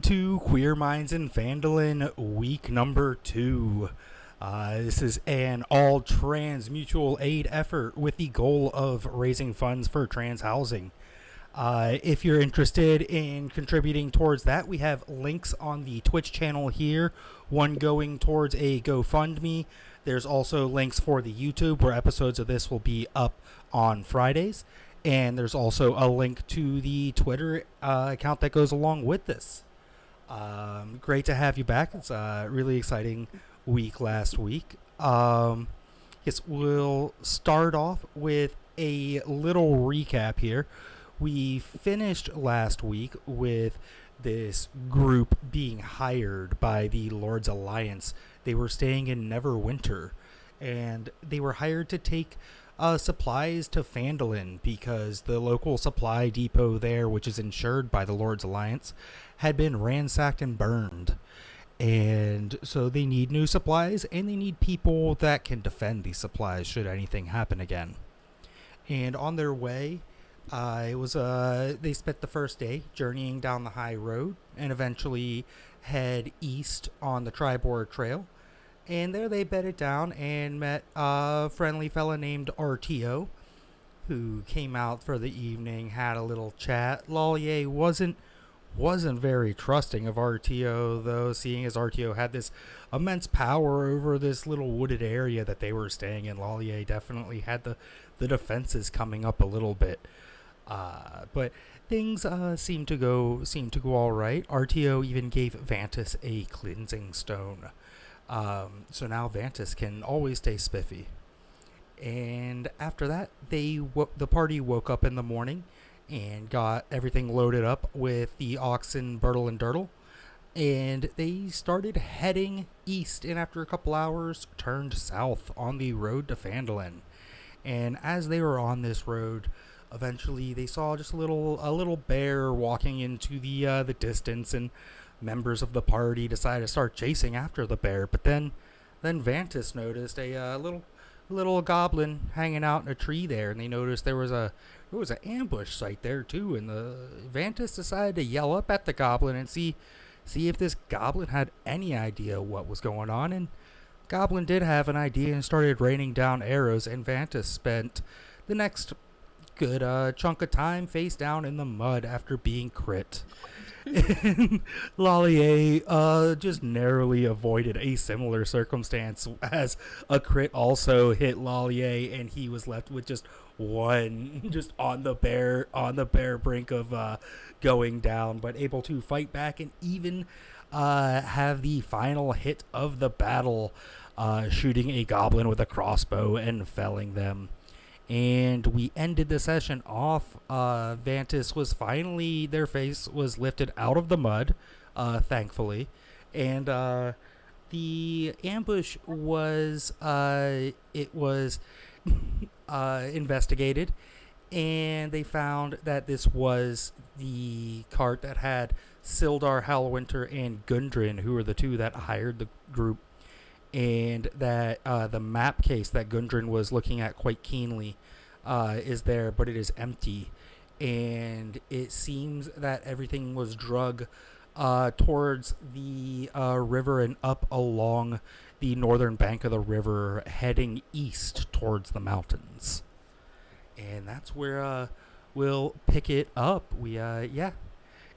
To Queer Minds in Phandalin, week number 2. This is an all-trans mutual aid effort with the goal of raising funds for trans housing. If you're interested in contributing towards that, we have links on the Twitch channel here, one going towards a GoFundMe. There's also links for the YouTube where episodes of this will be up on Fridays. And there's also a link to the Twitter account that goes along with this. Great to have you back. It's a really exciting week last week. Yes, we'll start off with a little recap here. We finished last week with this group being hired by the Lord's Alliance. They were staying in Neverwinter, and they were hired to take supplies to Phandalin because the local supply depot there, which is insured by the Lord's Alliance, had been ransacked and burned. And so they need new supplies, and they need people that can defend these supplies should anything happen again. And on their way, they spent the first day journeying down the high road and eventually head east on the Tribord Trail. And there they bedded down and met a friendly fella named RTO, who came out for the evening, had a little chat. Lollier wasn't very trusting of RTO, though, seeing as RTO had this immense power over this little wooded area that they were staying in. Lollier definitely had the defenses coming up a little bit. But things seemed to go all right. RTO even gave Vantis a cleansing stone. So now Vantis can always stay spiffy. And after that, the party woke up in the morning and got everything loaded up with the oxen, Bertle and Dirtle. And they started heading east, and after a couple hours, turned south on the road to Phandalin. And as they were on this road, eventually they saw just a little bear walking into the distance, and members of the party decided to start chasing after the bear. But then Vantis noticed a little goblin hanging out in a tree there, and they noticed there was an ambush site there too. And the Vantis decided to yell up at the goblin and see if this goblin had any idea what was going on. And goblin did have an idea and started raining down arrows, and Vantis spent the next good chunk of time face down in the mud after being crit. And Lollier just narrowly avoided a similar circumstance as a crit also hit Lollier, and he was left with just one, just on the bare brink of going down, but able to fight back and even have the final hit of the battle, shooting a goblin with a crossbow and felling them. And we ended the session off. Vantis was finally, their face was lifted out of the mud, thankfully. And the ambush was, investigated. And they found that this was the cart that had Sildar Halwinter and Gundren, who were the two that hired the group. And that the map case that Gundren was looking at quite keenly is there, but it is empty. And it seems that everything was drug towards the river and up along the northern bank of the river, heading east towards the mountains. And that's where we'll pick it up.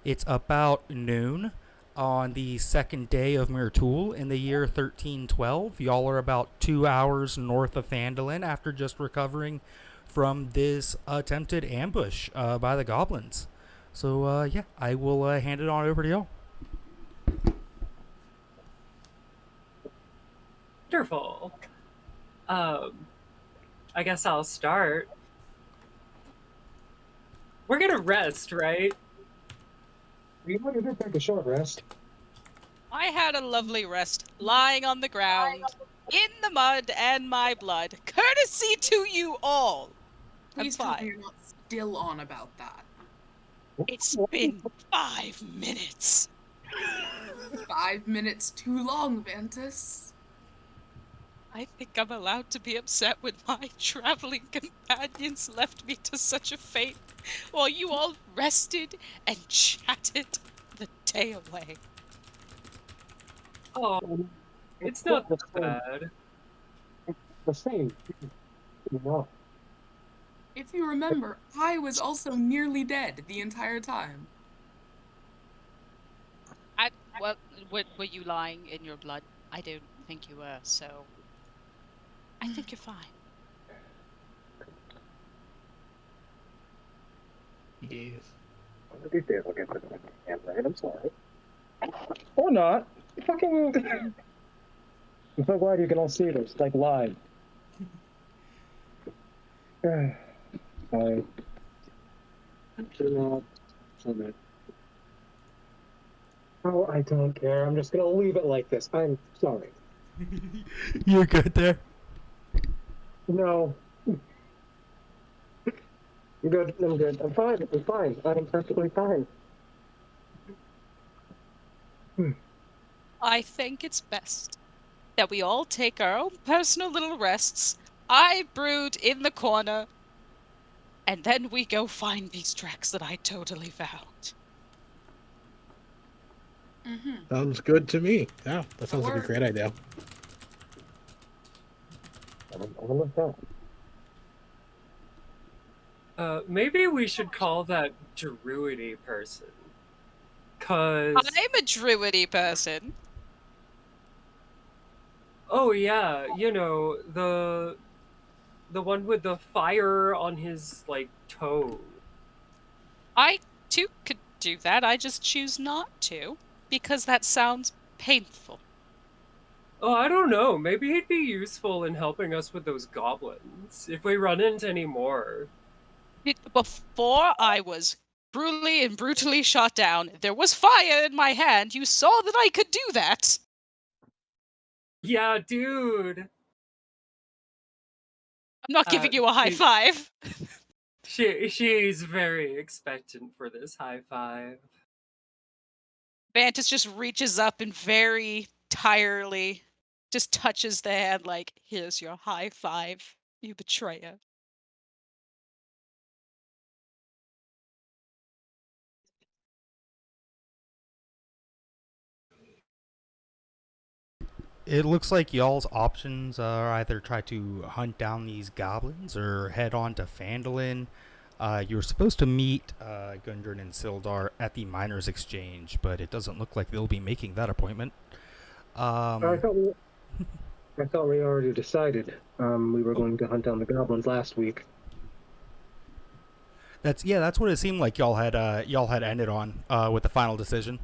It's about noon on the second day of Mirtul in the year 1312. Y'all are about 2 hours north of Phandalin after just recovering from this attempted ambush by the goblins. So, I will hand it on over to y'all. Wonderful. I guess I'll start. We're gonna rest, right? We wanted to take a short rest. I had a lovely rest, lying on the ground, in the mud and my blood, courtesy to you all. Please tell me you're not still on about that. It's been 5 minutes. 5 minutes too long, Vantis. I think I'm allowed to be upset when my traveling companions left me to such a fate, while you all rested and chatted. The day away. Oh, it's not bad. The same. You know. If you remember, I was also nearly dead the entire time. Well, were you lying in your blood? I don't think you were, so I think you're fine. Yes. One of these days I'll get to the camera, and I'm sorry. Or not. Fucking. I'm so glad you can all see this, like live. Fine. Oh, I don't care. I'm just gonna leave it like this. I'm sorry. You're good there. No. I'm good. I'm good. I'm fine. I'm fine. I'm perfectly fine. I think it's best that we all take our own personal little rests. I brood in the corner, and then we go find these tracks that I totally found. Mm-hmm. Sounds good to me. Yeah, that sounds like a works. great idea. I'm gonna look that. Maybe we should call that druidy person. Cause I'm a druidy person. oh yeah, you know, the one with the fire on his like toe. I too could do that. I just choose not to because that sounds painful. Oh, I don't know. Maybe he'd be useful in helping us with those goblins if we run into any more. Before I was brutally shot down, there was fire in my hand. You saw that I could do that. Yeah, dude. I'm not giving you a high five. She's very expectant for this high five. Vantis just reaches up and very tirely just touches the hand like, here's your high five, you betrayer. It looks like y'all's options are either try to hunt down these goblins or head on to Phandalin. You're supposed to meet Gundren and Sildar at the Miners' Exchange, but it doesn't look like they'll be making that appointment. I thought we already decided we were going to hunt down the goblins last week. That's what it seemed like y'all had ended on with the final decision.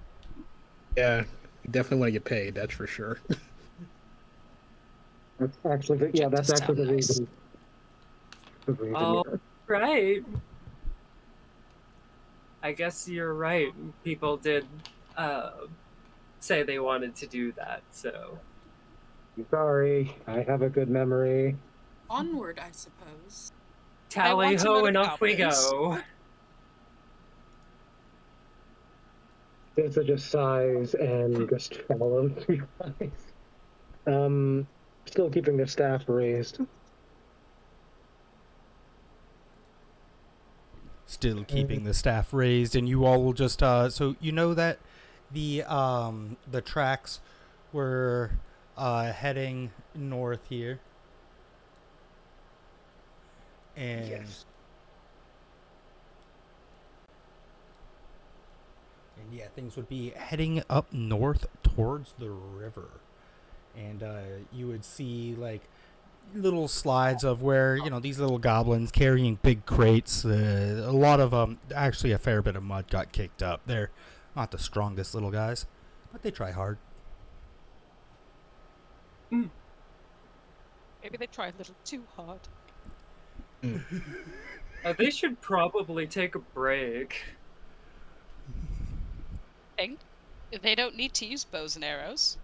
Yeah, you definitely want to get paid, that's for sure. That's actually the reason. Oh, right. I guess you're right. People did say they wanted to do that, so. Sorry, I have a good memory. Onward, I suppose. Tally ho, another and off we goblins. go. Since it just sighs and just follows you guys. Still keeping their staff raised. Still keeping the staff raised, and you all will just so you know that the tracks were heading north here, and Yes. and yeah, things would be heading up north towards the river, and you would see like little slides of where these little goblins carrying big crates. A lot of actually a fair bit of mud got kicked up. They're not the strongest little guys, but they try hard. Maybe they try a little too hard. They should probably take a break. They don't need to use bows and arrows.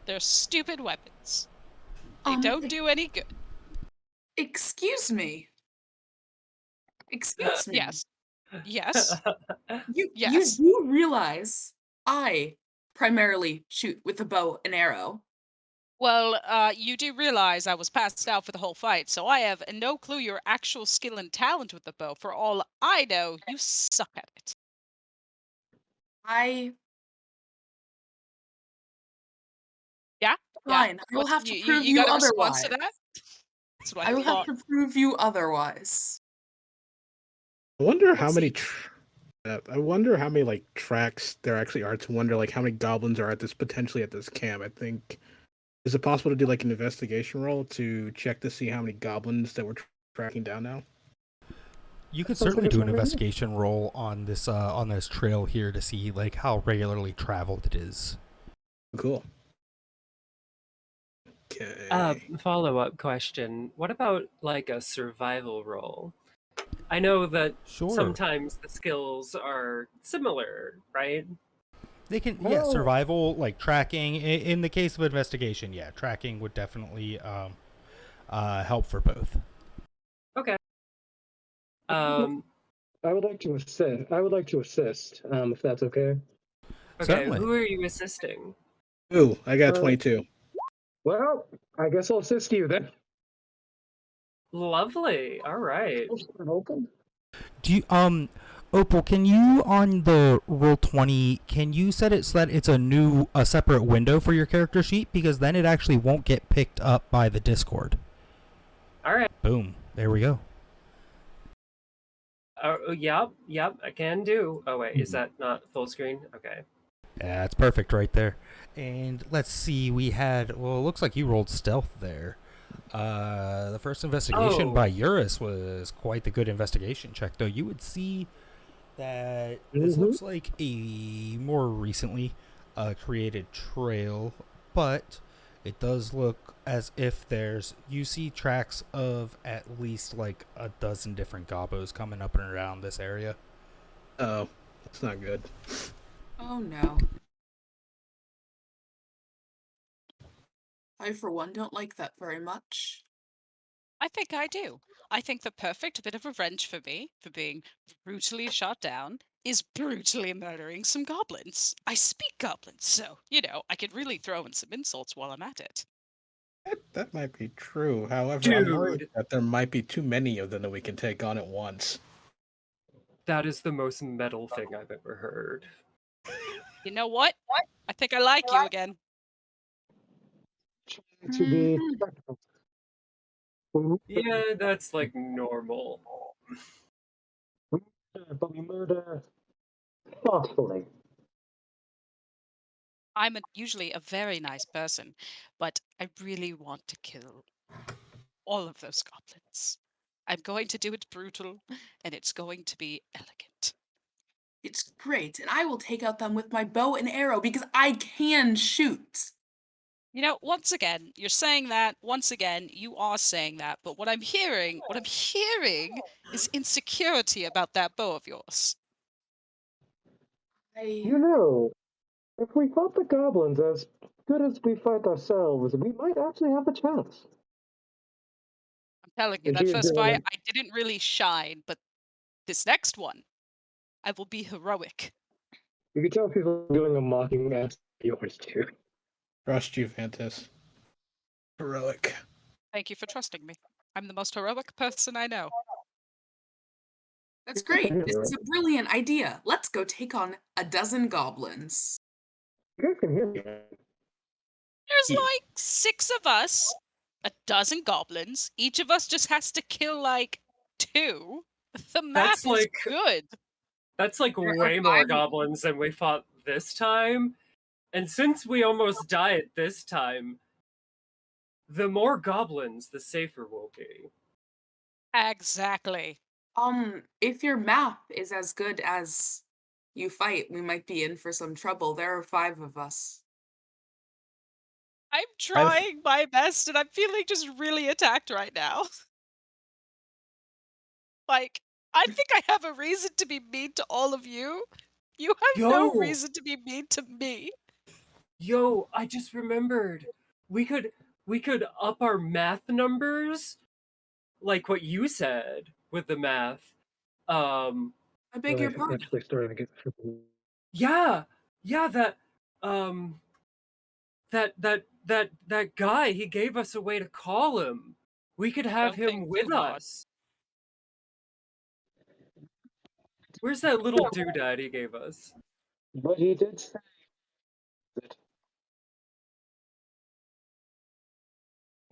They're stupid weapons. They don't do any good. Excuse me. Excuse me. Yes. Yes. You Yes. do realize I primarily shoot with a bow and arrow. Well, you do realize I was passed out for the whole fight, so I have no clue your actual skill and talent with the bow. For all I know, you suck at it. I Fine. I will have to prove you you got a response to otherwise. that? That's what I I will have thought. to prove you otherwise. I wonder how Let's many. see. I wonder how many like tracks there actually are to wonder like how many goblins are at this potentially at this camp. I think is it possible to do like an investigation roll to check to see how many goblins that we're tracking down now? You could Sounds like certainly a do an plan to me. investigation roll on this trail here to see like how regularly traveled it is. Cool. Okay. Follow-up question. What about like a survival roll? I know that Sure. sometimes the skills are similar, right? They can, Well- survival, like tracking. In the case of investigation, tracking would definitely help for both. Okay. Um, I would like to assist. If that's okay. okay, Certainly. who are you assisting? Ooh, I got Uh, 22. Well, I guess I'll assist you then. Lovely. All right. Open. Do you Opal, can you on the roll 20, can you set it so that it's a separate window for your character sheet, because then it actually won't get picked up by the Discord. All right. Boom. There we go. Yep, I can do. Oh wait, is that not full screen? Okay. Yeah, that's perfect right there. And let's see, we had, well, it looks like you rolled stealth there. The first investigation by Eurus was quite the good investigation check, though. You would see that this looks like a more recently created trail, but it does look as if you see tracks of at least like a dozen different gobos coming up and around this area. Oh, that's not good. Oh no. I, for one, don't like that very much. I think I do. I think the perfect bit of revenge for me, for being brutally shot down, is brutally murdering some goblins. I speak goblins, so, I could really throw in some insults while I'm at it. That might be true. However, I'm worried Dude, that there might be too many of them that we can take on at once. that is the most metal thing I've ever heard. You know what? I think I like you again. To be Mhm. practical. Yeah, that's like normal. But we murder thoughtfully. I'm usually a very nice person, but I really want to kill all of those goblins. I'm going to do it brutal, and it's going to be elegant. It's great, and I will take out them with my bow and arrow because I can shoot. Once again, you're saying that. Once again, you are saying that. But what I'm hearing is insecurity about that bow of yours. You know, if we fought the goblins as good as we fight ourselves, we might actually have a chance. I'm telling you, And that she is first doing fight, I didn't really shine, but this next one, I will be heroic. You can tell people doing a mocking ass yours too. Trust you, Vantis. Heroic. Thank you for trusting me. I'm the most heroic person I know. That's great. This is a brilliant idea. Let's go take on a dozen goblins. You guys can hear me. There's Yeah. like 6 of us, a dozen goblins. Each of us just has to kill like 2. The math That's is like good. that's like There are way more 5 goblins than we fought this time. And since we almost died this time, the more goblins, the safer we'll be. Exactly. If your math is as good as you fight, we might be in for some trouble. There are 5 of us. I'm trying my best and I'm feeling just really attacked right now. Like, I think I have a reason to be mean to all of you. You have no Yo! reason to be mean to me. Yo, I just remembered. We could up our math numbers like what you said with the math. I beg your Really, pardon. actually starting to get Yeah, that um that guy, he gave us a way to call him. We could have Don't him think with too hard. us. Where's that little doodad he gave us? But he did say that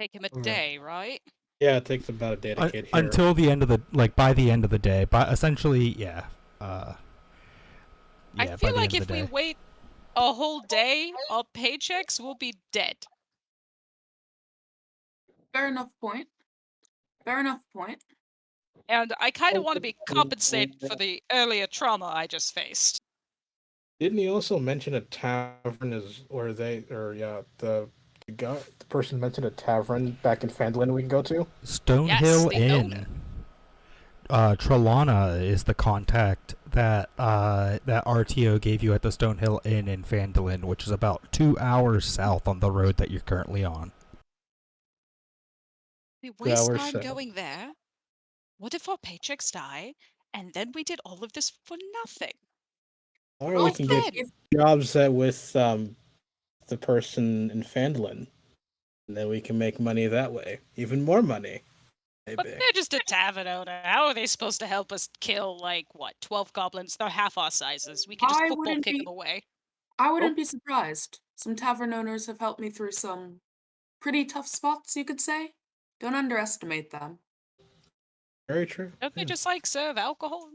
Take him a Okay. day, right? Yeah, it takes about a day to get here. Until the end of the by the end of the day, but essentially, yeah. I By feel the like end of if the we day. wait a whole day, our paychecks will be dead. Fair enough point. Fair enough point. And I kind of want to be compensated for the earlier trauma I just faced. Didn't he also mention a tavern the person mentioned a tavern back in Phandalin we can go to? Stonehill the owner. Inn. Trelana is the contact that that RTO gave you at the Stonehill Inn in Phandalin, which is about 2 hours south on the road that you're currently on. We waste hours time south. going there. What if our paychecks die, and then we did all of this for nothing? Or Well, we can get if jobs with the person in Phandalin, and then we can make money that way. Even more money, But maybe. they're just a tavern owner. How are they supposed to help us kill, 12 goblins? They're half our sizes. We can just I football wouldn't kick be them away. I wouldn't be surprised. Some tavern owners have helped me through some pretty tough spots, you could say. Don't underestimate them. Very true. Don't they Yeah. just, serve alcohol?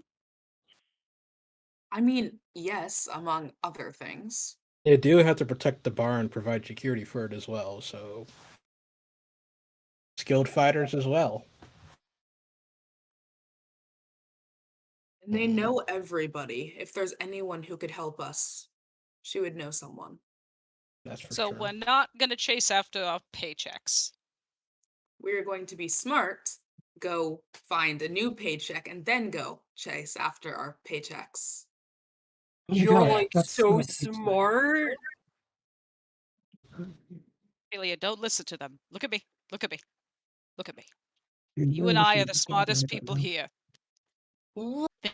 I mean, yes, among other things. They do have to protect the bar and provide security for it as well, so skilled fighters as well. And they know everybody. If there's anyone who could help us, she would know someone. That's for So sure. we're not gonna chase after our paychecks. We're going to be smart, go find a new paycheck, and then go chase after our paychecks. You're God, like that's so not- smart. Amelia, don't listen to them. Look at me. Look at me. Look at me. You You really and I should are the be smartest talking people about here.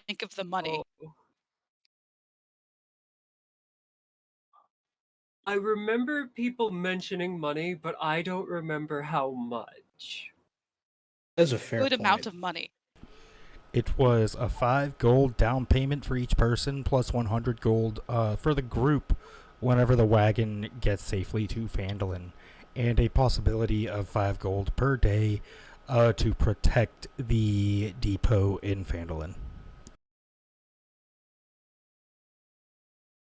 Think of the money. Oh. I remember people mentioning money, but I don't remember how much. That's a fair Good point. amount of money. It was a 5 gold down payment for each person, plus 100 gold for the group whenever the wagon gets safely to Phandalin, and a possibility of 5 gold per day to protect the depot in Phandalin.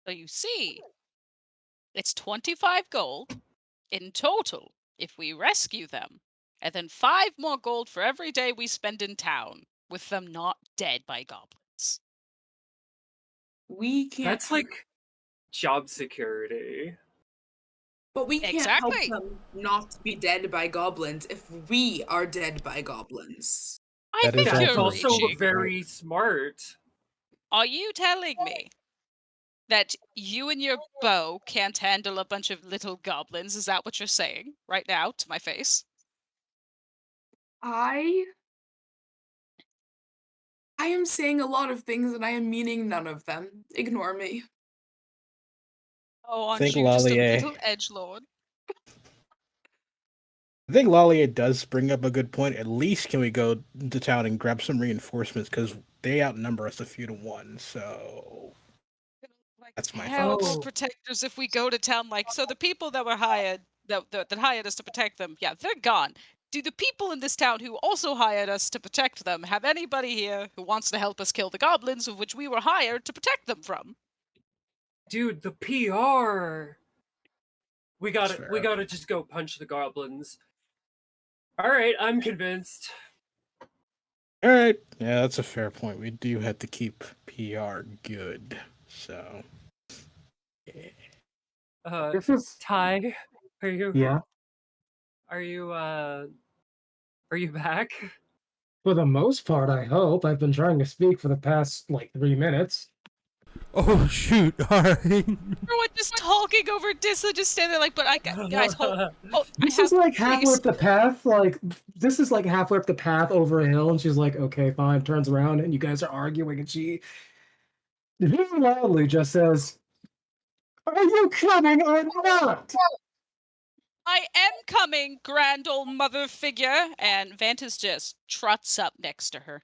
So you see, it's 25 gold in total if we rescue them, and then 5 more gold for every day we spend in town with them not dead by goblins. We can't That's like job security. But we can't Exactly. help them not be dead by goblins if we are dead by goblins. I That is think That's you're also reaching. very smart. Are you telling me that you and your bow can't handle a bunch of little goblins? Is that what you're saying right now to my face? I am saying a lot of things and I am meaning none of them. Ignore me. Oh, aren't Think you just a Lallier. little edgelord? I think Lallier does bring up a good point. At least can we go to town and grab some reinforcements because they outnumber us a few to 1. So that's my Terrible thoughts. protectors if we go to town. So the people that were hired that hired us to protect them, yeah, they're gone. Do the people in this town who also hired us to protect them have anybody here who wants to help us kill the goblins of which we were hired to protect them from? Dude, the PR. We That's gotta fair. just go punch the goblins. Alright, I'm convinced. All right. Yeah, that's a fair point. We do have to keep PR good. So This is Ty, are you yeah. are you back? For the most part, I hope. I've been trying to speak for the past 3 minutes. Oh shoot! All right. Everyone just talking over Dissa, just standing there but guys, hold. Oh, This is halfway please. up the path. This is halfway up the path over a hill, and she's like, "Okay, fine." Turns around, and you guys are arguing, and she very loudly just says, "Are you coming or not?" I am coming, grand old mother figure, and Vantis just trots up next to her.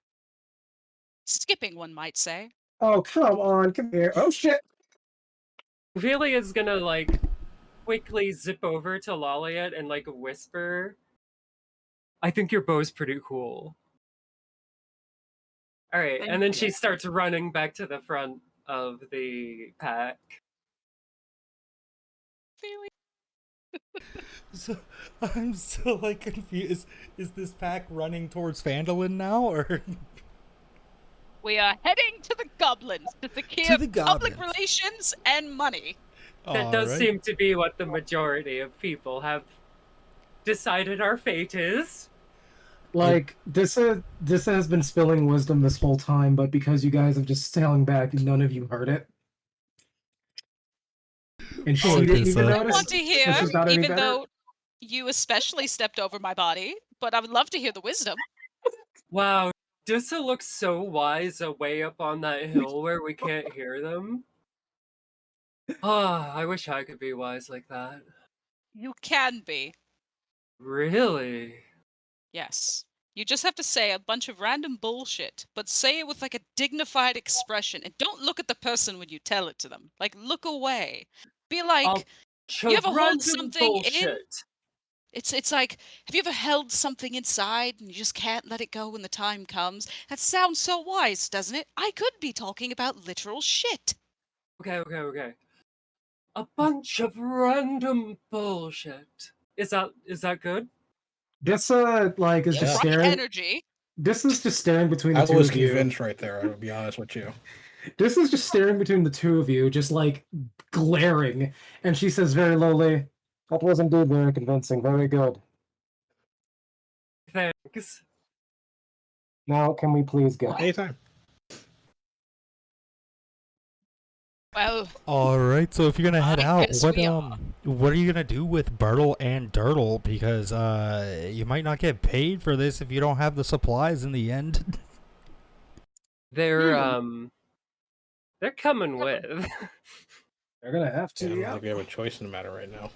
Skipping, one might say. Oh, come on, come here. Oh shit. Ophelia is gonna quickly zip over to Laliet and whisper I think your bow's pretty cool. All right, Thank and then you. she starts running back to the front of the pack. So I'm still like confused. Is this pack running towards Phandalin now, or We are heading to the goblins to secure To the public goblins. relations and money. That does Alright. seem to be what the majority of people have decided our fate is. Like this has been spilling wisdom this whole time, but because you guys have just sailing back, none of you heard it. And she Poor didn't even Dissa. I notice. want to hear, So she's not any even better? though you especially stepped over my body, but I would love to hear the wisdom. Wow, Dissa looks so wise away up on that hill where we can't hear them. Ah, I wish I could be wise like that. You can be. Really? Yes. You just have to say a bunch of random bullshit, but say it with like a dignified expression, and don't look at the person when you tell it to them. Like, look away. Be like, I'll you ever hold random something in? bullshit. It's like, have you ever held something inside and you just can't let it go when the time comes? That sounds so wise, doesn't it? I could be talking about literal shit. Okay. A bunch of random bullshit. Is that good? Dissa like is just Right staring. energy. Dissa's just staring between the I two was of you. convinced right there. I'll be honest with you. Dissa's just staring between the two of you, just like glaring, and she says very lowly, "That was indeed very convincing. Very good. Thanks. Now, can we please go?" Anytime. Well, Alright, so if you're gonna head I out, guess what we are. what are you gonna do with Bertle and Dirtle? Because you might not get paid for this if you don't have the supplies in the end. They're coming with. They're gonna have Yeah, I to. don't think we have a choice in the matter right now.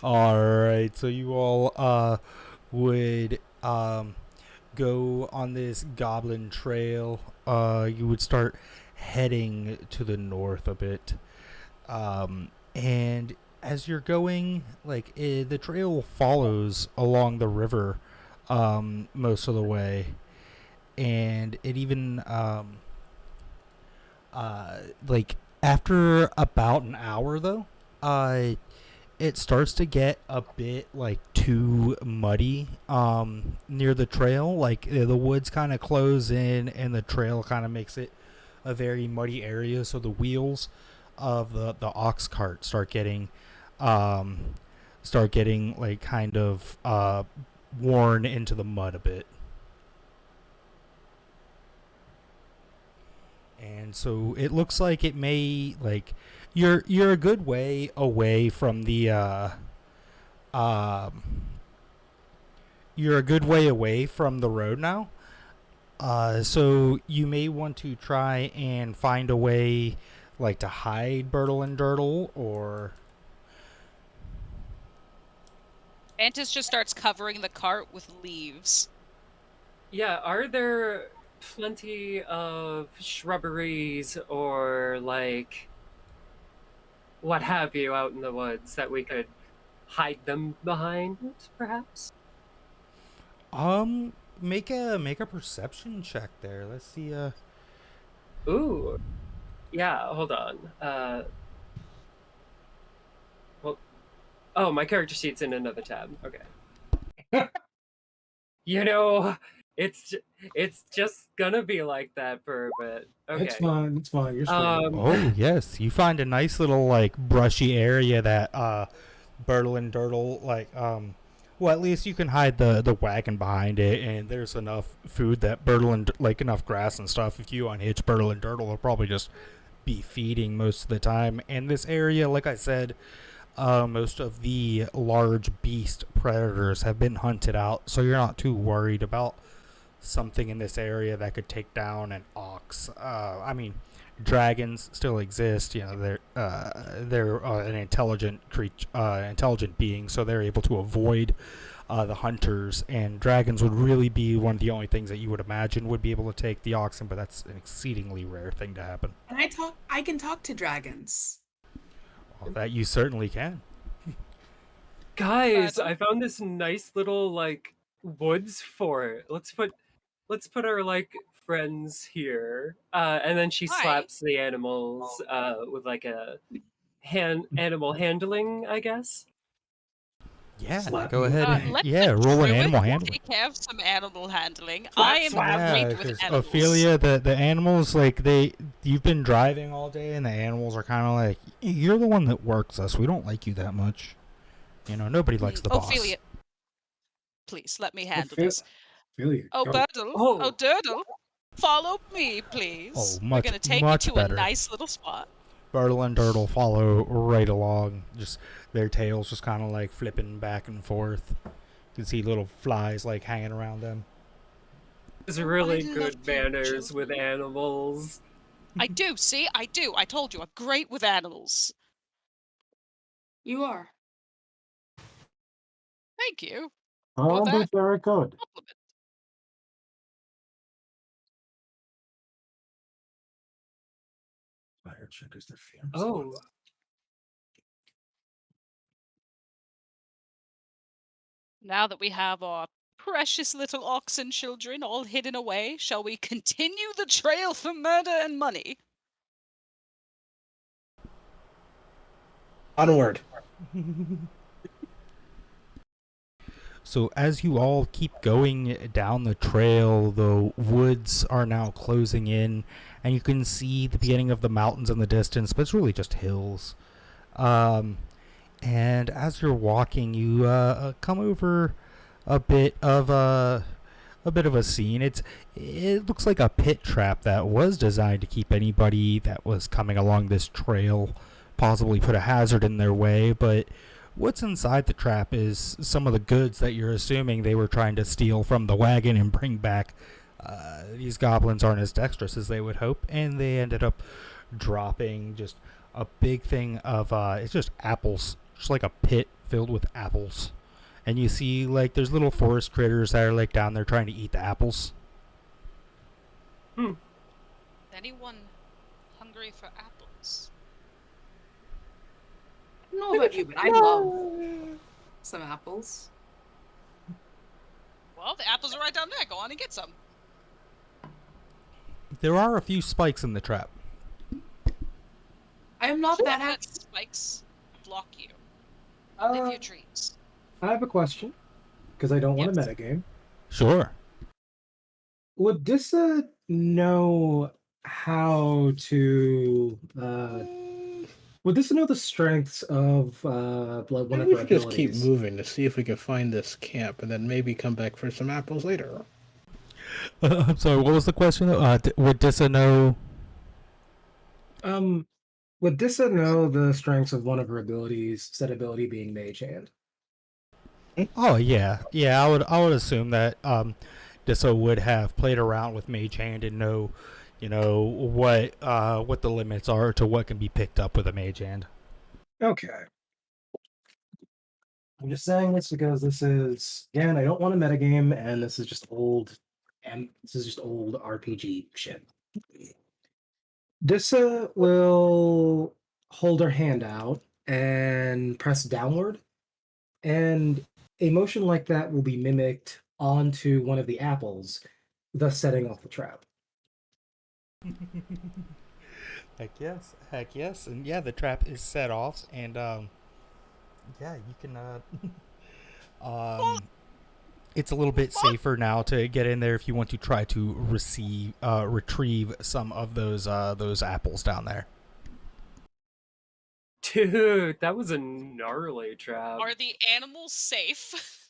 Alright, so you all would go on this goblin trail. You would start heading to the north a bit. And as you're going, like the trail follows along the river most of the way. And it even like after about an hour though, it starts to get a bit like too muddy near the trail. Like the woods kind of close in and the trail kind of makes it a very muddy area, so the wheels of the ox cart start getting like kind of worn into the mud a bit. And so it looks like it may like you're a good way away from the you're a good way away from the road now. So you may want to try and find a way like to hide Bertle and Dirtle, or Vantis just starts covering the cart with leaves. Yeah, are there plenty of shrubberies or like what have you out in the woods that we could hide them behind, perhaps? make a perception check there. Let's see. Ooh. Yeah, hold on. Well, oh, my character sheet's in another tab. Okay. You know, it's just gonna be like that for a bit. Okay. It's fine. It's fine. You're straight. Oh yes, you find a nice little like brushy area that Bertle and Dirtle like well, at least you can hide the wagon behind it, and there's enough food that Bertle and like enough grass and stuff. If you unhitch Bertle and Dirtle, they'll probably just be feeding most of the time. And this area, like I said, most of the large beast predators have been hunted out, so you're not too worried about something in this area that could take down an ox. I mean, dragons still exist. You know, they're an intelligent intelligent being, so they're able to avoid the hunters. And dragons would really be one of the only things that you would imagine would be able to take the oxen, but that's an exceedingly rare thing to happen. I can talk to dragons. Well, that you certainly can. Guys, Pardon? I found this nice little like woods fort. Let's put our like friends here. And then she Why? slaps the animals with like a animal handling, I guess. Yeah, Slap go me. ahead. Let Yeah, the roll an druid animal handling. take care of some animal handling. Slap, I am slap. Yeah, great with because animals. Ophelia, the animals, like, you've been driving all day, and the animals are kind of like, you're the one that works us. We don't like you that much. You know, nobody likes the Ophelia, boss. please let me handle Ophelia, this. Ophelia, Oh, go. Birdle, Oh. oh, Dirdle, follow me, Oh, please. We're much, gonna take you much to better. a nice little spot. Bartle and Dirtle follow right along. Just their tails just kind of like flipping back and forth. You can see little flies like hanging around them. There's Oh, really I love good you, manners with children. animals. I do, see? I do. I told you, I'm great with animals. You are. Thank you Oh, that. that's very good. compliment. Fire checkers, their fear. Oh. Now that we have our precious little oxen children all hidden away, shall we continue the trail for murder and money? Onward. So as you all keep going down the trail, the woods are now closing in, and you can see the beginning of the mountains in the distance, but it's really just hills. And as you're walking, you come over a bit of a scene. It looks like a pit trap that was designed to keep anybody that was coming along this trail, possibly put a hazard in their way, but what's inside the trap is some of the goods that you're assuming they were trying to steal from the wagon and bring back. These goblins aren't as dexterous as they would hope, and they ended up dropping just a big thing of it's just apples, just like a pit filled with apples. And you see like there's little forest critters that are like down there trying to eat the apples. Is anyone hungry for apples? I don't know about you, but I love some apples. Well, the apples are right down there. Go on and get some. There are a few spikes in the trap. I am not that Let happy. spikes block you. Live your dreams. I have a question, because I don't want Yes. to metagame. Sure. Would Dissa know how to would Dissa know the strengths of one Maybe of we her should just keep abilities? moving to see if we can find this camp, and then maybe come back for some apples later. I'm sorry, what was the question? Would Dissa know? Would Dissa know the strengths of one of her abilities, said ability being Mage Hand? Oh yeah, I would assume that Dissa would have played around with Mage Hand and know, what the limits are to what can be picked up with a Mage Hand. Okay. I'm just saying this because this is, again, I don't want a metagame, and this is just old RPG shit. Dissa will hold her hand out and press downward, and a motion like that will be mimicked onto one of the apples, thus setting off the trap. Heck yes, and yeah, the trap is set off, and yeah, you can it's a little bit safer now to get in there if you want to try to retrieve some of those apples down there. Dude, that was a gnarly trap. Are the animals safe?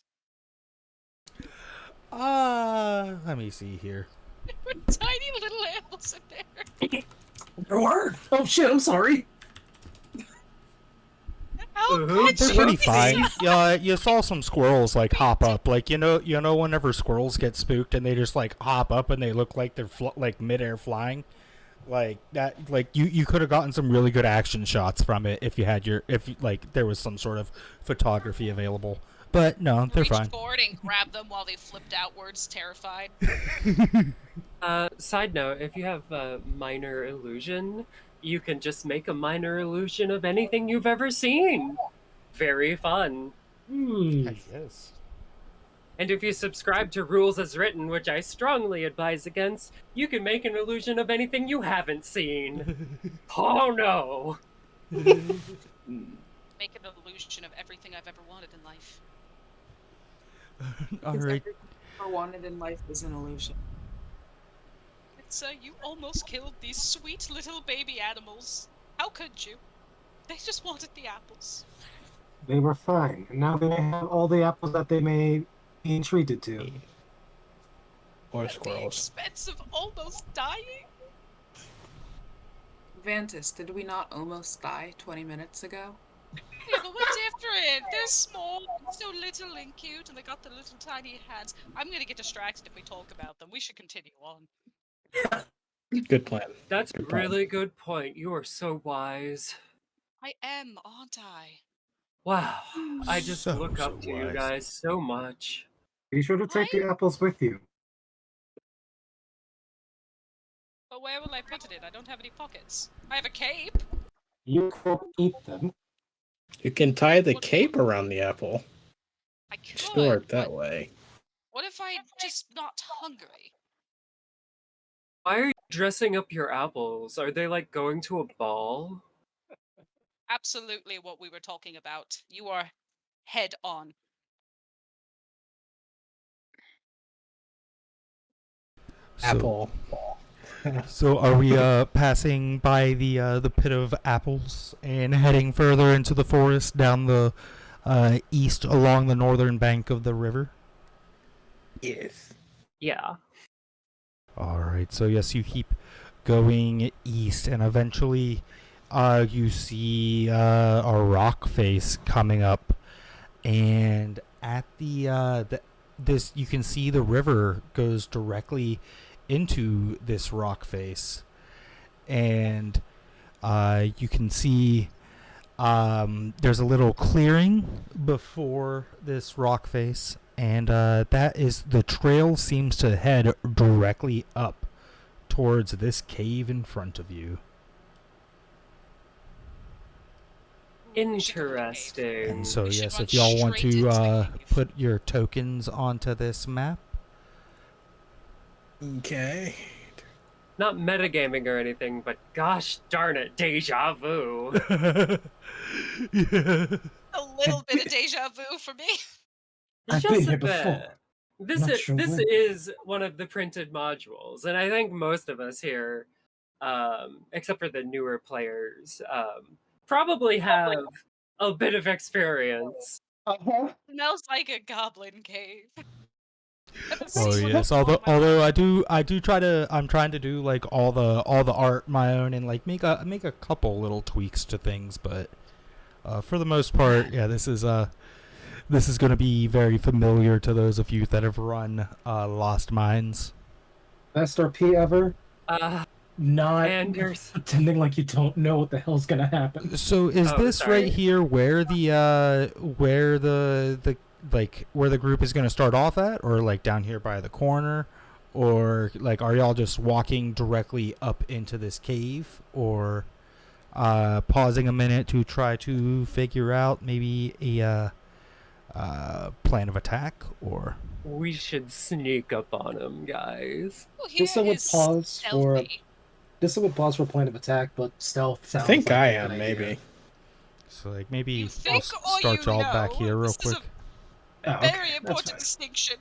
Let me see here. Tiny little animals in there. There were. Oh shit! I'm sorry. How Uh-huh. could They're you pretty be fine. safe? Yeah, you saw some squirrels like hop up, like whenever squirrels get spooked and they just like hop up and they look like they're like midair flying, like that. Like you could have gotten some really good action shots from it if there was some sort of photography available. But no, they're Reach fine. forward and grab them while they flipped outwards, terrified. Side note, if you have minor illusion, you can just make a minor illusion of anything you've ever seen. Very fun. Hmm. Heck yes. And if you subscribe to rules as written, which I strongly advise against, you can make an illusion of anything you haven't seen. Oh no! Make an illusion of everything I've ever wanted in life. All Because right. everything I wanted in life is an illusion. It's you almost killed these sweet little baby animals. How could you? They just wanted the apples. They were fine, and now they have all the apples that they may be entreated to. Or At the squirrels. expense of almost dying? Vantis, did we not almost die 20 minutes ago? Yeah, but we're different. They're small, and so little and cute, and they got the little tiny hands. I'm gonna get distracted if we talk about them. We should continue on. Good plan. That's Good a plan. really good point. You are so wise. I am, aren't I? Wow. I just So look up to you wise. guys so much. Be sure to take the apples with you. But where will I put it in? I don't have any pockets. I have a cape. You can't eat them. You can tie the cape around the apple. I could. Store it that but way. What if I'm just not hungry? Why are you dressing up your apples? Are they like going to a ball? Absolutely what we were talking about. You are head on. Apple. So are we passing by the pit of apples and heading further into the forest down the east along the northern bank of the river? Yes. Yeah. All right. So yes, you keep going east, and eventually, you see a rock face coming up, and at this you can see the river goes directly into this rock face, and you can see there's a little clearing before this rock face, and that is the trail seems to head directly up towards this cave in front of you. We should go to the cave. Interesting. And so We should yes, run if y'all want straight into to the cave. put your tokens onto this map. Okay. Not metagaming or anything, but gosh darn it, deja vu. Yeah. A little bit of deja vu for me. I've Just been a here bit. before. This Not is sure this when. is one of the printed modules, and I think most of us here, except for the newer players, probably have a bit of experience. Uh-huh. Smells like a goblin cave. Oh yes, although I'm trying to do like all the art my own and like make a couple little tweaks to things, but for the most part, yeah, this is going to be very familiar to those of you that have run Lost Mines. Best RP ever. Not Anders. pretending like you don't know what the hell's gonna happen. So is this sorry. right here where the where the group is going to start off at, or like down here by the corner, or like are y'all just walking directly up into this cave, or pausing a minute to try to figure out maybe a plan of attack, or We should sneak up on him, guys. Well, here This I would is pause for. stealthy. This would pause for plan of attack, but stealth I sounds think like I a am, good maybe. idea. so like maybe You I'll think or start you y'all back know? here real This is quick. Oh, okay, Very that's important fine. distinction.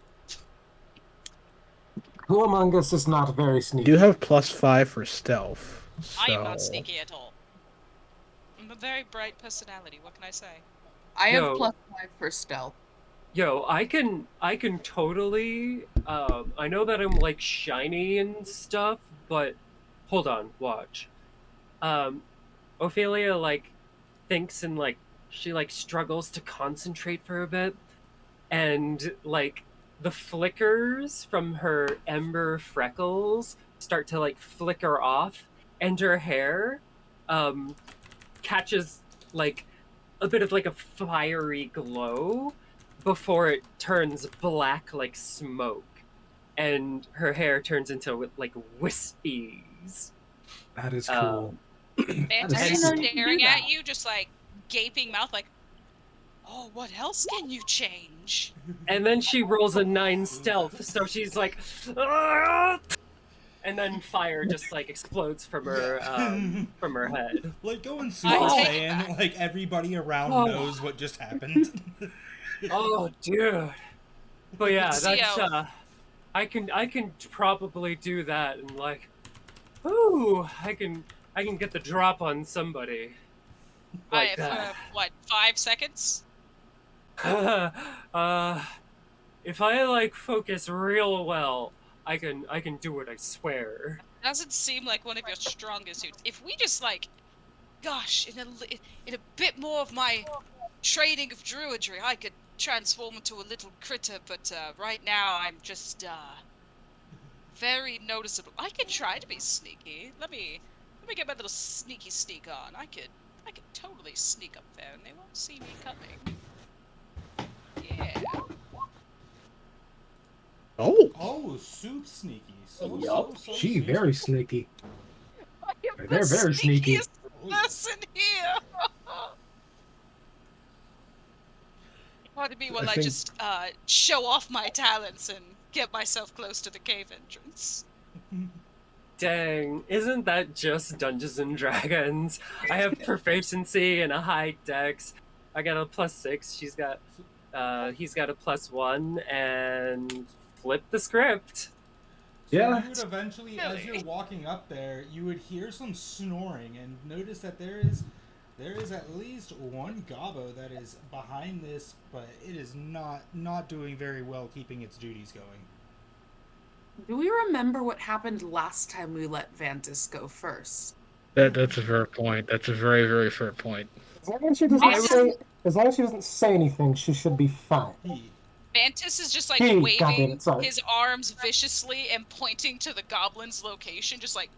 Who among us is not very You sneaky? do have +5 for stealth. I am not so- sneaky at all. I'm a very bright personality. What can I say? I have Yo. +5 for stealth. Yo, I can totally I know that I'm like shiny and stuff, but hold on, watch. Ophelia like thinks and like she like struggles to concentrate for a bit, and like the flickers from her ember freckles start to like flicker off, and her hair catches like a bit of like a fiery glow before it turns black like smoke, and her hair turns into like wispies. That is cool. Vantis I is didn't know you could do staring that. at you, just like gaping mouth, like, oh Oh, what else can you change? And then she rolls a 9 stealth, so she's like, "Ah!" And then fire just like explodes from her head. Like going I Super take Saiyan, that. like everybody around Oh. knows what just happened. Oh, dude. But yeah, See that's how- I can probably do that and like, ooh, I can get the drop on somebody. Like that. What, 5 seconds? If I like focus real well, I can do it, I swear. Doesn't seem like one of your strongest suits. If we just like, gosh, in a bit more of my training of druidry, I could transform into a little critter. But right now, I'm just very noticeable. I could try to be sneaky. Let me get my little sneak on. I could totally sneak up there, and they won't see me coming. Yeah. Oh, Oh, soup sneaky. So, Yup. so She sneaky. very sneaky. I am They're the very sneaky. sneakiest person here. Pardon me while I think- just show off my talents and get myself close to the cave entrance. Dang, isn't that just Dungeons and Dragons? I have proficiency and a high dex. I got a +6. He's got a +1, and flip the script. So Yeah. you would eventually, as Really? you're walking up there, you would hear some snoring and notice that there is at least one gobbo that is behind this, but it is not doing very well keeping its duties going. Do we remember what happened last time we let Vantis go first? that's a fair point. That's a very, very fair point. As long as she doesn't say anything, she should be fine. Mantis is just like Hey, waving goddamn, sorry. his arms viciously and pointing to the goblin's location, just like,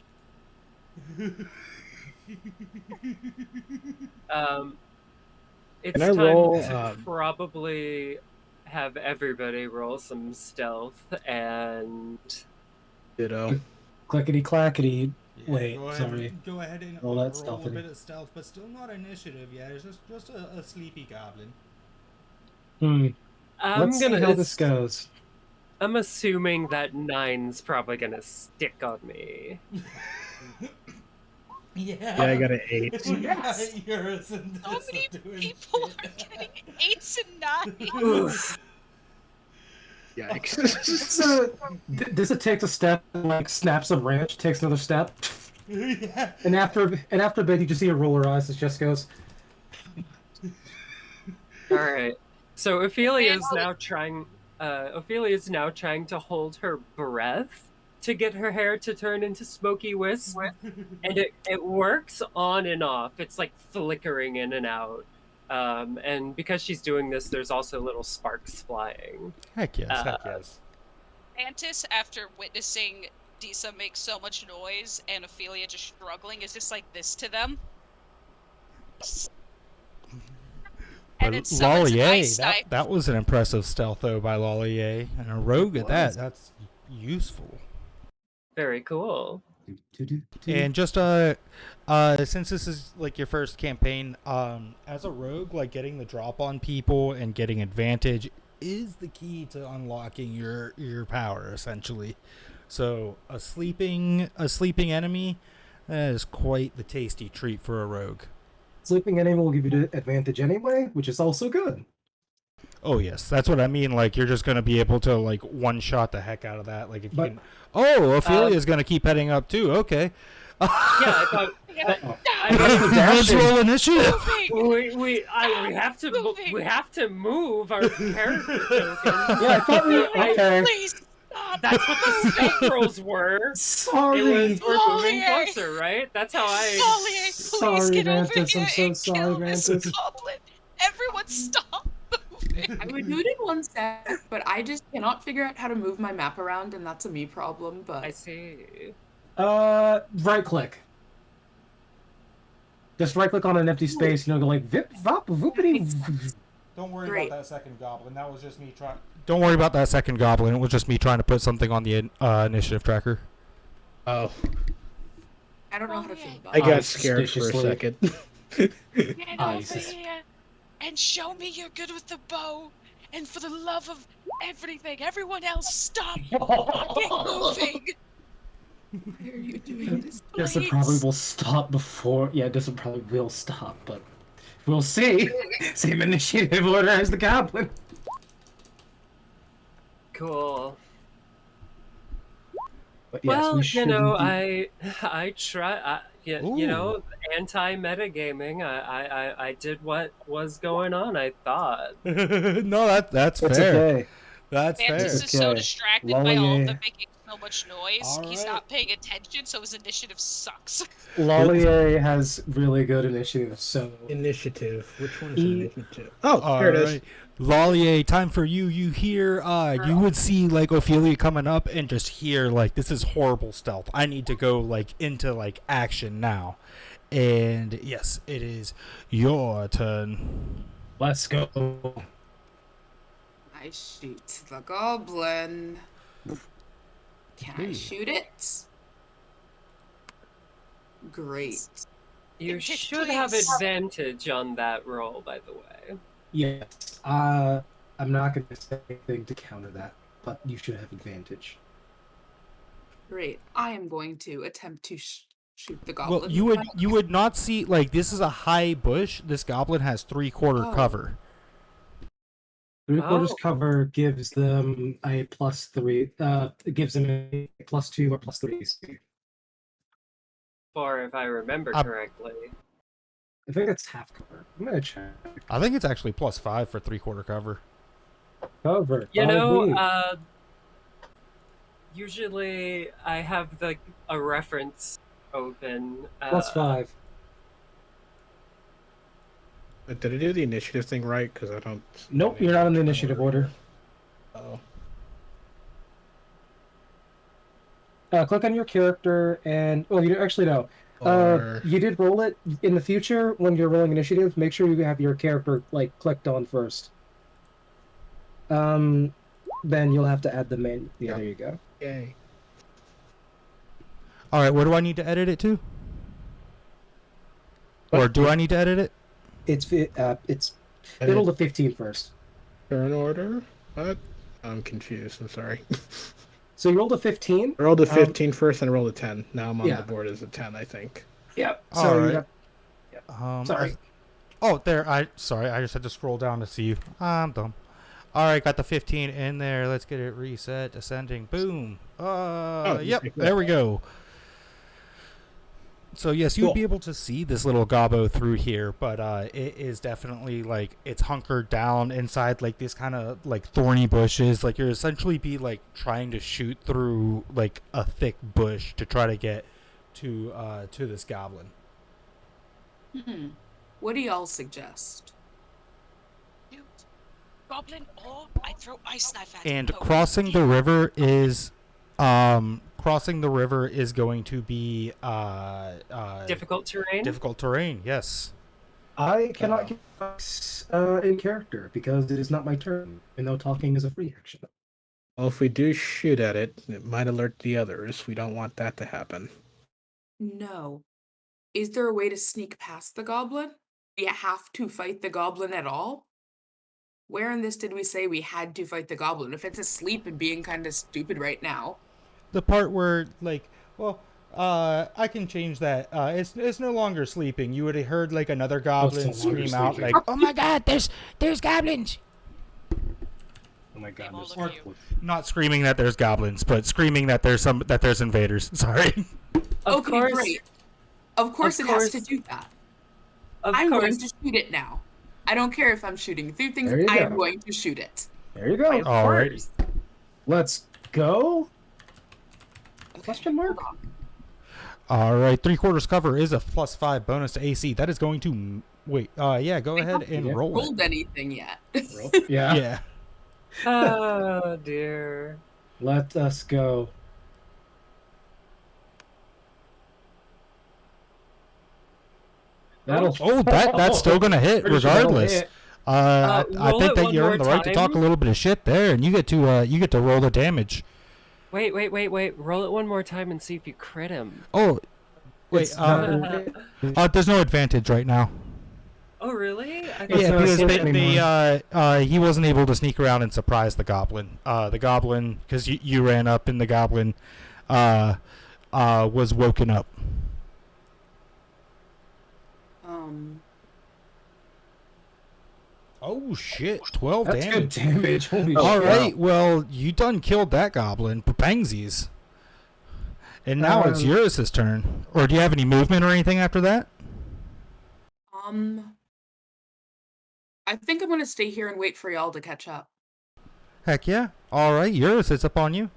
It's Can I time roll, to probably have everybody roll some stealth and Ditto. Clickety clackety. Yeah, Wait, go ahead, sorry. Go ahead and Roll that roll stealth a in. bit of stealth, but still not initiative yet. It's just a sleepy goblin. Let's see how this goes. I'm assuming that 9's probably gonna stick on me. Yeah. Yeah, I got an 8. Yes. so many people are getting 8s and 9s. Yikes. Does it take a step, like snaps a branch, takes another step, Yeah. and after a bit, you just see her roll her eyes as Jess goes, All right. So Ophelia is now trying. Ophelia is now trying to hold her breath to get her hair to turn into smoky wisp, and it works on and off. It's like flickering in and out. And because she's doing this, there's also little sparks flying. Heck yes, heck yes. Mantis, after witnessing Disa make so much noise and Ophelia just struggling, is just like this to them. And But it summons an ice Lollier, knife. that was an impressive stealth though by Lollier, and a rogue at that. That's useful. Very cool. And just since this is like your first campaign, as a rogue, like getting the drop on people and getting advantage is the key to unlocking your power essentially. So a sleeping enemy, that is quite the tasty treat for a rogue. sleeping enemy will give you the advantage anyway, which is also good. Oh yes, that's what I mean. Like you're just gonna be able to like one shot the heck out of that. Like if you But- can. Oh, Ophelia's gonna keep heading up too. Okay. Yeah, I thought. Let's roll initiative. Moving! We have to move our character tokens. Yeah, I thought we okay. Please stop! That's what the step rolls were. Sorry. It was we're moving Lollier. closer, right? That's how I. Lollier, please Sorry, get over Vantis, here I'm so and sorry, kill this Vantis. goblin. Everyone stop moving. I would do it in one step, but I just cannot figure out how to move my map around, and that's a me problem. But I see. Right click. Just right click on an empty space, go like vip vop voopity. Don't worry Great. about that second goblin. That was just me trying. Don't worry about that second goblin. It was just me trying to put something on the initiative tracker. Oh, I don't know how to feel about I it. got scared for a Suspiciously. second. Get over Ice. here. and show me you're good with the bow. And for the love of everything, everyone else, stop. Get moving. Why are you doing this? This probably will stop before. Yeah, this probably will stop, but we'll see. Same initiative order as the goblin. Cool. But yes, Well, we you shouldn't know, be- I try. You Ooh. know, anti-metagaming. I did what was going on. I thought. No, that's It's fair. okay. That's fair. Vantis is so Okay. distracted by all of them Lollier. making so much noise, All he's right. not paying attention, so his initiative sucks. Lollier has really good initiative, so Initiative. Which one is E- initiative? Oh, All there it is. right. Lollier, time for you. You hear, you would see, like, Ophelia coming up and just hear, like, this is horrible stealth. I need to go, like, into, like, action now. And, yes, it is your turn. let's go. I shoot the goblin. Can I shoot it? Great. You Yes, should have please. advantage on that roll, by the way. Yes. I'm not going to say anything to counter that, but you should have advantage. Great. I am going to attempt to shoot the goblin. Well, you would not see, like, this is a high bush. This goblin has 3/4 Oh. cover. 3/4 Oh. cover gives them a +3. It gives them a +2 or +3 AC. Or if I remember Uh, correctly. I think it's half cover. I'm gonna check. I think it's actually +5 for 3/4 cover. Cover. You 5e. know, usually I have a reference open. +5. But did I do the initiative thing right? Because I don't. Nope, you're not in the initiative order. Oh. Click on your character and you actually no. Or You did roll it in the future when you're rolling initiative. Make sure you have your character like clicked on first. Then you'll have to add them in. Yeah, there you go. yay. All right, what do I need to edit it to? Or do I need to edit it? It's roll to 15 first. Turn order? What? I'm confused. I'm sorry. So you rolled a 15. I rolled a 15 first and I rolled a 10. Now I'm on Yeah. the board as a 10, I think. Yep. All So right. you sorry. There. I just had to scroll down to see you. I'm dumb. All right, got the 15 in there. Let's get it reset. Ascending. Boom. Yep. okay, There we go. So yes, you would be able to see this little gobbo through here, but it is definitely like it's hunkered down inside like these kind of like thorny bushes. Like you're essentially be like trying to shoot through like a thick bush to try to get to this goblin. What do y'all suggest? Shoot. Goblin, or I throw ice knife at And him. crossing the river is going to be Difficult terrain? difficult terrain. Yes. I cannot get in character because it is not my turn, and though talking is a free action. Well, if we do shoot at it, it might alert the others. We don't want that to happen. No. Is there a way to sneak past the goblin? Do you have to fight the goblin at all? Where in this did we say we had to fight the goblin? If it's asleep and being kind of stupid right now. The part where like, well, I can change that. It's no longer sleeping. You would have heard like another goblin no longer scream out sleeping. like, "Oh my God, there's goblins!" Oh my god, Name all this of you. Not screaming that there's goblins, but screaming that there's invaders. Sorry. Of Okay, course. great. Of course it has to do that. I'm going to shoot it now. I don't care if I'm shooting through things, There you I'm go. going to shoot it. There you go. Of All right. course. Let's go. Okay, Question mark? hold on. All right, 3/4 cover is a +5 bonus to AC. That is going to wait. Yeah, go ahead and Yeah. roll it. Rolled anything yet? Yeah. Yeah. Oh dear. Let us go. That'll. Oh, that's still gonna hit Pretty sure that'll regardless. hit. I roll think it that one you're more in the right to talk a time. little bit of shit there, and you get to roll the damage. Wait. Roll it one more time and see if you crit him. Oh, wait. It's not- There's no advantage right now. Oh, really? I thought It's Yeah, not because safe anymore. he wasn't able to sneak around and surprise the goblin. The goblin, because you ran up and the goblin was woken up. Oh shit! 12 That's good damage. damage. Holy All shit. right, well you done killed that goblin, Papangsies. And now it's Eurus's turn. Or do you have any movement or anything after that? I think I'm gonna stay here and wait for y'all to catch up. Heck yeah! All right, Eurus, it's up on you.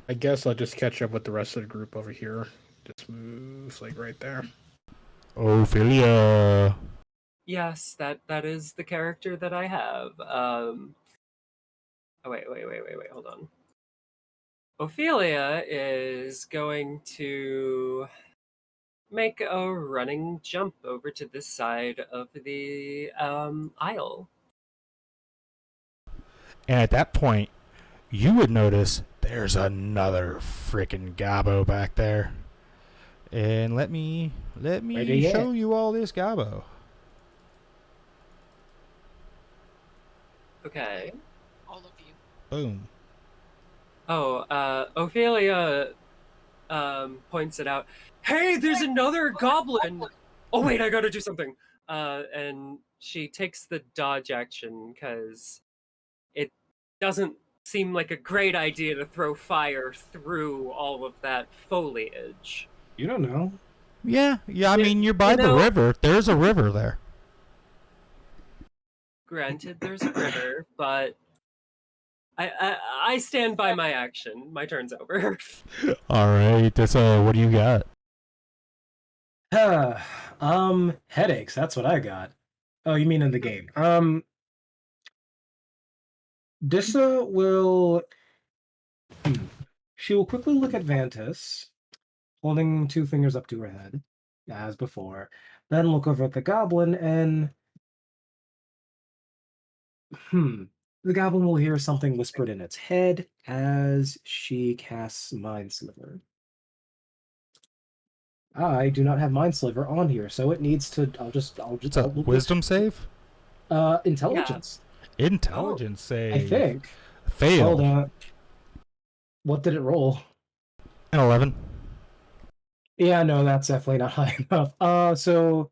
I guess I'll just catch up with the rest of the group over here. Just move like right there. Ophelia. Yes, that is the character that I have. Oh, wait, hold on. Ophelia is going to make a running jump over to this side of the aisle. And at that point, you would notice there's another frickin' gobbo back there. And let me show you all this gobbo. Okay. All of you. Boom. Oh, Ophelia points it out. Hey, there's another goblin! Oh wait, I gotta do something. And she takes the dodge action because it doesn't seem like a great idea to throw fire through all of that foliage. You don't know. Yeah. I mean, you're by the river. There's a river there. Granted, there's a river, but I stand by my action. My turn's over. All right. What do you got? Headaches. That's what I got. Oh, you mean in the game? Dissa will. She will quickly look at Vantis, holding 2 fingers up to her head, as before. Then look over at the goblin and. The goblin will hear something whispered in its head as she casts Mind Sliver. I do not have Mind Sliver on here, so it needs to. It's a wisdom save? Intelligence. Yeah. Intelligence save. I think. Fail. Hold on. What did it roll? An 11. Yeah, no, that's definitely not high enough. So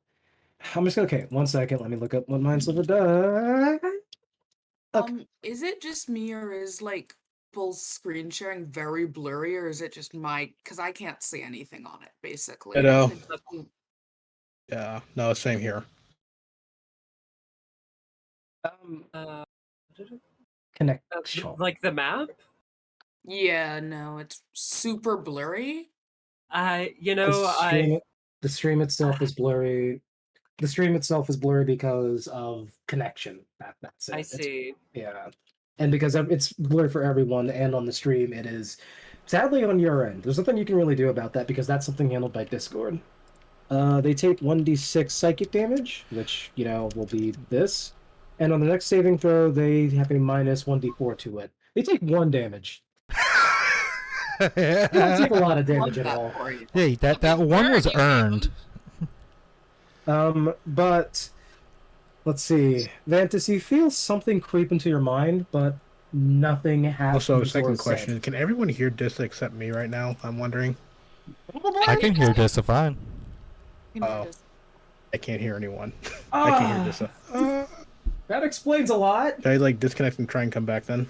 I'm just gonna. Okay, 1 second. Let me look up what Mind Sliver does. Okay. Is it just me or is like full screen sharing very blurry, or is it just my? Because I can't see anything on it. Basically, Hello. It doesn't- Yeah, no, same here. Connection. Like the map? Yeah, no, it's super blurry. The stream itself is blurry. The stream itself is blurry because of connection. That's it. I see. Yeah, and because it's blurry for everyone, and on the stream it is sadly on your end. There's nothing you can really do about that because that's something handled by Discord. They take 1d6 psychic damage, which will be this, and on the next saving throw they have a minus 1d4 to it. They take 1 damage. They don't take a lot of damage at all. Hey, that one was earned. But let's see. Vantis, you feel something creep into your mind, but nothing happens. Also, second question: can everyone hear Dissa except me right now? I'm wondering. I can hear Dissa fine. Oh, I can't hear anyone. I can't hear Dissa. That explains a lot. Should I disconnect and try and come back then?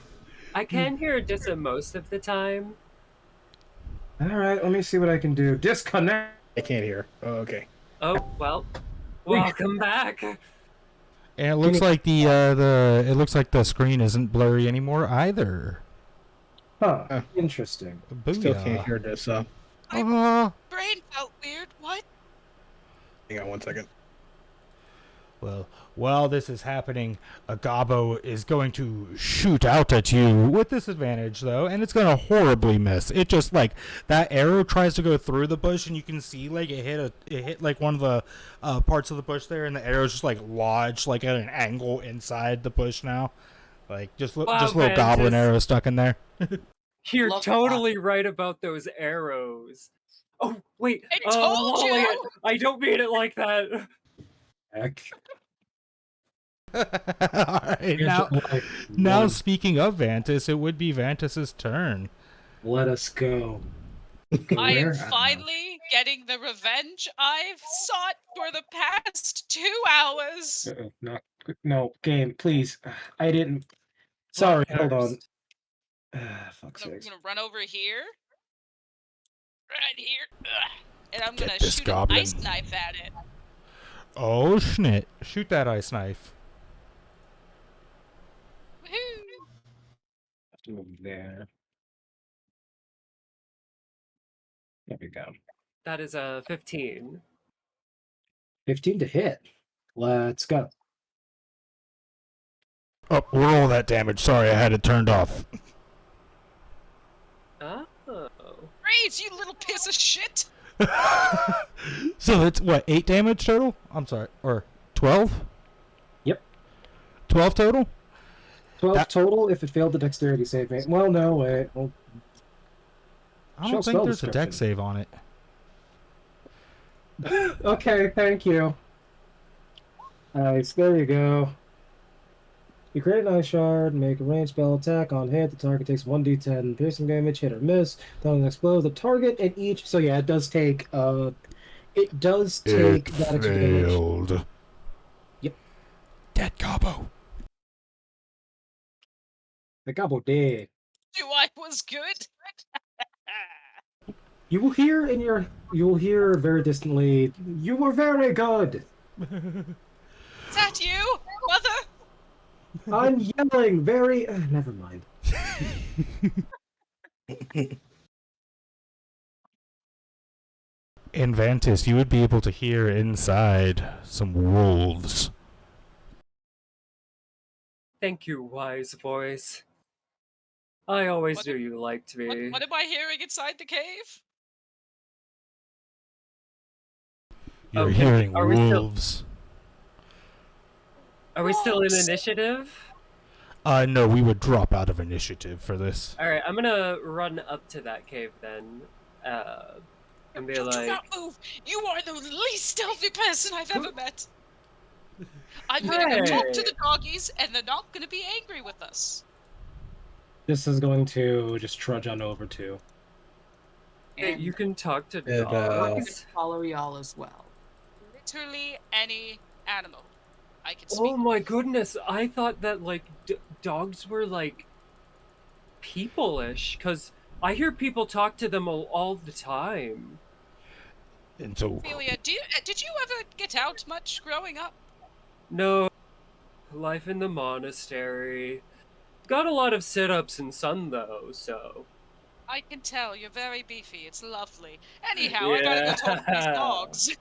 I can hear Dissa most of the time. All right, let me see what I can do. Disconnect. I can't hear. Oh, okay. Oh well, welcome back. And it looks like the screen isn't blurry anymore either. Huh. Interesting. Booyah. Still can't hear Dissa. My brain felt weird. What? Hang on 1 second. Well, while this is happening, a gobbo is going to shoot out at you with disadvantage, though, and it's going to horribly miss. It just, that arrow tries to go through the bush, and you can see, it hit one of the parts of the bush there, and the arrow's just, lodged, at an angle inside the bush now. Just little goblin arrow stuck in there. You're Love totally right about those arrows. Oh, wait. I told you! I don't mean it like that. Heck. Alright, now, Like, now one, speaking of Vantis, it would be Vantis's turn. let us go. Go I am where? I don't know. finally getting the revenge I've sought for the past 2 hours. No, game, please. I didn't. Sorry, hold on. Bloodthirst. Fuck's I'm sakes. gonna run over here. Right here. And I'm Get gonna this shoot goblin. an ice knife at it. Oh, schnit. Shoot that ice knife. Woohoo! Have to move there. There we go. That is a 15. 15 to hit. Let's go. Oh, roll that damage. Sorry, I had it turned off. Oh. Freeze, you little piece of shit! So that's what, 8 damage total? I'm sorry, or 12? Yep. 12 total? 12 That- total if it failed the dexterity save. Well, no, wait. Well, I Show don't think spell there's a deck description. save on it. okay, thank you. Nice, there you go. You create an ice shard, make a ranged spell attack on hit. The target takes 1d10 piercing damage, hit or miss. Don't explode the target and each. So yeah, it does take. It does take that extra damage. Failed. Yep. Dead gobbo. The gobble dead. Do I was good? You will hear in your. You will hear very distantly. You were very good. Is that you, mother? I'm yelling very. Never mind. In Vantis, you would be able to hear inside some wolves. Thank you, wise voice. I always What knew you liked me. What am I hearing inside the cave? You're Okay, hearing are we still- wolves. Are we still in Wolves. initiative? No, we would drop out of initiative for this. Alright, I'm gonna run up to that cave then. And be Do like, not move! You are the least stealthy person I've ever met! I'm gonna go talk to Hey. the doggies, and they're not gonna be angry with us. This is going to just trudge on over to. hey, And you can talk to It, we're gonna dogs. follow y'all as well. Literally any animal I can Oh speak. my goodness, I thought that, like, dogs were, like, people-ish, because I hear people talk to them all the time. And so, Ophelia, did you ever get out much growing up? No, life in the monastery. Got a lot of sit-ups and sun, though, so... I can tell, you're very beefy, it's lovely. Anyhow, I gotta go talk to these Yeah. dogs.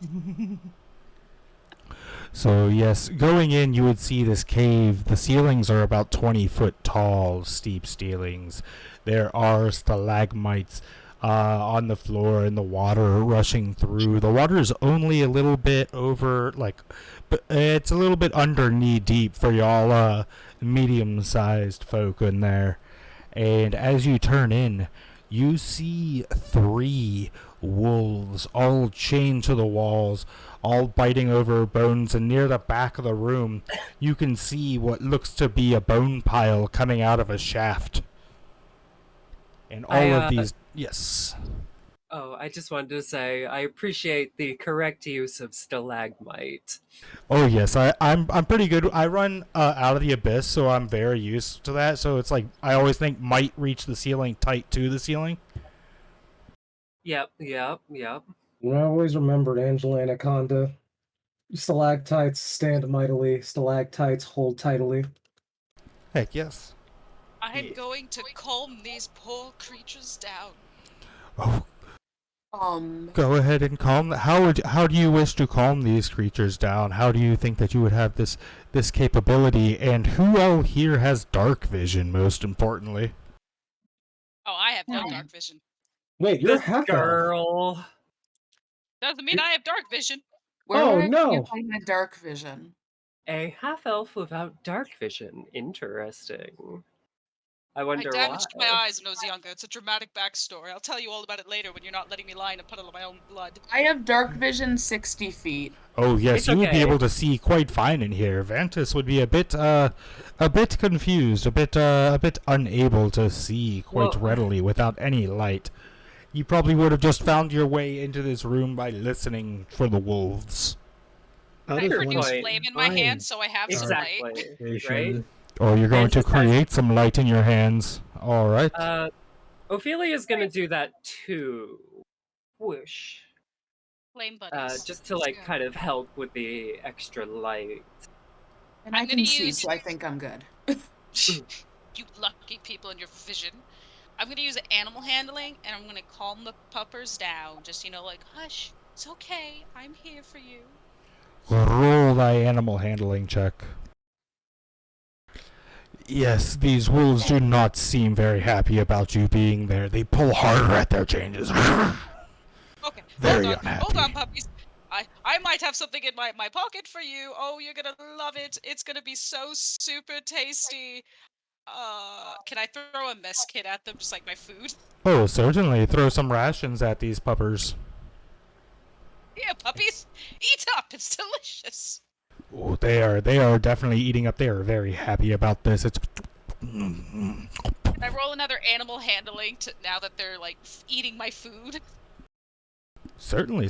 So yes, going in, you would see this cave. The ceilings are about 20 foot tall, steep ceilings. There are stalagmites on the floor and the water rushing through. The water is only a little bit over, but it's a little bit under knee deep for y'all medium-sized folk in there. And as you turn in, you see 3 wolves all chained to the walls, all biting over bones, and near the back of the room you can see what looks to be a bone pile coming out of a shaft. And all of these... Yes. Oh, I just wanted to say, I appreciate the correct use of stalagmite. Oh yes, I'm pretty good. I run out of the abyss, so I'm very used to that. So it's like I always think might reach the ceiling tight to the ceiling. Yep. I always remembered Angela Anaconda. Stalactites stand mightily, stalactites hold tightly. Heck yes. I'm Yeah. going to calm these poor creatures down. Oh, Go go ahead and calm. How do you wish to calm these creatures down? How do you think that you would have this capability? And who all here has dark vision? Most importantly. Oh, I have no dark vision. Wait, you're This half elf. girl. Doesn't mean I have dark vision. Where Oh, did you no. find that dark vision? A half-elf without dark vision. Interesting. I I wonder damaged my why. eyes when I was younger. It's a dramatic backstory. I'll tell you all about it later when you're not letting me lie in a puddle of my own blood. I have dark vision 60 feet. Oh yes, It's you would be okay. able to see quite fine in here. Vantis would be a bit confused, a bit unable to see quite Well- readily without any light. You probably would have just found your way into this room by listening for the wolves. How I does one produce point. flame in my hand, so I have some light. Exactly. Right? Asian- Or you're going to Vantis has- create some light in your hands. All right. Ophelia's gonna do that too. Whoosh. Flame buddies. Just to like kind of help with the extra light. And I'm I can gonna see, use- so I think I'm good. You lucky people in your vision. I'm gonna use animal handling, and I'm gonna calm the puppers down. Just, like, hush, it's okay, I'm here for you. Roll thy animal handling check. Yes, these wolves do not seem very happy about you being there. They pull harder at their changes. Okay, Very hold unhappy. on, puppies. I might have something in my pocket for you. Oh, you're gonna love it. It's gonna be so super tasty. Can I throw a mess kit at them, just like my food? Oh, certainly. Throw some rations at these puppers. Yeah, puppies, eat up. It's delicious. Oh, they are definitely eating up. They are very happy about this. It's Can I roll another animal handling now that they're like eating my food? certainly.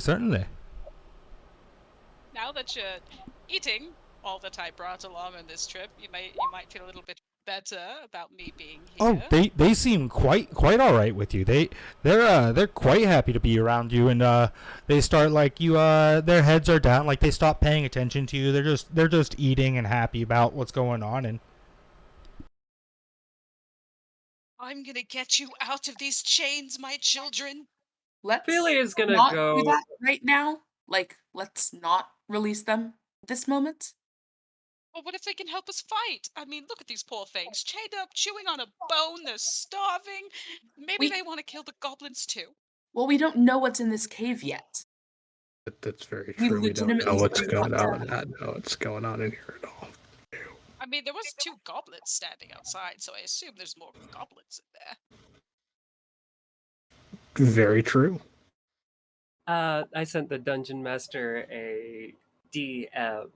Now that you're eating all that I brought along on this trip, you might feel a little bit better about me being here. Oh, they seem quite all right with you. They're quite happy to be around you, and they start like you. Their heads are down, like they stop paying attention to you. They're just eating and happy about what's going on. And I'm gonna get you out of these chains, my children. Let's Ophelia's gonna not go. do that right now. Like, let's not release them this moment. Well, what if they can help us fight? I mean, look at these poor things, chained up, chewing on a bone. They're starving. Maybe We- they want to kill the goblins too. Well, we don't know what's in this cave yet. That's very We true. We don't know legitimately what's do going not on. Not know what's going on in here at all. I mean, there was 2 goblins standing outside, so I assume there's more goblins in there. Very true. I sent the dungeon master a DM.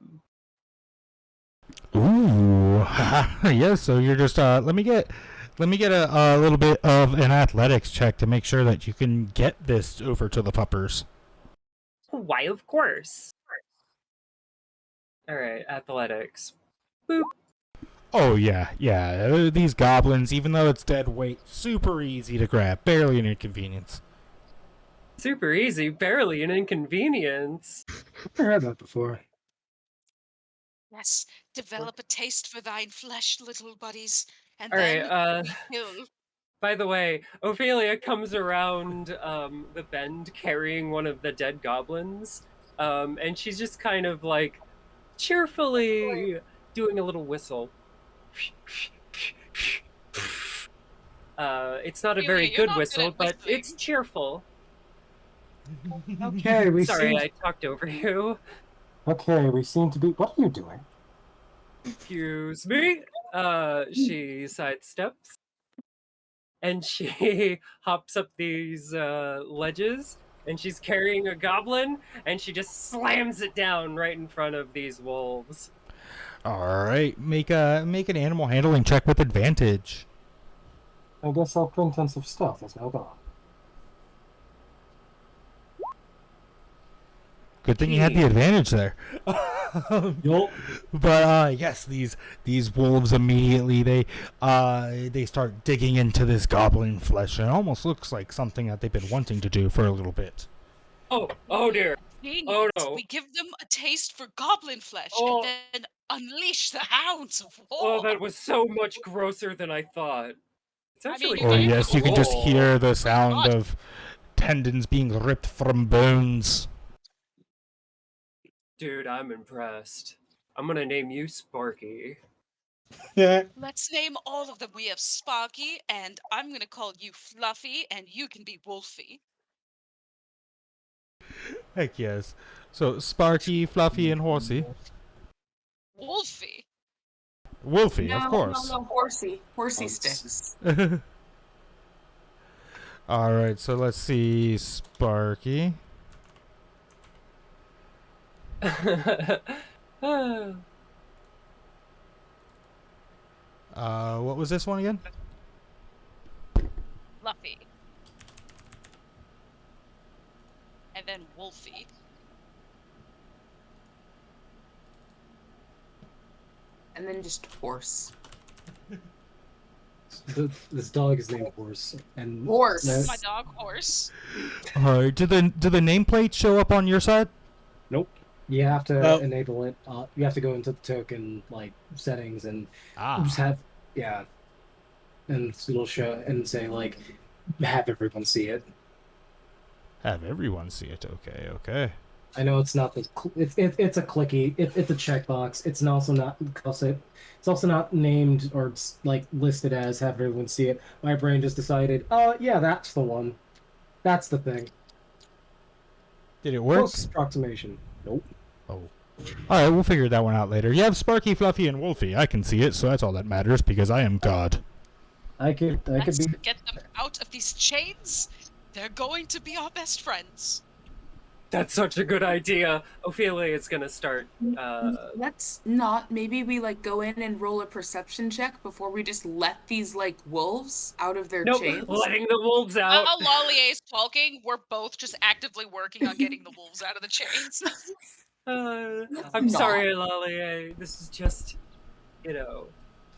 ooh, yes. So you're just let me get a little bit of an athletics check to make sure that you can get this over to the puppers. Why, of course. All right, athletics. Boop. Oh yeah. These goblins, even though it's dead weight, super easy to grab, barely an inconvenience. Super easy, barely an inconvenience. I've heard that before. Yes, develop a taste for thine flesh, little buddies, and All then right. we kill. By the way, Ophelia comes around the bend carrying one of the dead goblins, and she's just kind of like cheerfully doing a little whistle. It's not a Ophelia, very you're good not good whistle, at but whistling. it's cheerful. Okay, we Sorry, seem. I talked over you. Okay, we seem to be. What are you doing? Excuse me. She sidesteps and she hops up these ledges, and she's carrying a goblin, and she just slams it down right in front of these wolves. All right, make an animal handling check with advantage. I guess I'll print on some stuff. Let's now go. Good thing you had the advantage there. Yup. But yes, these wolves immediately they start digging into this goblin flesh, and it almost looks like something that they've been wanting to do for a little bit. Oh dear. Dang Oh, it. no. We give them a taste for goblin flesh Oh. and then unleash the hounds of war. Oh, that was so much grosser than I thought. It's I mean, actually you Oh gave kinda yes, you can just cool. hear the sound God. of tendons being ripped from bones. Dude, I'm impressed. I'm gonna name you Sparky. Yeah. Let's name all of them. We have Sparky, and I'm gonna call you Fluffy, and you can be Wolfie. Heck yes. So Sparky, Fluffy, and Horsey. Wolfie? Wolfie, no, of course. No, horsey. Horsey It's- sticks. All right, so let's see, Sparky. What was this one again? Fluffy. And then Wolfie. And then just horse. This dog is named Horse. And Horse. that's- My dog Horse. All right, do the nameplate show up on your side? Nope. You have to Well- enable it. You have to go into the token settings and just have and it'll show and say have everyone see it. Have everyone see it. Okay. I know it's not the it's a clicky. It's a checkbox. It's also not named or listed as have everyone see it. My brain just decided, oh yeah, that's the one. That's the thing. Did it work? Close approximation. Nope. Oh. All right, we'll figure that one out later. You have Sparky, Fluffy, and Wolfie. I can see it, so that's all that matters because I am God. I could Let's be. get them out of these chains. They're going to be our best friends. That's such a good idea. Ophelia is gonna start. Let's not. Maybe we go in and roll a perception check before we just let these wolves out of their Nope, chains. letting the wolves out. While Lollier is talking, we're both just actively working on getting the wolves out of the chains. I'm sorry, Lollier. This is just,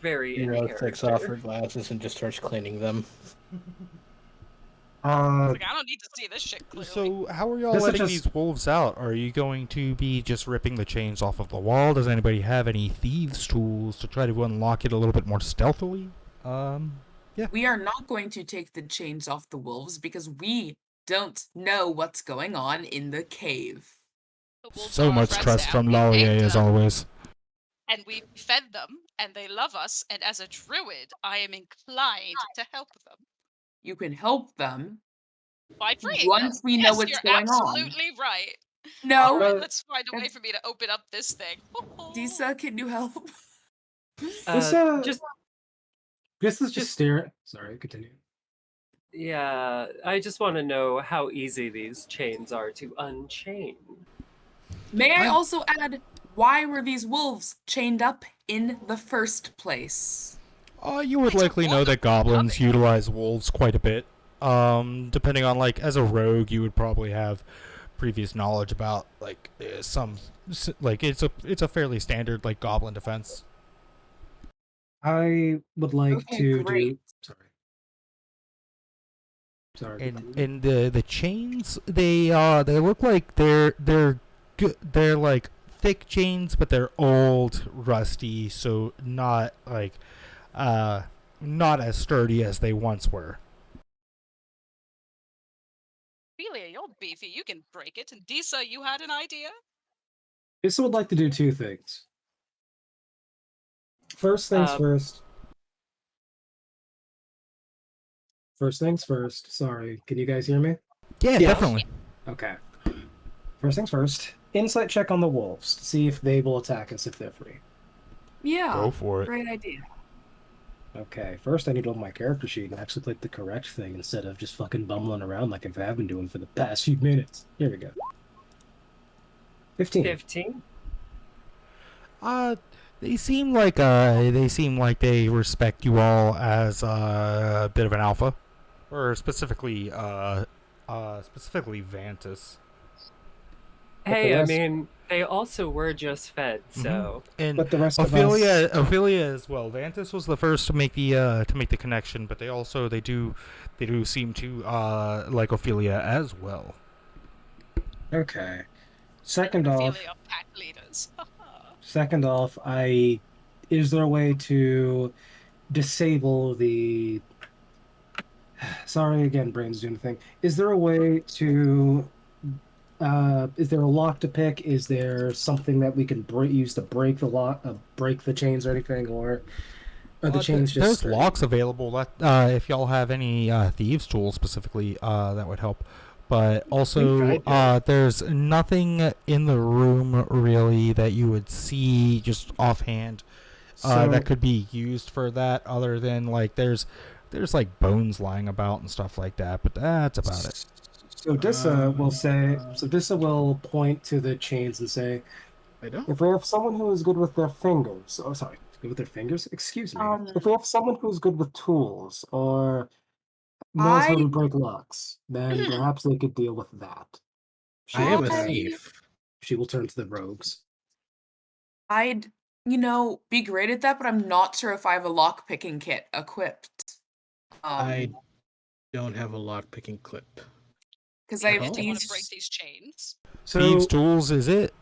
very in Hero takes off character. her glasses and just starts cleaning them. Like, I don't need to see this shit clearly. So, how are y'all This is letting just- these wolves out? Are you going to be just ripping the chains off of the wall? Does anybody have any thieves' tools to try to unlock it a little bit more stealthily? We are not going to take the chains off the wolves because we don't know what's going on in the cave. The wolves So are much friends trust now. from We Lollier, named as them, always. and we fed them, and they love us, and as a druid, I am inclined to help them. You can help them By freeing once them. we know Yes, what's you're going on. absolutely right. No, Alright, let's find a way for me to open up this thing. Disa, can you help? This Just This is just staring. Sorry, continue. yeah, I just want to know how easy these chains are to unchain. May I also add, why were these wolves chained up in the first place? You would It's a likely know wolf that goblins utilize wolves quite a bit. Depending on as a rogue, you would probably have previous knowledge about it's a fairly standard goblin defense. I would like Okay, to great. do. Sorry. And the chains they look like they're good. They're thick chains, but they're old, rusty, so not not as sturdy as they once were. Ophelia, you're beefy. You can break it. And Disa, you had an idea? This would like to do two things. First things first. First things first. Sorry, can you guys hear me? Yeah, Yeah. definitely. Okay. First things first. Insight check on the wolves to see if they will attack us if they're free. Yeah, Go for it. great idea. Okay, first I need to open my character sheet and actually click the correct thing instead of just fucking bumbling around like I've been doing for the past few minutes. Here we go. 15. 15? They seem like they respect you all as a bit of an alpha, or specifically Vantis. Hey, I rest- mean, they also were just fed, so And But the rest Ophelia, of us... Ophelia as well. Vantis was the first to make the connection, but they do seem to like Ophelia as well. Okay. Second off, Ophelia, pack leaders. is there a way to disable the... Sorry again, brain's doing the thing. Is there a way to... is there a lock to pick? Is there something that we can use to break the lock, break the chains or anything, or are the chains just... There's sturdy? locks available. That if y'all have any thieves tools specifically, that would help. But also, there's nothing in the room really that you would see just offhand So that could be used for that. Other than like there's like bones lying about and stuff like that, but that's about it. So Dissa will point to the chains and say, I don't. if we have someone who is good with their fingers, oh sorry, good with their fingers, excuse me. If we have someone who's good with tools or knows how I to break locks, then perhaps they could deal with that. She I am will a turn- thief. She will turn to the rogues. I'd, be great at that, but I'm not sure if I have a lock picking kit equipped. I don't have a lockpicking clip. Because Do I you have Oh. want to break these. these chains? So Thieves' tools is it?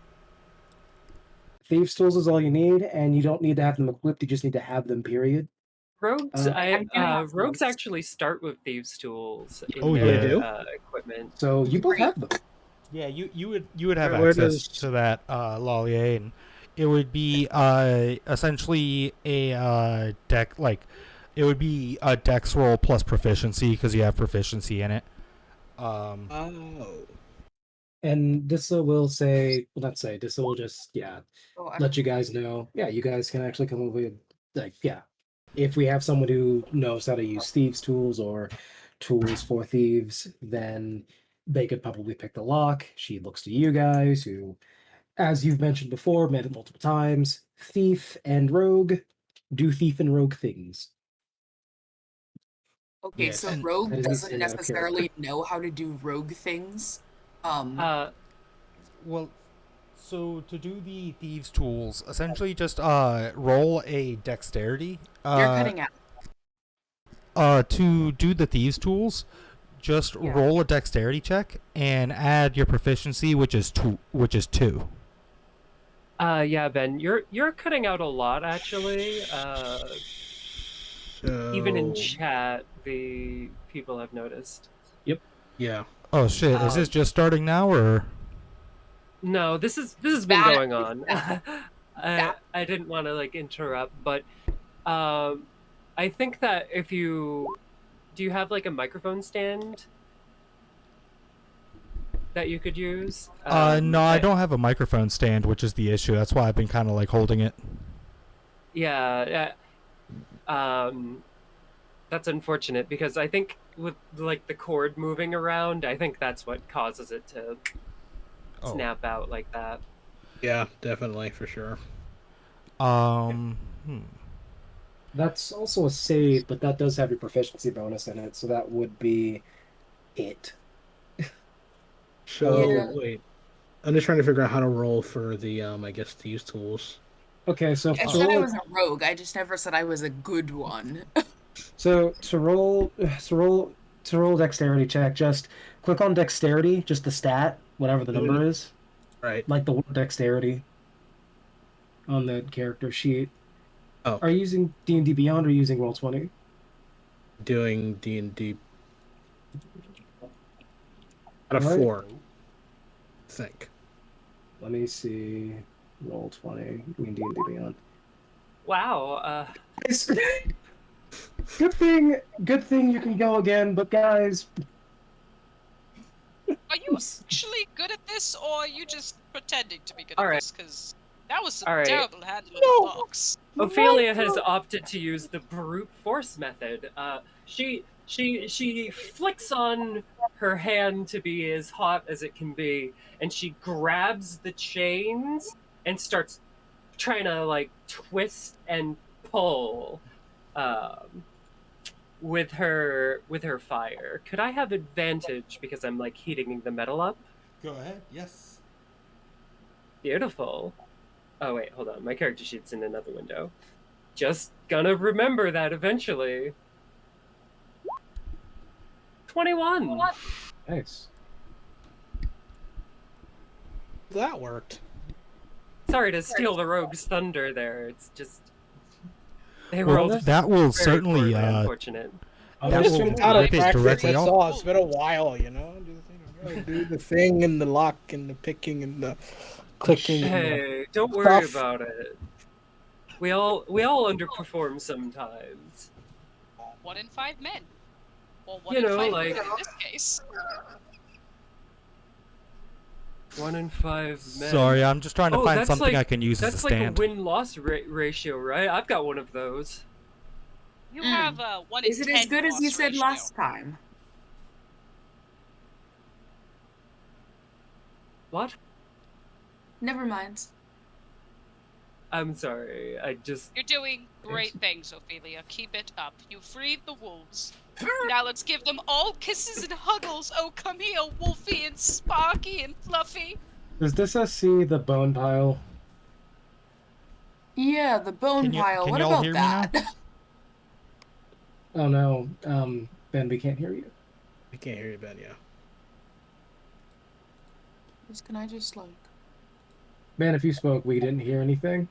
thieves' tools is all you need, and you don't need to have them equipped. You just need to have them. Period. Rogues, I do have rogues those. actually start with thieves' tools in Oh, their they do? equipment. So you both have them. Yeah, you would have Where access does- to that, Lalier, and it would be essentially a deck it would be a dex roll plus proficiency because you have proficiency in it. Oh. And Dissa will say, well, not say, Dissa will just, Oh, let you guys know. Yeah, you guys can actually come up with, if we have someone who knows how to use thieves' tools or tools for thieves, then they could probably pick the lock. She looks to you guys, who, as you've mentioned before, met it multiple times. Thief and rogue do thief and rogue things. Okay, Yes. so And- rogue That is doesn't out of character. necessarily know how to do rogue things. Well, so to do the thieves' tools, essentially just roll a dexterity. You're cutting out. To do the thieves' tools, just Yeah. roll a dexterity check and add your proficiency, which is two. Yeah, Ben, you're cutting out a lot actually. Even in So, chat, the people have noticed. yeah. Oh shit! Is this just starting now, or? No, this has been Bad. going on. Bad. I didn't want to like interrupt, but I think that if you do you have like a microphone stand that you could use? No, I don't have a microphone stand, which is the issue. That's why I've been kind of like holding it. Yeah, that's unfortunate because I think with like the cord moving around, I think that's what causes it to snap out like that. Yeah, definitely, for sure. That's also a save, but that does have your proficiency bonus in it, so that would be it. So, Yeah. wait. I'm just trying to figure out how to roll for the, I guess, these tools. Okay, so I to said I roll, was a rogue. I just never said I was a good one. to roll a dexterity check, just click on dexterity, just the stat, whatever the number is, Right. like the word dexterity on the character sheet. Oh, Are you using D&D Beyond or are you using Roll20? doing D&D out of Alright. 4, I think. Let me see. Roll20, doing D&D Beyond. Wow. Good thing you can go again, but guys, Are you actually good at this, or are you just pretending to be good All at right. this? Because that was some All right. terrible handling of fox. Ophelia has opted to use the brute force method. She flicks on her hand to be as hot as it can be, and she grabs the chains and starts trying to like twist and pull with her fire. Could I have advantage because I'm like heating the metal up? Go ahead. Yes. Beautiful. Oh wait, hold on. My character sheet's in another window. Just gonna remember that eventually. 21. nice. That worked. Sorry to steal the rogue's thunder there. It's just they Well, rolled that will very certainly poorly, unfortunate. that Just will been out of rip it practice, directly that's off. all. It's been a while, you know? Do the thing and the lock and the picking and the clicking. And Hey, don't worry stuff. about it. We all underperform sometimes. 1 in 5 men. Or 1 You in know, 5 like- women in this case. 1 in 5 men. Sorry, I'm just trying to find that's something like, I can use as a That's like a stand. win-loss ratio, right? I've got one of those. You have a 1 in Is it 10 as good as you loss said ratio. last time? What? Never mind. I'm sorry. I just... You're doing great things, Ophelia. Keep it up. You freed the wolves. Now let's give them all kisses and huggles. Oh, come here, Wolfie and Sparky and Fluffy. Does this see the bone pile? Yeah, the bone pile. Can What y'all about hear me now? that? Oh no, Ben, we can't hear you. I can't hear you, Ben. Yeah. Can I just like? Ben, if you spoke, we didn't hear anything,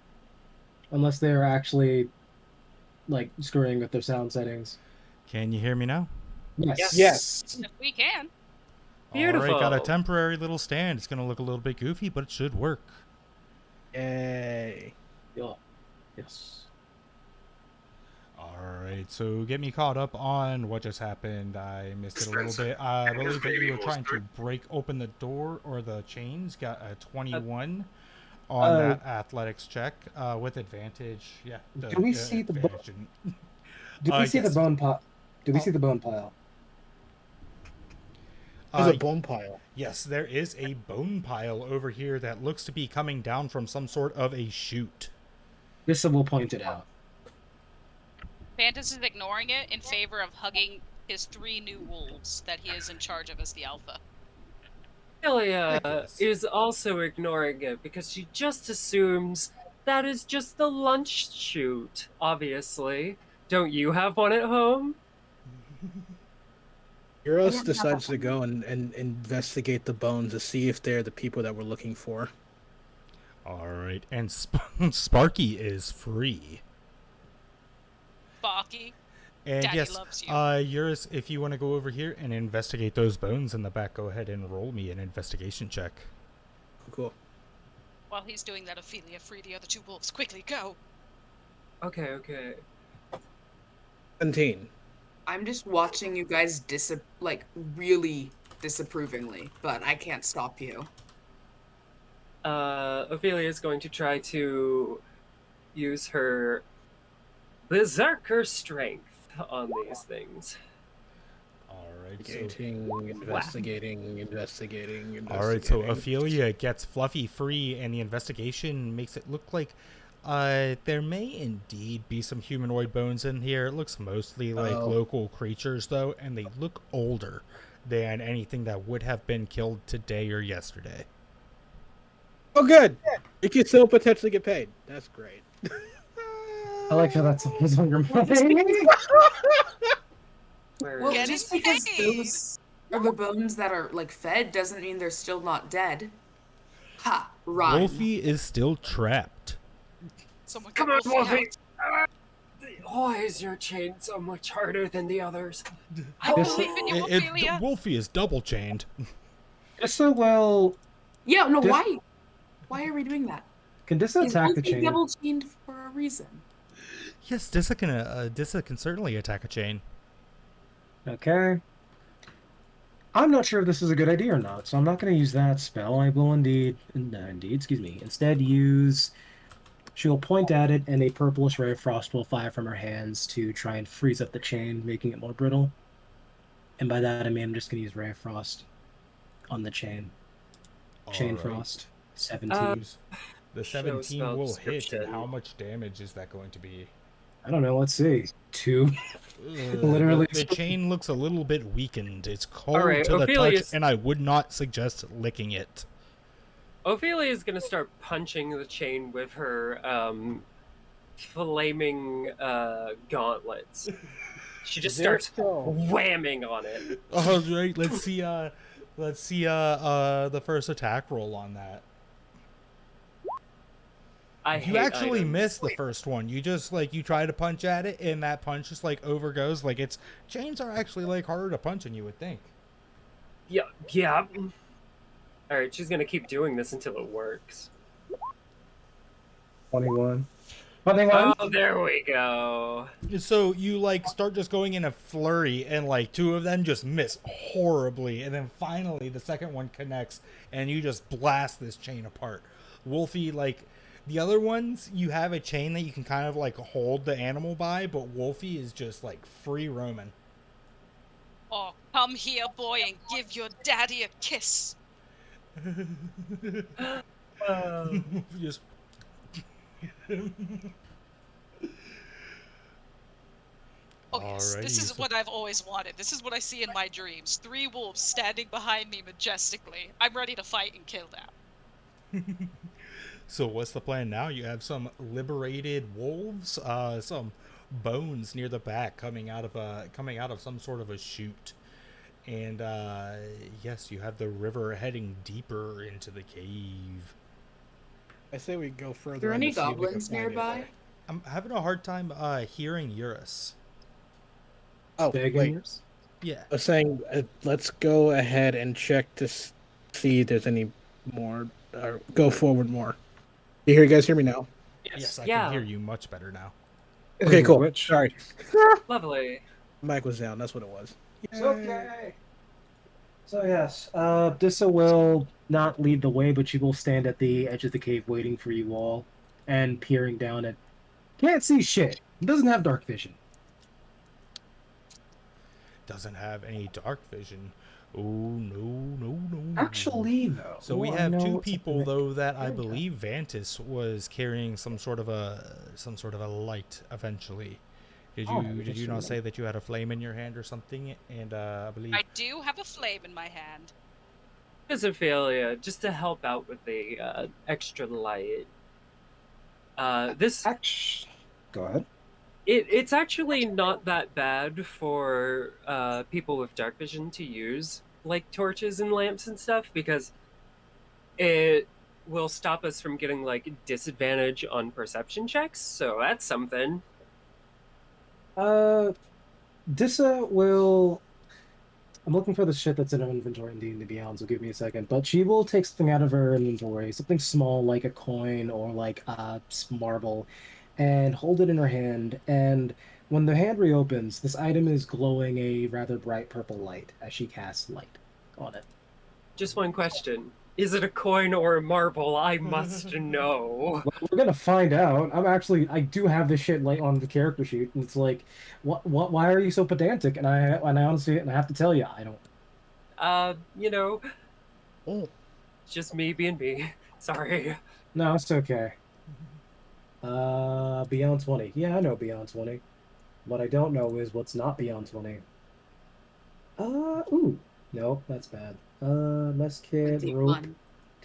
unless they're actually like screwing with their sound settings. Can you hear me now? Yes. Yes. If we can. Beautiful. Alright, got a temporary little stand. It's gonna look a little bit goofy, but it should work. Yay. Yeah. Yes. Alright, so get me caught up on what just happened. I missed it a little bit. I believe that you were trying to break open the door or the chains. Got a 21 on that athletics check with advantage. Yeah. Do we see the advantage Did we see the yes. bone pile? Did we see the bone pile? There's a bone pile. Yes, there is a bone pile over here that looks to be coming down from some sort of a chute. This will point it out. Vantis is ignoring it in favor of hugging his 3 new wolves that he is in charge of as the alpha. Ophelia is also ignoring it because she just assumes that is just the lunch chute, obviously. Don't you have one at home? Euros decides to go and investigate the bones to see if they're the people that we're looking for. Alright, and Sparky is free. Sparky. And Daddy yes, loves you. Eurus, if you want to go over here and investigate those bones in the back, go ahead and roll me an investigation check. Cool. While he's doing that, Ophelia, free the other 2 wolves. Quickly, go. Okay. 17. I'm just watching you guys really disapprovingly, but I can't stop you. Ophelia is going to try to use her berserker strength on these things. Alright, Investigating. Alright, so Ophelia gets Fluffy free, and the investigation makes it look like there may indeed be some humanoid bones in here. It looks mostly like local creatures, though, and they look older than anything that would have been killed today or yesterday. Oh, good! You can still potentially get paid. That's great. I like how that's always on your mind. Well, Getting just because paid. those are the bones that are like fed doesn't mean they're still not dead. Ha! Run. Wolfie is still trapped. Someone Come get on, Wolfie Wolfie! Why is your chain so much harder than the others? I believe in you, Ophelia. Wolfie is double chained. Dissa will. Yeah, no, Dis- why? Why are we doing that? Can Dissa He's attack the only chain? double chained for a reason. Yes, Dissa can certainly attack a chain. Okay. I'm not sure if this is a good idea or not, so I'm not going to use that spell. I will instead use... She'll point at it, and a purplish ray of frost will fly from her hands to try and freeze up the chain, making it more brittle. And by that, I mean I'm just going to use ray of frost on the chain. Chain frost. 17. The Show 17 spell will hit, description. and how much damage is that going to be? I don't know, let's see. 2. Literally. The chain looks a little bit weakened. It's cold Alright, to the Ophelia's- touch, and I would not suggest licking it. Ophelia is going to start punching the chain with her flaming gauntlets. She just starts whamming on it. All right, let's see the first attack roll on that. You actually missed the first one. You just you try to punch at it, and that punch just overgoes. It's chains are actually harder to punch than you would think. Yeah. All right, she's gonna keep doing this until it works. 21. Funny one. Oh, there we go. So you like start just going in a flurry, and like two of them just miss horribly, and then finally the second one connects, and you just blast this chain apart. Wolfie, like the other ones, you have a chain that you can kind of like hold the animal by, but Wolfie is just like free roaming. Oh, come here, boy, and give your daddy a kiss. Just Oh yes, this Alrighty, is so- what I've always wanted. This is what I see in my dreams. 3 wolves standing behind me majestically. I'm ready to fight and kill now. So what's the plan now? You have some liberated wolves, some bones near the back coming out of some sort of a chute, and yes, you have the river heading deeper into the cave. I say we go further. Are there in any to see if we can goblins find nearby? anything. I'm having a hard time hearing Eurus. Oh, Big wait. ears. Yeah. I was saying, let's go ahead and check to see if there's any more. Or go forward more. You guys hear me now? Yes, I Yeah. can hear you much better now. Okay, cool. Which Sorry, Lovely. mic was down. That's what it was. it's okay. So yes, Dissa will not lead the way, but she will stand at the edge of the cave waiting for you all and peering down at. Can't see shit. Doesn't have dark vision. Doesn't have any dark vision. Oh no. Actually, though. So we I have know two it's people something though that I Yeah. believe Vantis was carrying some sort of a light eventually. Did you Oh, maybe did you just not remember. say that you had a flame in your hand or something? And I believe I do have a flame in my hand. Ophelia, just to help out with the extra light. This Go ahead. it's actually not that bad for people with dark vision to use like torches and lamps and stuff, because it will stop us from getting like disadvantage on perception checks. So that's something. Dissa will. I'm looking for the shit that's in her inventory in D&D Beyond, so give me a second. But she will take something out of her inventory, something small like a coin or like a marble, and hold it in her hand. And when the hand reopens, this item is glowing a rather bright purple light as she casts light on it. Just one question. Is it a coin or a marble? I must know. Well, we're gonna find out. I do have this shit like on the character sheet, and it's like, why are you so pedantic? And I honestly, and I have to tell you, I don't. You know, Oh, just me being me. Sorry. No, it's okay. Beyond 20. Yeah, I know Beyond 20. What I don't know is what's not Beyond 20. Ooh. Nope, that's bad. Mess kit, rope, 21.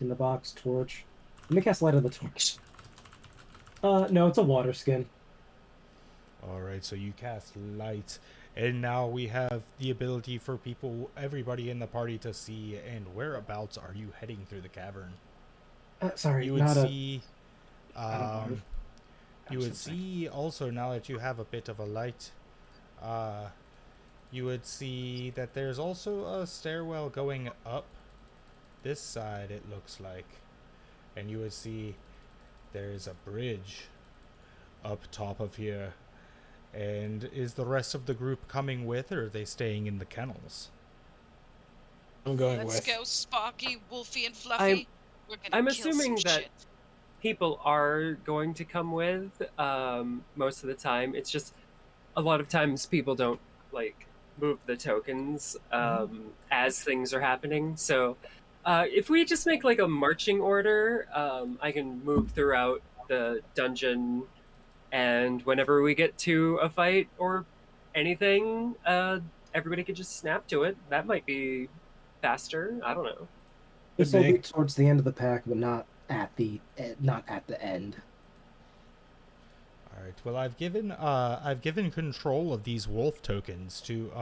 in the box, torch. Let me cast light on the torch. No, it's a water skin. Alright, so you cast light, and now we have the ability for everybody in the party to see. And whereabouts are you heading through the cavern? Sorry, You would not see not a barb. you would see also, now that you have a bit of a light, you would see that there's also a stairwell going up this side, it looks like. And you would see there's a bridge up top of here. And is the rest of the group coming with, or are they staying in the kennels? I'm going Let's with. go, Sparky, Wolfie, and Fluffy. We're gonna I'm kill assuming some that shit. people are going to come with most of the time. It's just a lot of times people don't like move the tokens as things are happening. So if we just make like a marching order, I can move throughout the dungeon, and whenever we get to a fight or anything, everybody could just snap to it. That might be faster. I don't know. This Could will be. be towards the end of the pack, but not at the end. All right. Well, I've given control of these wolf tokens to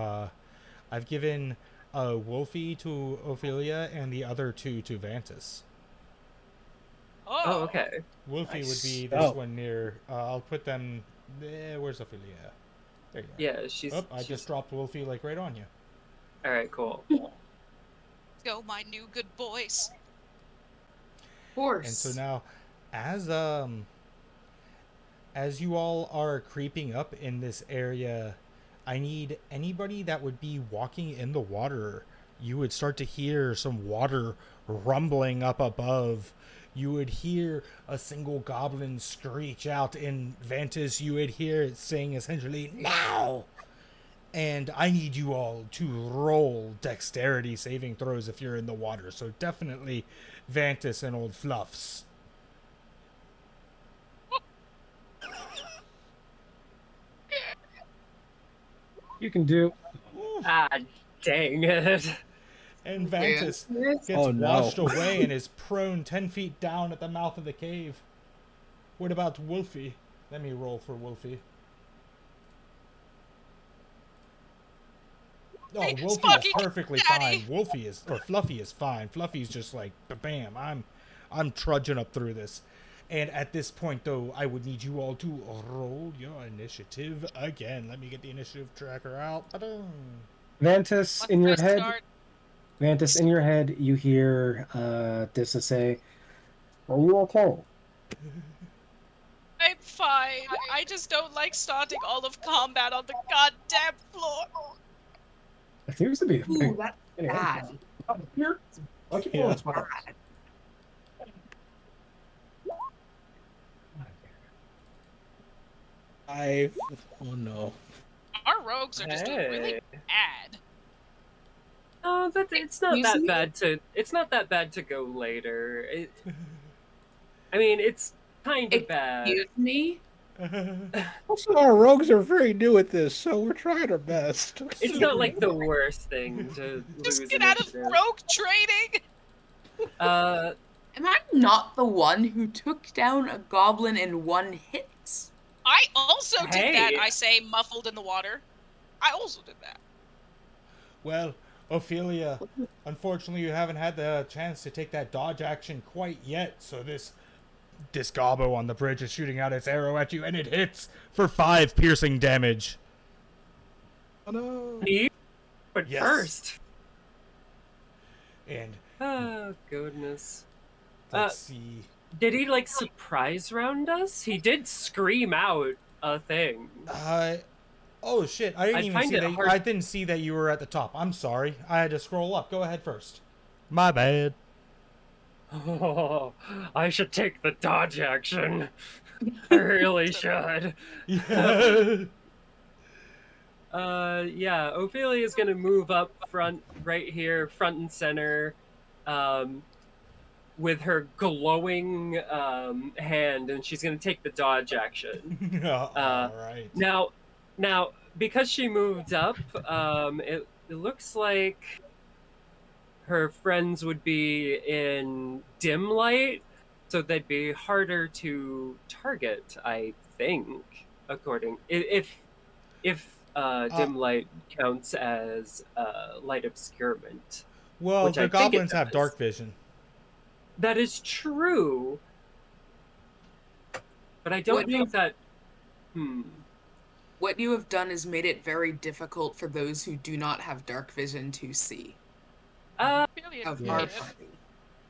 I've given Wolfie to Ophelia and the other two to Vantis. Oh, okay. Wolfie Nice. would be this Oh. one near. I'll put them. Where's Ophelia? There you are. Yeah, she's. Oh, I she's... just dropped Wolfie like right on you. All right, cool. Go, my new good boys. Of course. And so now, as you all are creeping up in this area, I need anybody that would be walking in the water. You would start to hear some water rumbling up above. You would hear a single goblin screech out in Vantis. You would hear it saying essentially, "Now!" And I need you all to roll dexterity saving throws if you're in the water. So definitely Vantis and Old Fluffs. You can do. Ah, dang it. And Vantis gets Oh, no. washed away and is prone 10 feet down at the mouth of the cave. What about Wolfie? Let me roll for Wolfie. Oh, Hey, Wolfie Sparky, is perfectly Daddy. fine. Wolfie is, or Fluffy is fine. Fluffy's just like, bam, I'm trudging up through this. And at this point, though, I would need you all to roll your initiative again. Let me get the initiative tracker out. Ta-da. Vantis, Let's in your press head. start. Vantis, in your head, you hear Dissa say, "Are you okay?" I'm fine. I just don't like starting all of combat on the goddamn floor. It seems to be a Ooh, thing. that's Anyway. bad. Here. Okay, Yeah. let's go. Oh no. Our rogues are just doing really Hey. bad. Oh, but it's not Excuse that me? bad to. It's not that bad to go later. I mean, it's kind of bad. Excuse me? Also, our rogues are very new at this, so we're trying our best. It's not like the worst thing to Just lose get out of initiative. rogue training. Am I not the one who took down a goblin in one hit? I also did that. Hey. I say, muffled in the water. I also did that. Well, Ophelia, unfortunately you haven't had the chance to take that dodge action quite yet, so this gobbo on the bridge is shooting out its arrow at you, and it hits for 5 piercing damage. Oh no. me, but Yes. first. And Oh goodness. let's see. Did he like surprise round us? He did scream out a thing. Oh shit! I didn't I even find see it that. hard- I didn't see that you were at the top. I'm sorry. I had to scroll up. Go ahead first. My bad. Oh, I should take the dodge action. I really should. Yeah. Yeah, Ophelia's gonna move up front, right here, front and center, with her glowing hand, and she's gonna take the dodge action. All right. Now, because she moved up, it looks like her friends would be in dim light, so they'd be harder to target, I think, according if dim light counts as light obscurement. Well, which I the think it goblins have does. dark vision. That is true, but I don't What think if- that. What you have done is made it very difficult for those who do not have dark vision to see. Ophelia Of did our it. party.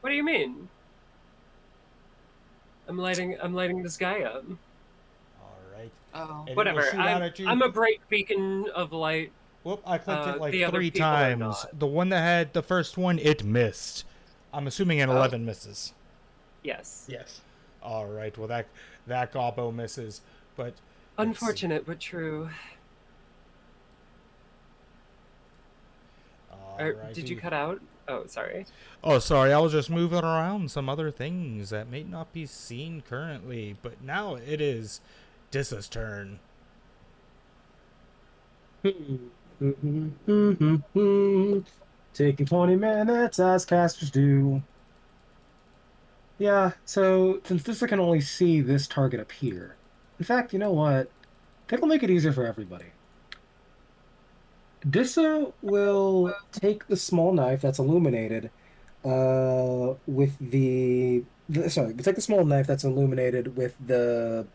What do you mean? I'm lighting this guy up. All right. Oh. And it will Whatever. shoot out at you. I'm a bright beacon of light. Whoop! I clicked it like the other 3 people are times. not. The one that had the first one, it missed. I'm assuming an 11 misses. Yes. Yes. All right. Well, that gobbo misses, but let's see. Unfortunate but true. Did you Alrighty. cut out? Oh, sorry. Oh, sorry. I was just moving around some other things that may not be seen currently, but now it is Dissa's turn. Taking 20 minutes as casters do. Yeah, so since Dissa can only see this target appear. In fact, you know what? That'll make it easier for everybody. Dissa will take the small knife that's illuminated with sorry, take the small knife that's illuminated with the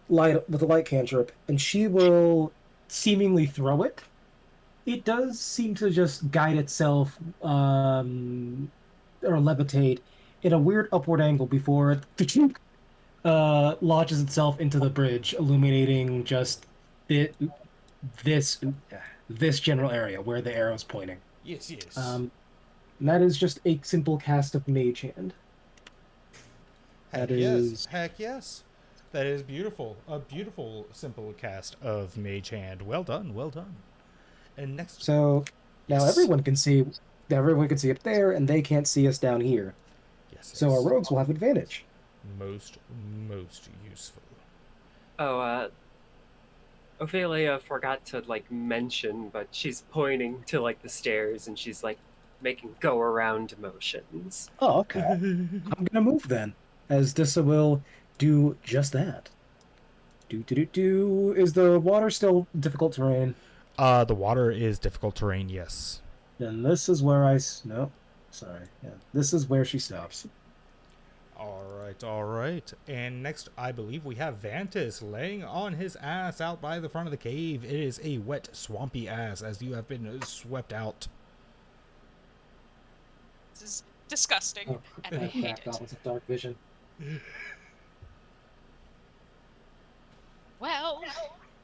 light cantrip, and she will seemingly throw it. It does seem to just guide itself or levitate in a weird upward angle before it lodges itself into the bridge, illuminating just it, this this general area where the arrow's pointing. Yes, yes. And that is just a simple cast of Mage Hand. Heck that yes. is- Heck yes. That is beautiful. A beautiful, simple cast of Mage Hand. Well done, well done. And next... So now Yes. everyone can see up there, and they can't see us down here. Yes, So our yes. rogues will have advantage. Most useful. Oh, Ophelia forgot to like mention, but she's pointing to like the stairs and she's like making go around motions. Oh, okay. I'm gonna move then, as Dissa will do just that. Is the water still difficult terrain? The water is difficult terrain, yes. Then this is where no, sorry. Yeah, this is where she stops. All right. And next, I believe we have Vantis laying on his ass out by the front of the cave. It is a wet, swampy ass as you have been swept out. This is disgusting, and I hate it. Goblins of dark vision. Well,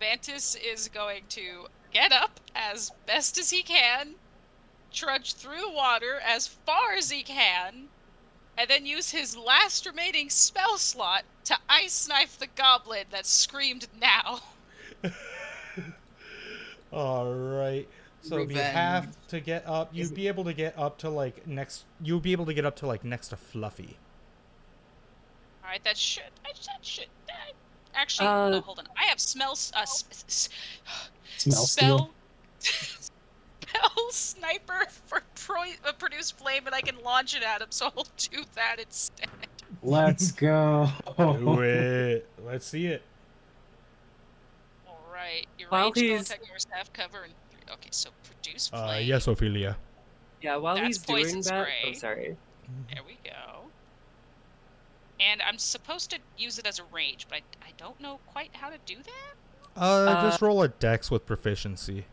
Vantis is going to get up as best as he can, trudge through the water as far as he can, and then use his last remaining spell slot to ice knife the goblin that screamed now. All right. So you have to get up. You'd be able to get up to like next. You'll be able to get up to like next to Fluffy. All right, that should. Actually, no, hold on. I have smells. Smell Spell sniper for produce flame, and I can launch it at him. So I'll do that instead. Let's go. Do it. Let's see it. All right, your While range spell he's- attack numbers have cover and okay, so produce flame. Yes, Ophelia. Yeah, while That's he's doing poison that, spray. I'm sorry. There we go. And I'm supposed to use it as a range, but I don't know quite how to do that. Just roll a dex with proficiency.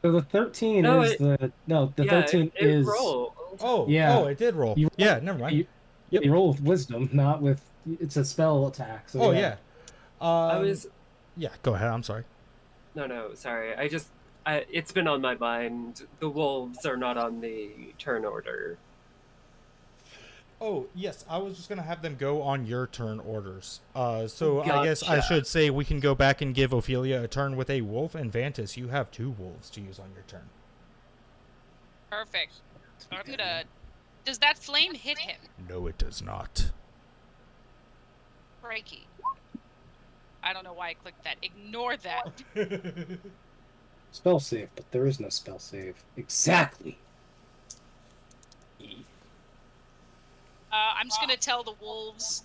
So the 13 No, is it- the no. The Yeah, 13 it is rolled. Oh, Yeah. Oh, it did roll. You- Yeah, never mind. you roll with wisdom, not with. It's a spell attack. So Oh yeah. I was Yeah, go ahead. I'm sorry. no, sorry. It's been on my mind. The wolves are not on the turn order. Oh, yes, I was just going to have them go on your turn orders. So I guess I Gotcha. should say we can go back and give Ophelia a turn with a wolf, and Vantis, you have 2 wolves to use on your turn. Perfect. So I'm gonna. Does that flame hit him? No, it does not. Breaky. I don't know why I clicked that. Ignore that. spell save, but there is no spell save. Exactly. I'm just gonna tell the wolves,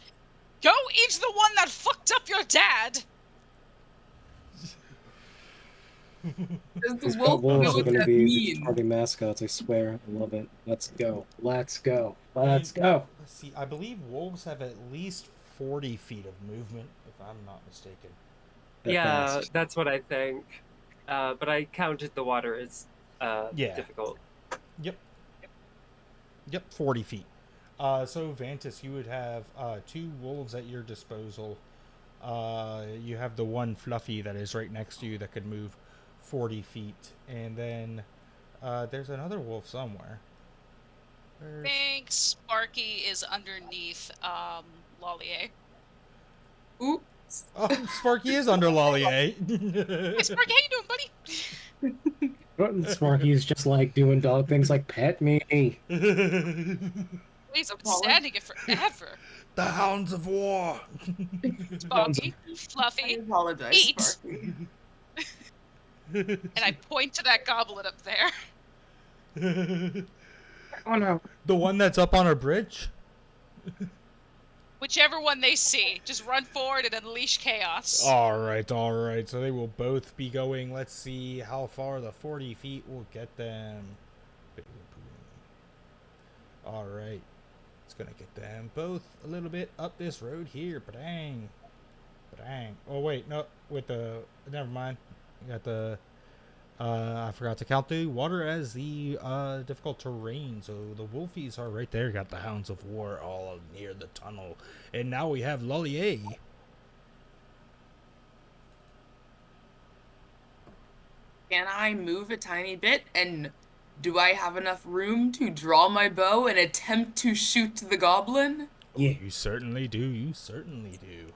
go eat the one that fucked up your dad. Does These the wolf know wolves are what going to that be means? party mascots. I swear, I love it. Let's go. Let's go. Let's go. Let's see. I believe wolves have at least 40 feet of movement, if I'm not mistaken. They're Yeah, fast. that's what I think. But I counted the water as Yeah. difficult. Yep, 40 feet. So, Vantis, you would have 2 wolves at your disposal. You have the one Fluffy that is right next to you that could move 40 feet. And then there's another wolf somewhere. I think Sparky is underneath Lollier. Oops. Oh, Sparky is under Lollier. Hey Sparky, how you doing, buddy? Sparky is just like doing dog things like pet me. Please, I've been standing it forever. The Hounds of War. Sparky, I Fluffy, apologize, Eat. Sparky. and I point to that goblin up there. Oh no. The one that's up on a bridge? Whichever one they see, just run forward and unleash chaos. All right. So they will both be going. Let's see how far the 40 feet will get them. All right. It's going to get them both a little bit up this road here. Ba-dang. Oh, wait. No. Never mind. You got the I forgot to count the water as the difficult terrain. So the wolfies are right there. Got the hounds of war all near the tunnel, and now we have Lullier. Can I move a tiny bit? And do I have enough room to draw my bow and attempt to shoot the goblin? Yeah. You certainly do. You certainly do.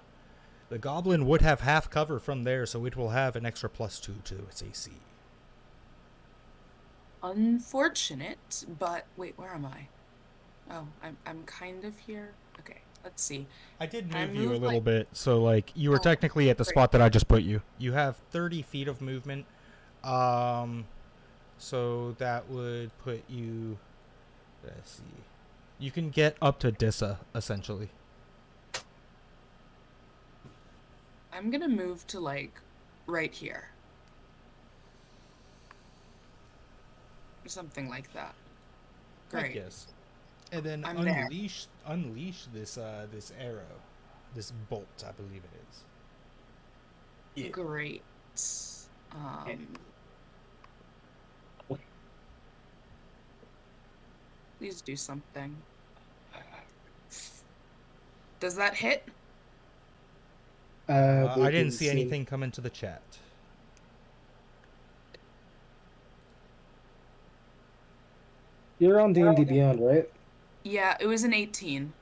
The goblin would have half cover from there, so it will have an extra +2 to its AC. Unfortunate, but wait, where am I? Oh, I'm kind of here. Okay, let's see. I did I move you a moved, little like- bit, so like you were Oh, technically at the great. spot that I just put you. You have 30 feet of movement, so that would put you. Let's see. You can get up to Dissa essentially. I'm gonna move to like right here. Or something like that. I Great. guess. And then I'm there. unleash this this arrow, this bolt, I believe it is. Yeah. Great. Please do something. Does that hit? I didn't see anything come into the chat. You're on D&D Beyond, right? Yeah, it was an 18.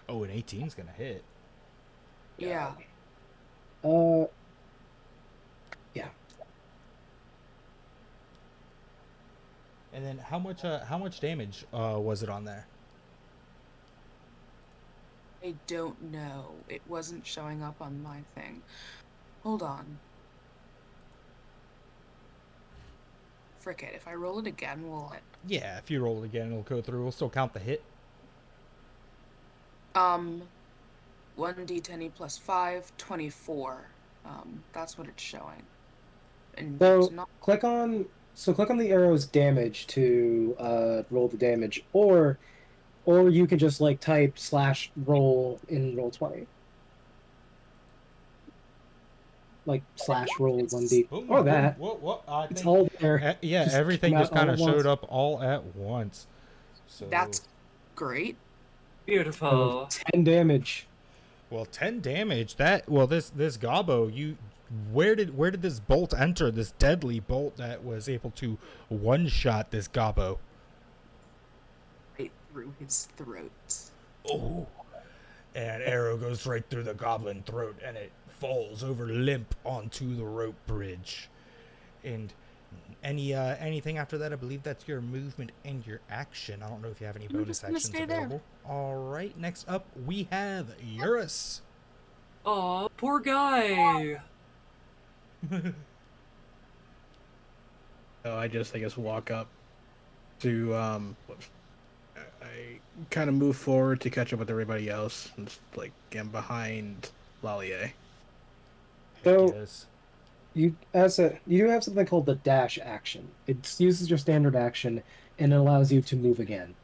Oh, an 18's gonna hit. Yeah. Yeah. And then how much damage was it on there? I don't know. It wasn't showing up on my thing. Hold on. Frick it. If I roll it again, will it? Yeah, if you roll it again, it'll go through. We'll still count the hit. 1d10 plus 5, 24. That's what it's showing. And So it's not. click on the arrow's damage to roll the damage, or you can just like type /roll in Roll20. Like /roll 1d. Boom, Or boom, that. What? It's all there. Yeah, Just everything came just out all kind at of showed once. up all at once. So That's great. Beautiful. 10 damage. well, 10 damage. This gobbo, where did this bolt enter? This deadly bolt that was able to one-shot this gobbo. Right through his throat. Oh, and arrow goes right through the goblin throat, and it falls over limp onto the rope bridge. And anything after that, I believe that's your movement and your action. I don't know if you have any I'm bonus just gonna actions stay there. available. All right, next up we have Eurus. Aw, poor guy. So I guess walk up to I kind of move forward to catch up with everybody else and like am behind Lallier. So Yes. you do have something called the dash action. It uses your standard action and it allows you to move again.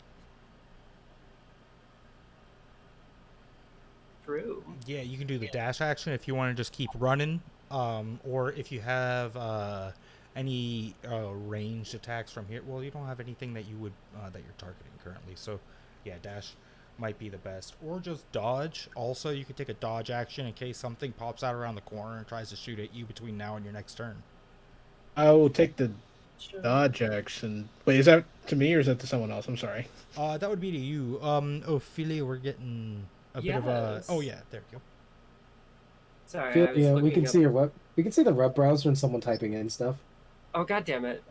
True. Yeah, you can do the dash action if you want to just keep running, or if you have any ranged attacks from here. Well, you don't have anything that you would that you're targeting currently, so yeah, dash might be the best. Or just dodge. Also, you could take a dodge action in case something pops out around the corner and tries to shoot at you between now and your next turn. I will take the dodge action. Wait, is that to me or is that to someone else? I'm sorry. That would be to you. Ophelia, we're getting a bit of a. Yes. Oh yeah, there we go. Sorry, I was Yeah, we looking can up... see your web. We can see the web browser and someone typing in stuff. Oh, god damn it.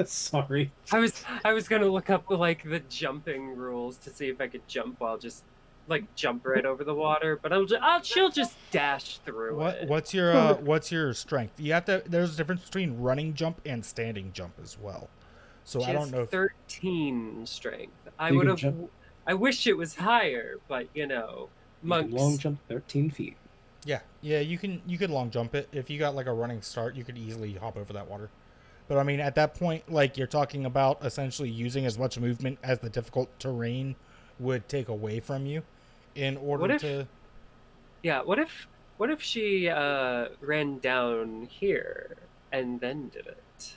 Sorry. I was gonna look up like the jumping rules to see if I could jump while just like jump right over the water, but she'll just dash through it. What's your strength? You have to. There's a difference between running jump and standing jump as well. So She I has don't know if 13 strength. I You would can have. jump- I wish it was higher, but you know, You can monks. long jump 13 feet. Yeah, you could long jump it. If you got like a running start, you could easily hop over that water. But I mean, at that point, like you're talking about essentially using as much movement as the difficult terrain would take away from you in order What if- to. Yeah. What if she ran down here and then did it.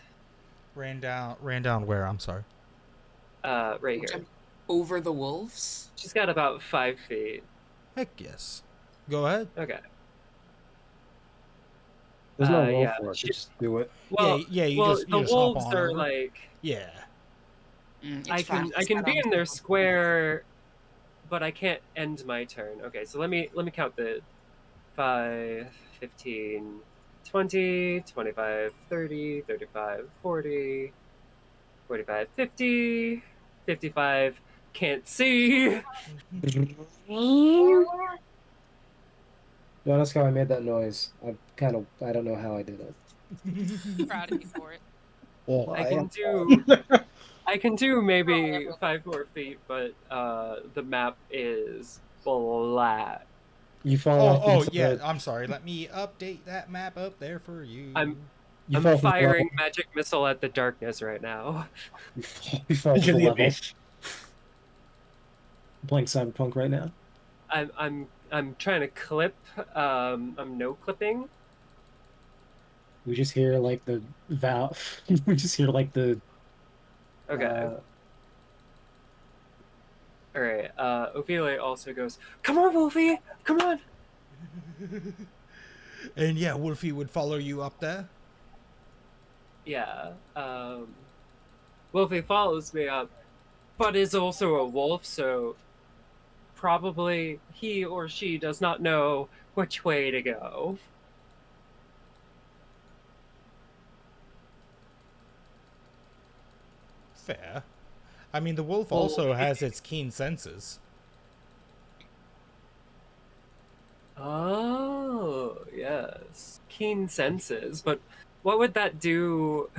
Ran down where? I'm sorry. Right here. Jump over the wolves. She's got about 5 feet. Heck yes. Go ahead. Okay. There's no roll yeah, for it. she- Just do it. Well, yeah. You well, just the hop wolves on are over. like Yeah. I can be in their square, but I can't end my turn. Okay, so let me count the 5, 15, 20, 25, 30, 35, 40, 45, 50, 55. Can't see. Notice how I made that noise. I don't know how I did it. Proud of you for it. Well, I can do maybe 5 more feet, but the map is flat. You fall off into yeah. the, I'm sorry. Let me update that map up there for you. I'm you fall from the firing level. magic missile at the darkness right now. You fall Into from the the level. abyss. I'm playing Cyberpunk right now. I'm trying to clip. I'm no clipping. We just hear like the we just hear like the. Okay. All right. Ophelia also goes, "Come on, Wolfie! Come on!" And yeah, Wolfie would follow you up there. Yeah. Wolfie follows me up, but is also a wolf, so probably he or she does not know which way to go. Fair. I mean, the wolf also has its keen senses. Oh, yes. Keen senses. But what would that do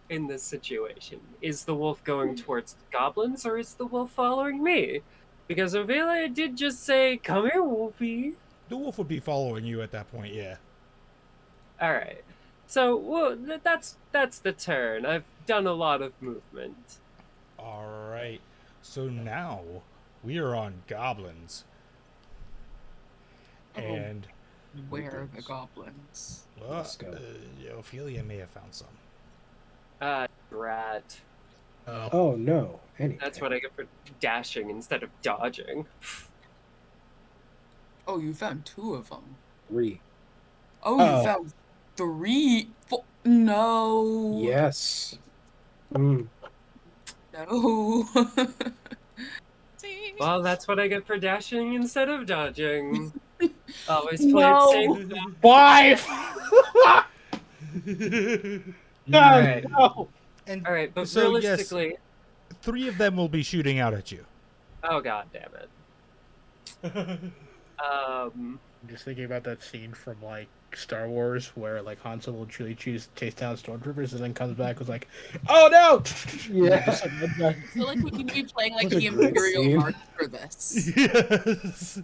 in this situation? Is the wolf going towards the goblins, or is the wolf following me? Because Ophelia did just say, "Come here, Wolfie." The wolf would be following you at that point, yeah. All right. So, well, that's the turn. I've done a lot of movement. All right. So now we are on goblins. And Where are the goblins? Let's go. Ophelia may have found some. Rat. Oh no! Anyway. That's what I get for dashing instead of dodging. Oh, you found 2 of them. 3. Oh, you found 3. No. Yes. Mm. No. See? Well, that's what I get for dashing instead of dodging. Always play No. it safe. Why? Alright. No. And Alright, but so, realistically... yes, 3 of them will be shooting out at you. Oh, god damn it. I'm just thinking about that scene from like Star Wars where like Han Solo will truly chase down stormtroopers and then comes back with like, "Oh no!" Yeah. I feel like we need to be playing like Such the a great Imperial scene. March for this. Yes.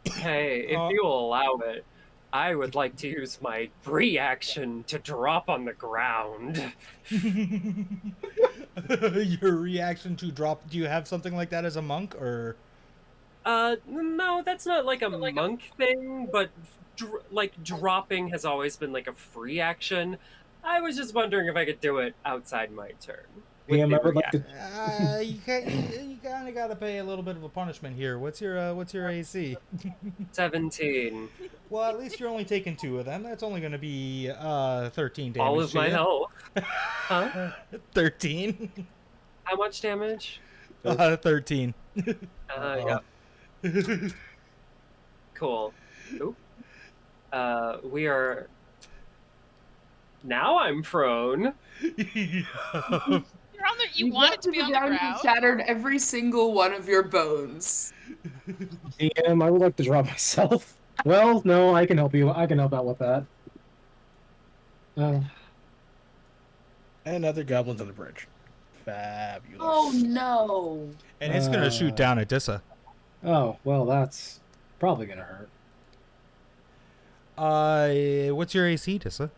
Hey, if you will allow it, I would like to use my reaction to drop on the ground. Your reaction to drop. Do you have something like that as a monk, or? No, that's not like a monk thing, but like dropping has always been like a free action. I was just wondering if I could do it outside my turn. with PM, the I would like to. You kind of got to pay a little bit of a punishment here. What's your AC? 17. Well, at least you're only taking 2 of them. That's only going to be 13 damage. All of to my you. health. Huh? 13. How much damage? 13. Yeah. Cool. Oop. We are. Now I'm prone. You're on the. You wanted to be on the ground. Shattered every single one of your bones. DM, I would like to drop myself. Well, no, I can help you. I can help out with that. And other goblins on the bridge. Fabulous. Oh no. And it's going to shoot down at Dissa. Oh, well, that's probably gonna hurt. What's your AC, Dissa?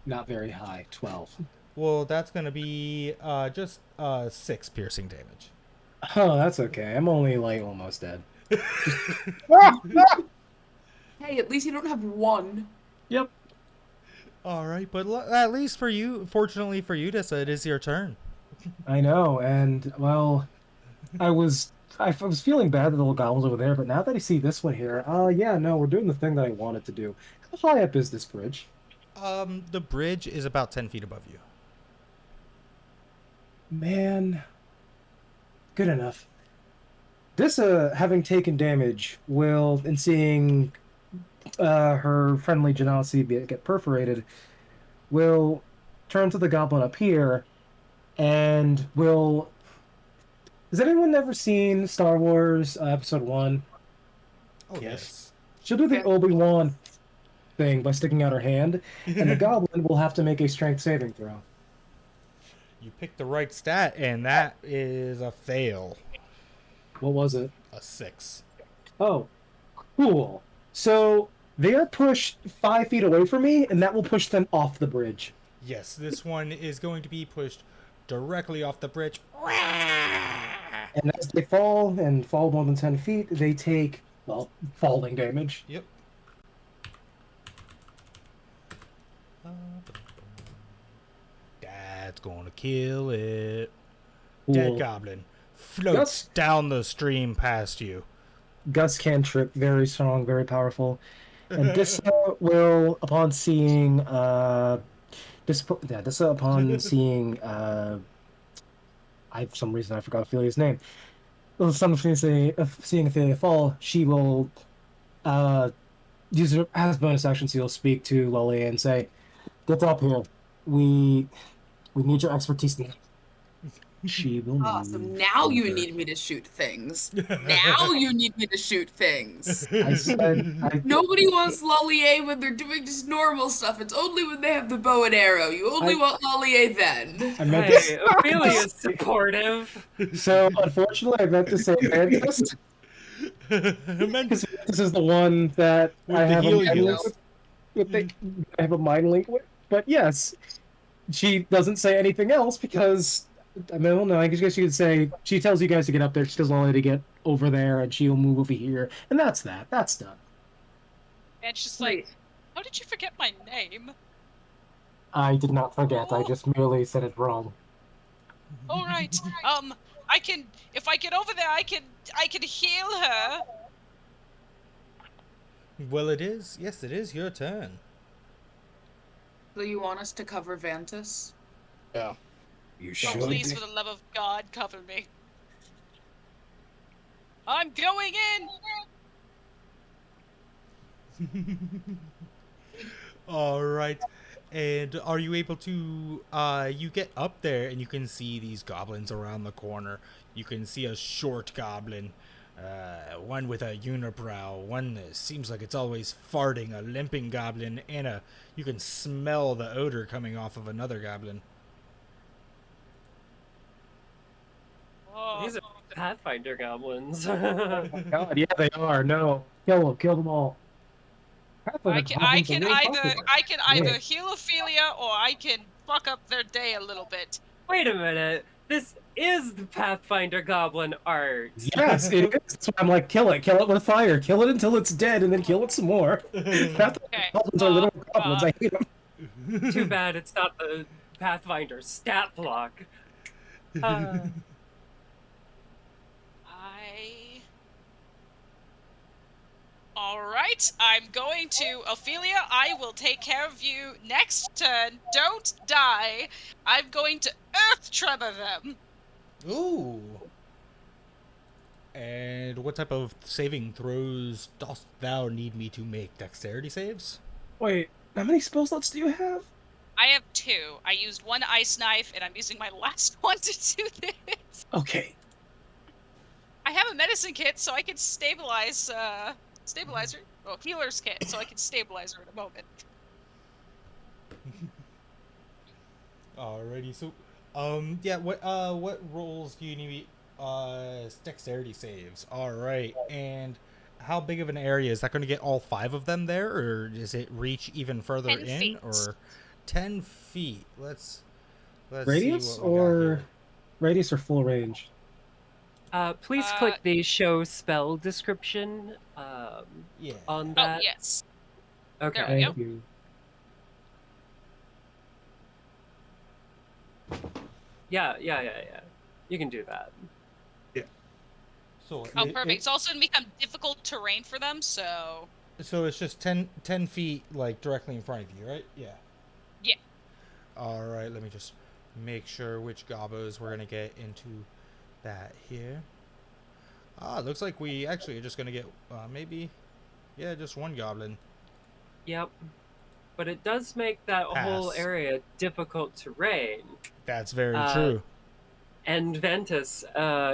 Not very high. 12. Well, that's going to be just 6 piercing damage. Oh, that's okay. I'm only like almost dead. Hey, at least you don't have 1. Yep. All right, but at least for you, fortunately for you, Dessa, it is your turn. I know, and well, I was feeling bad that the little goblins over there, but now that I see this one here, yeah, no, we're doing the thing that I wanted to do. How high up is this bridge? The bridge is about 10 feet above you. Man, good enough. This, having taken damage, will, and seeing her friendly generosity get perforated, will turn to the goblin up here and will. Has anyone ever seen Star Wars Episode 1? Oh, yes. She'll do the Yeah. Obi-Wan thing by sticking out her hand, and the goblin will have to make a strength saving throw. You picked the right stat, and that is a fail. What was it? A 6. Oh, cool. So they are pushed 5 feet away from me, and that will push them off the bridge. Yes, this one is going to be pushed directly off the bridge. And as they fall and fall more than 10 feet, they take, well, falling damage. Yep. That's gonna kill it. Dead Cool. goblin floats down the stream past you. Gus cantrip, very strong, very powerful. And Dissa will, upon seeing, Dissa upon seeing, for some reason I forgot Ophelia's name. Well, seeing Ophelia fall, she will, use her as bonus action. She'll speak to Lolly and say, "Get up here. We need your expertise now." She will. Awesome. move Now you over. need me to shoot things. Now you need me to shoot things. I said, Nobody wants Lollier when they're doing just normal stuff. It's only when they have the bow and arrow. You only want Lollier then. I meant Hey, to. Ophelia's supportive. So unfortunately, I meant to say Vantis Meant- because this is the one that With I the have a heal mind link heals. with. I have a mind link with. But yes, she doesn't say anything else because I mean, well, no, I guess you could say she tells you guys to get up there. She tells Lolly to get over there, and she'll move over here, and that's that. That's done. And she's like, how did you forget my name? I did not forget. I just merely said it wrong. All right. I can, if I get over there, I can heal her. Well, it is. Yes, it is your turn. So you want us to cover Vantis? Yeah. You Oh, should. please, for the love of God, cover me. I'm going in. All right. And are you able to you get up there and you can see these goblins around the corner. You can see a short goblin, one with a unibrow, one that seems like it's always farting, a limping goblin, and you can smell the odor coming off of another goblin. Oh, These are Pathfinder goblins. God, yeah, they are. No, kill them all. I can either Yeah. heal Ophelia or I can fuck up their day a little bit. Wait a minute. This is the Pathfinder goblin art. Yes, it is. That's why I'm like, kill it with fire, kill it until it's dead, and then kill it some more. Okay. Goblins are little goblins. I hate them. Too bad it's not the Pathfinder stat block. All right, I'm going to Ophelia. I will take care of you next turn. Don't die. I'm going to earth tremor them. Ooh. And what type of saving throws dost thou need me to make? Dexterity saves? Wait, how many spell slots do you have? I have 2. I used 1 ice knife, and I'm using my last one to do this. Okay. I have a medicine kit, so I can stabilize, stabilizer. Oh, healer's kit, so I can stabilize her in a moment. Alrighty, so yeah, what rolls do you need? Dexterity saves. Alright, and how big of an area is that going to get all 5 of them there, or does it reach even further 10 in? feet. Or 10 feet. Let's Radius see what we got or here. radius or full range? Please click the show spell description Yeah. on Oh, that. yes. Okay. There we go. Thank you. Yeah. You can do that. So Oh, perfect. It's also going to become difficult terrain for them, so... So it's just 10 feet, like, directly in front of you, right? Yeah. Yeah. All right, let me just make sure which gobos we're going to get into that here. Ah, looks like we actually are just going to get, maybe, yeah, just one goblin. Yep. But it does make that whole Pass. area difficult terrain. That's very true. And Vantis,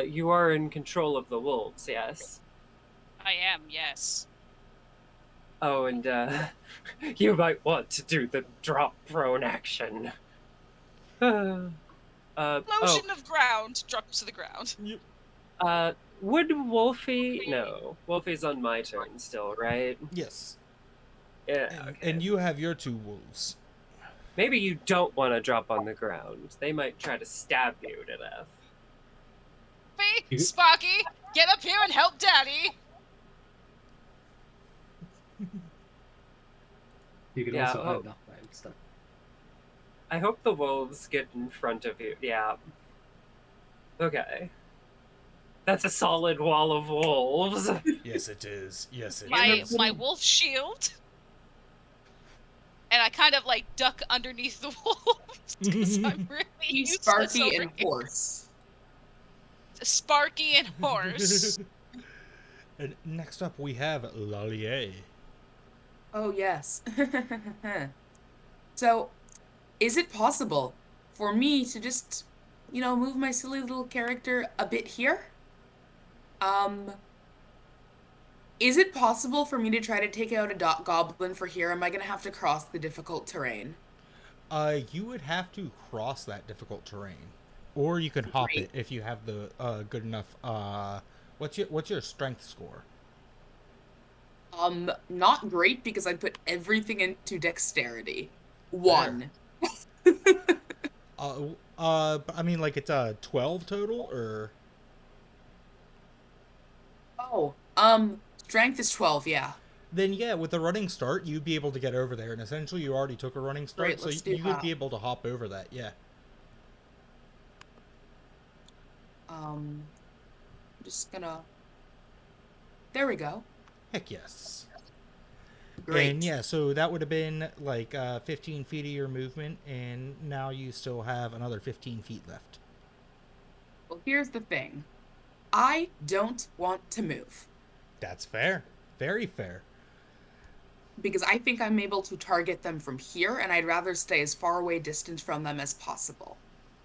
you are in control of the wolves, yes? I am, yes. Oh, and you might want to do the drop prone action. Motion of ground drops to the ground. Would Wolfie... No, Wolfie's on my turn still, right? Yes. Yeah, and you have your 2 wolves. Maybe you don't want to drop on the ground. They might try to stab you to death. Hey, Sparky, get up here and help Daddy. You can Yeah, also hide behind stuff. I hope the wolves get in front of you. Yeah. Okay. That's a solid wall of wolves. Yes, it is. Yes, it My wolf shield. And I kind of like duck underneath the wolves because I'm really useless Sparky over and here. horse. Sparky and horse. And next up we have Lallier. Oh, yes. So, is it possible for me to just, move my silly little character a bit here? Is it possible for me to try to take out a goblin for here? Am I going to have to cross the difficult terrain? You would have to cross that difficult terrain. Or you could hop it if you have the good enough what's your strength score? Not great because I put everything into dexterity. 1. I mean, like, it's 12 total, or? Oh, strength is 12, yeah. Then yeah, with the running start, you'd be able to get over there, and essentially you already took a running start, Great, so let's do you would that. be able to hop over that, yeah. I'm just gonna... There we go. Heck yes. Great. And yeah, so that would have been like 15 feet of your movement, and now you still have another 15 feet left. Well, here's the thing. I don't want to move. That's fair. Very fair. Because I think I'm able to target them from here, and I'd rather stay as far away distance from them as possible.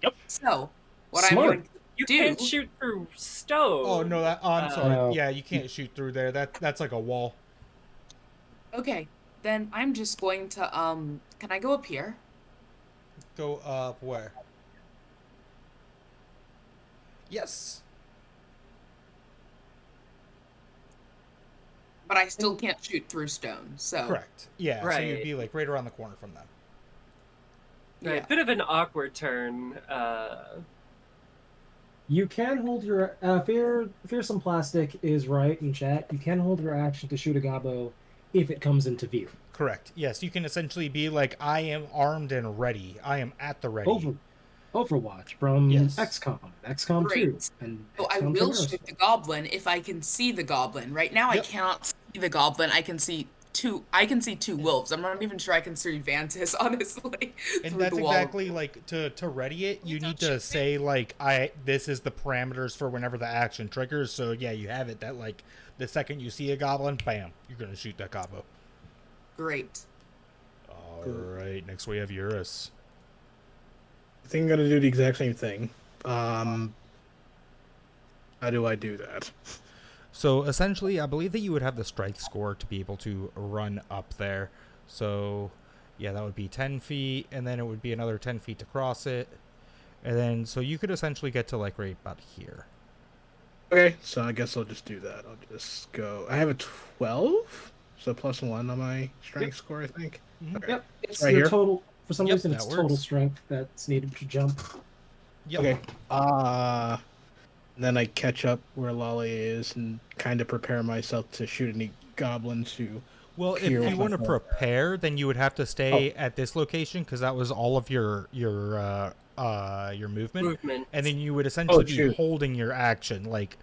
Yep. So, what Smart. I'm going You to do... can't shoot through stone. Oh no, I'm sorry. No. Yeah, you can't shoot through there. That's like a wall. Okay, then I'm just going to, can I go up here? Go up where? Yes. But I still can't shoot through stone, so... Correct. Yeah, so you'd Right. be like right around the corner from them. Right, Yeah. bit of an awkward turn. You can hold your fearsome plastic is right in chat. You can hold your action to shoot a gobbo if it comes into view. Correct. Yes, you can essentially be like, I am armed and ready. I am at the ready. Overwatch from Yes. XCOM, XCOM 2, Great. and So I XCOM will Traverse. shoot the goblin if I can see the goblin. Right now, Yep. I cannot see the goblin. I can see two wolves. I'm not even sure I can see Vantis, honestly. And through that's the wall. exactly like to ready it, you need to say like this is the parameters for whenever the action triggers. So yeah, you have it that like the second you see a goblin, bam, you're gonna shoot that gobbo. Great. Alright, next we have Eurus. I think I'm gonna do the exact same thing. How do I do that? So essentially, I believe that you would have the strength score to be able to run up there. So yeah, that would be 10 feet, and then it would be another 10 feet to cross it. And then, so you could essentially get to like right about here. Okay, so I guess I'll just do that. I'll just go. I have a 12, so +1 on my strength score, I think. Mhm. Okay. Yep, it's Right your here? total. For some Yep, reason, that it's works. total strength that's needed to jump. Yep. Okay. Then I catch up where Lolly is and kind of prepare myself to shoot any goblins who. Well, if Here, you want to myself. prepare, then you would have to stay at this location because that was all of your your movement, Movement. and then you would essentially be shoot. holding your action, like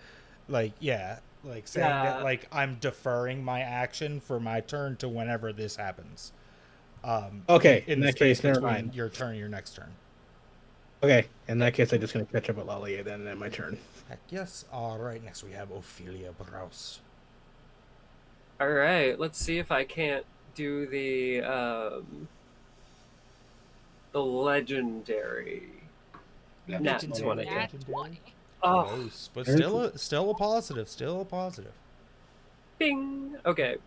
saying that Yeah. like I'm deferring my action for my turn to whenever this happens. Okay, in in the that space case, never between mind. your turn and your next turn. Okay, in that case, I'm just gonna catch up with Lolly then at my turn. Heck yes. All right. Next we have Ophelia Browse. All right, let's see if I can't do the legendary. Yeah, Nat legendary, 20. Nat legendary. 20. Oh, Close, but Very still a positive. Still a positive. bing. Okay.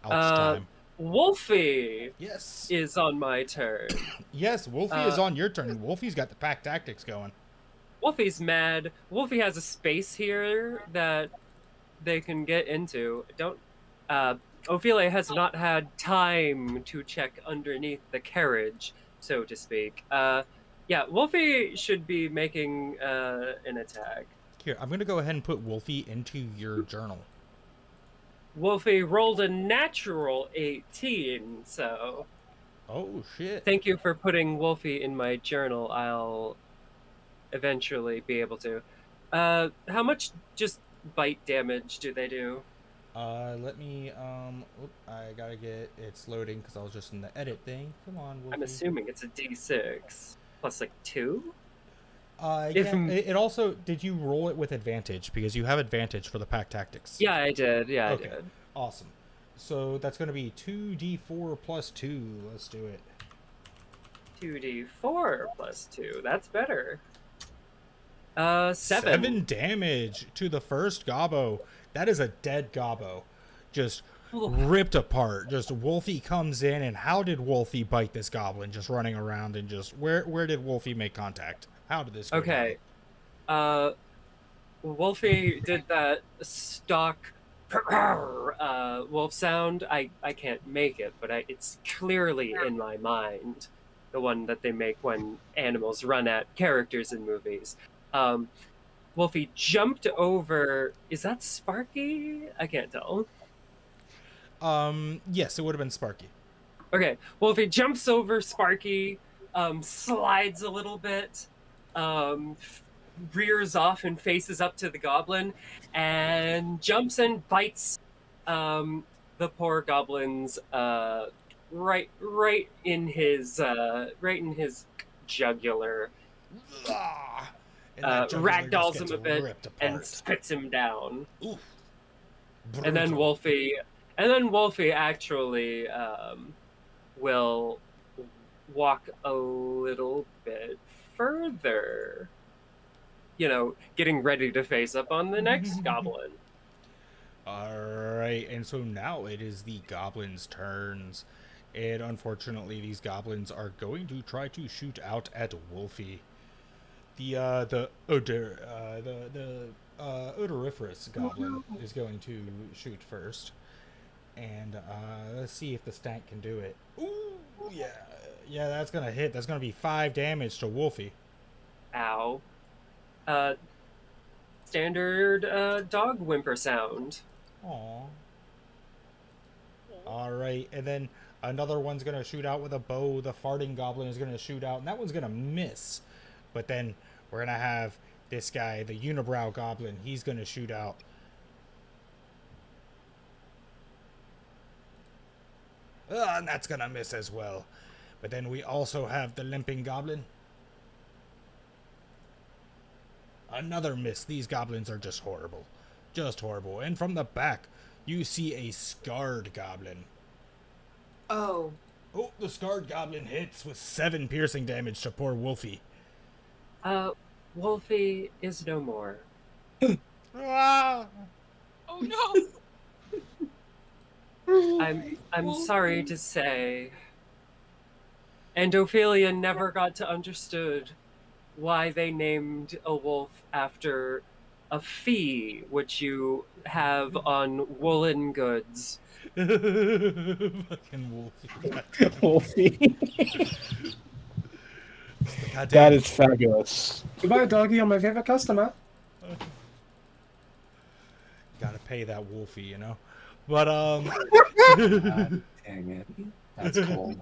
Ouch Uh, time. Wolfie Yes. is on my turn. Yes, Wolfie is on your turn. Wolfie's got the pack tactics going. Wolfie's mad. Wolfie has a space here that they can get into. Ophelia has not had time to check underneath the carriage, so to speak. Yeah, Wolfie should be making an attack. Here, I'm going to go ahead and put Wolfie into your journal. Wolfie rolled a natural 18, so Oh, shit. thank you for putting Wolfie in my journal. I'll eventually be able to. How much just bite damage do they do? Let me, I gotta get, it's loading because I was just in the edit thing. Come on, Wolfie. I'm assuming it's a d6 plus like 2? Yeah, it also, did you roll it with advantage? Because you have advantage for the pack tactics. Yeah, I did. Yeah, Okay. I did. Awesome. So that's going to be 2d4 plus 2. Let's do it. 2d4 plus 2. That's better. 7. 7 damage to the first gobbo. That is a dead gobbo. Just ripped apart. Just Wolfie comes in, and how did Wolfie bite this goblin? Just running around and just where did Wolfie make contact? How did this go Okay. down? Wolfie did that stock wolf sound. I can't make it, but it's clearly in my mind. The one that they make when animals run at characters in movies. Wolfie jumped over. Is that Sparky? I can't tell. Yes, it would have been Sparky. Okay. Wolfie jumps over Sparky, slides a little bit, rears off and faces up to the goblin, and jumps and bites the poor goblin's right in his jugular. Ah! And that jugular just Ragdolls gets him a bit ripped apart. and spits him down. Oof. And then Brutal. Wolfie actually will walk a little bit further. You know, getting ready to face up on the next goblin. Alright, and so now it is the goblins' turns. And unfortunately, these goblins are going to try to shoot out at Wolfie. The odoriferous goblin is going to shoot first. And let's see if the stank can do it. Ooh, yeah. Yeah, that's going to hit. That's going to be 5 damage to Wolfie. Ow. Standard dog whimper sound. Aww. Alright, and then another one's going to shoot out with a bow. The farting goblin is going to shoot out, and that one's going to miss. But then we're going to have this guy, the unibrow goblin. He's going to shoot out. And that's going to miss as well. But then we also have the limping goblin. Another miss. These goblins are just horrible. Just horrible. And from the back, you see a scarred goblin. Oh, Oh, the scarred goblin hits with 7 piercing damage to poor Wolfie. Wolfie is no more. Ah! Oh no! I'm sorry to say. And Ophelia never got to understood why they named a wolf after a fee which you have on woolen goods. Fucking Wolfie. Wolfie. Goddamn. That is fabulous. Goodbye, doggy. I'm my favorite customer. Gotta pay that Wolfie, you know? But, God dang it. That's cold.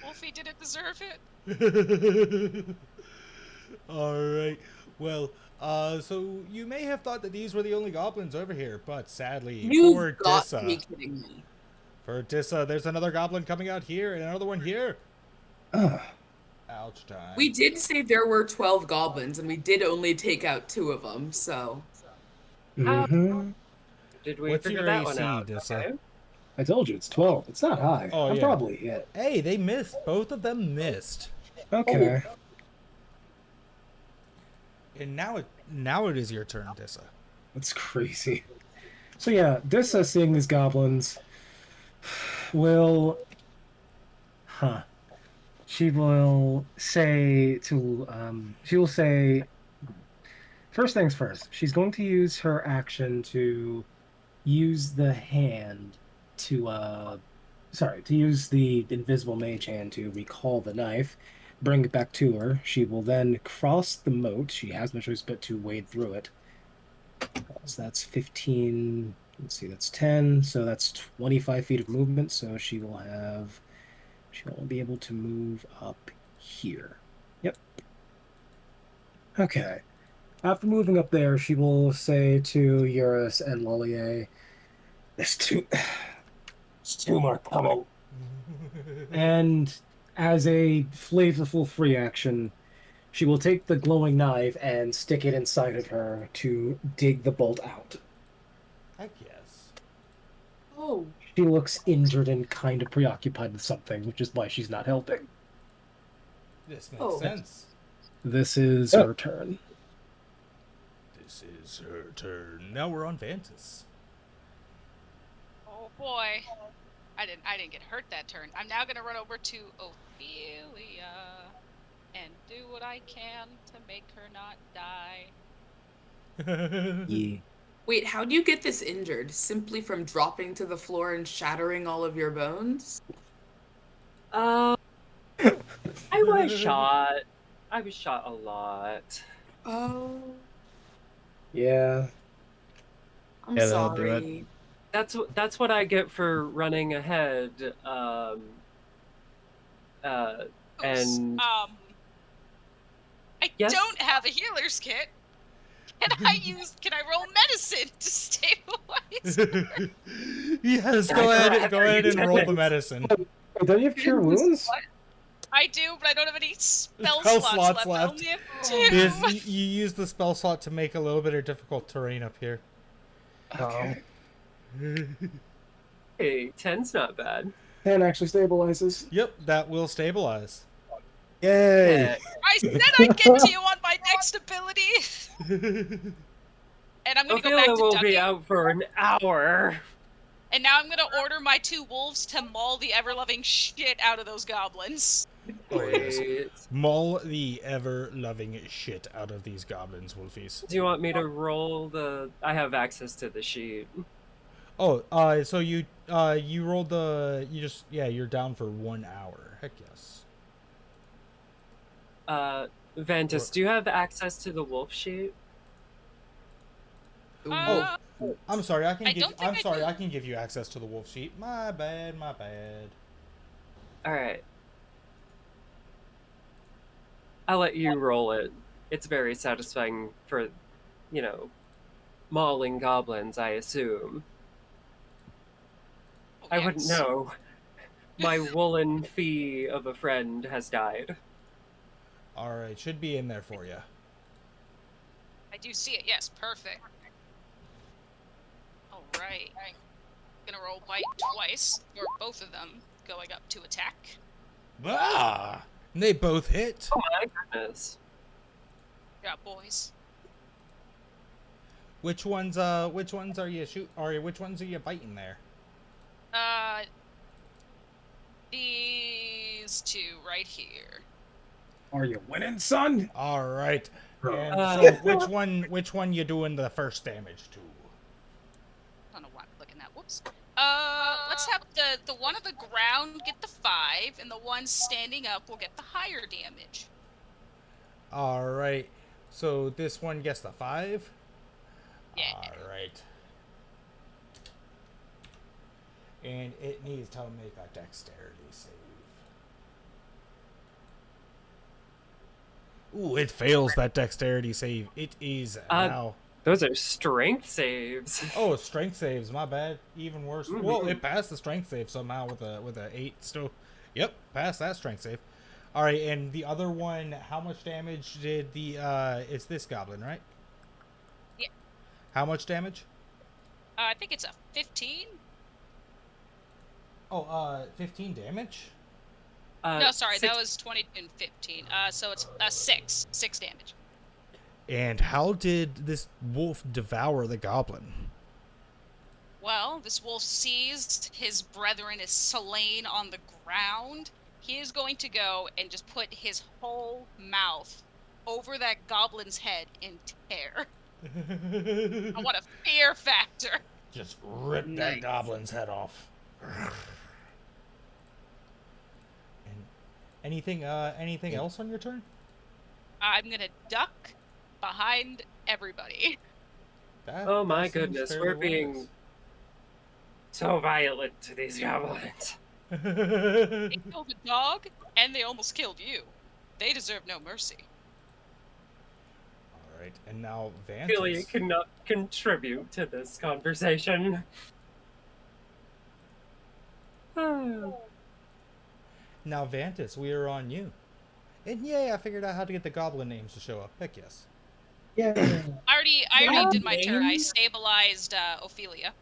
Wolfie he didn't deserve it. All right. Well, so you may have thought that these were the only goblins over here, but sadly, for You've got to be Dissa, kidding me. there's another goblin coming out here and another one here. Ugh. Ouch time. We did say there were 12 goblins, and we did only take out 2 of them, so. Mm-hmm. Did we What's figure your that AC, one out? Dissa? Okay. I told you it's 12. It's not high. Oh, I'm yeah. probably hit. Hey, they missed. Both of them missed. Okay. And now it is your turn, Dissa. That's crazy. So yeah, Dissa seeing these goblins will she will say first things first, she's going to use her action to use the hand to use the invisible mage hand to recall the knife, bring it back to her. She will then cross the moat. She has no choice but to wade through it. So that's 15. Let's see, that's 10. So that's 25 feet of movement. So she'll be able to move up here. Yep. Okay. After moving up there, she will say to Eurus and Lollier, There's two more coming. And as a flavorful free action, she will take the glowing knife and stick it inside of her to dig the bolt out. I guess. Oh. She looks injured and kind of preoccupied with something, which is why she's not helping. This makes sense. This is her turn. This is her turn. Now we're on Vantis. Oh boy. I didn't get hurt that turn. I'm now gonna run over to Ophelia and do what I can to make her not die. Yeah. Wait, how do you get this injured? Simply from dropping to the floor and shattering all of your bones? I was shot. I was shot a lot. Oh. Yeah. I'm Yeah, that'll do sorry. That's what I get for running ahead. And I Yes? don't have a healer's kit. Can I roll medicine to stabilize her? Yes, go ahead and roll the medicine. Wait, don't you have cure wounds? I do, but I don't have any spell Spell slots slots left. I left. only have 2. Because you use the spell slot to make a little bit of difficult terrain up here. Okay. Hey, 10's not bad. 10 actually stabilizes. Yep, that will stabilize. Yay! I said I'd get to you on my next ability. And I'm gonna go back Ophelia to will ducking. be out for an hour. And now I'm gonna order my 2 wolves to maul the ever-loving shit out of those goblins. Wait. Maul the ever-loving shit out of these goblins, Wolfies. Do you want me to roll the... I have access to the sheet. Oh, so you rolled the... you're down for 1 hour. Heck yes. Vantis, do you have access to the wolf sheet? Oh, I'm sorry. I I can give you access to the wolf sheet. My bad. All right. I'll let you roll it. It's very satisfying for, mauling goblins, I assume. Oh, I wouldn't yes. know. My woolen fee of a friend has died. All right, should be in there for you. I do see it, yes, perfect. Alright. Gonna roll bite twice, or both of them going up to attack. Ah! They both hit. Oh my goodness. Yeah, boys. Which ones are you which ones are you biting there? These 2 right here. Are you winning, son? All right. And so which one you doing the first damage to? I don't know why I'm clicking that. Whoops. Let's have the one on the ground get the 5, and the one standing up will get the higher damage. All right. So this one gets the 5? Yeah. All right. And it needs to make a dexterity save. Ooh, it fails that dexterity save. It is now. Those are strength saves. Oh, strength saves. My bad. Even worse. Well, Mhm. it passed the strength save somehow with a 8 still. Yep, passed that strength save. All right, and the other one, how much damage did the it's this goblin, right? Yeah. How much damage? I think it's a 15. Oh, 15 damage? No, sorry, six- that was 20 and 15. So it's 6 damage. And how did this wolf devour the goblin? Well, this wolf sees his brethren is slain on the ground. He is going to go and just put his whole mouth over that goblin's head and tear. I want a fear factor. Just rip that Nice. goblin's head off. And anything else on your turn? I'm gonna duck behind everybody. Oh my seems goodness, fairly we're being wise. so violent to these goblins. They killed a dog, and they almost killed you. They deserve no mercy. All right, and now Vantis. Really cannot contribute to this conversation. Now Vantis, we are on you. And yay, I figured out how to get the goblin names to show up. Heck yes. Yeah. I already did my turn. I names? stabilized Ophelia.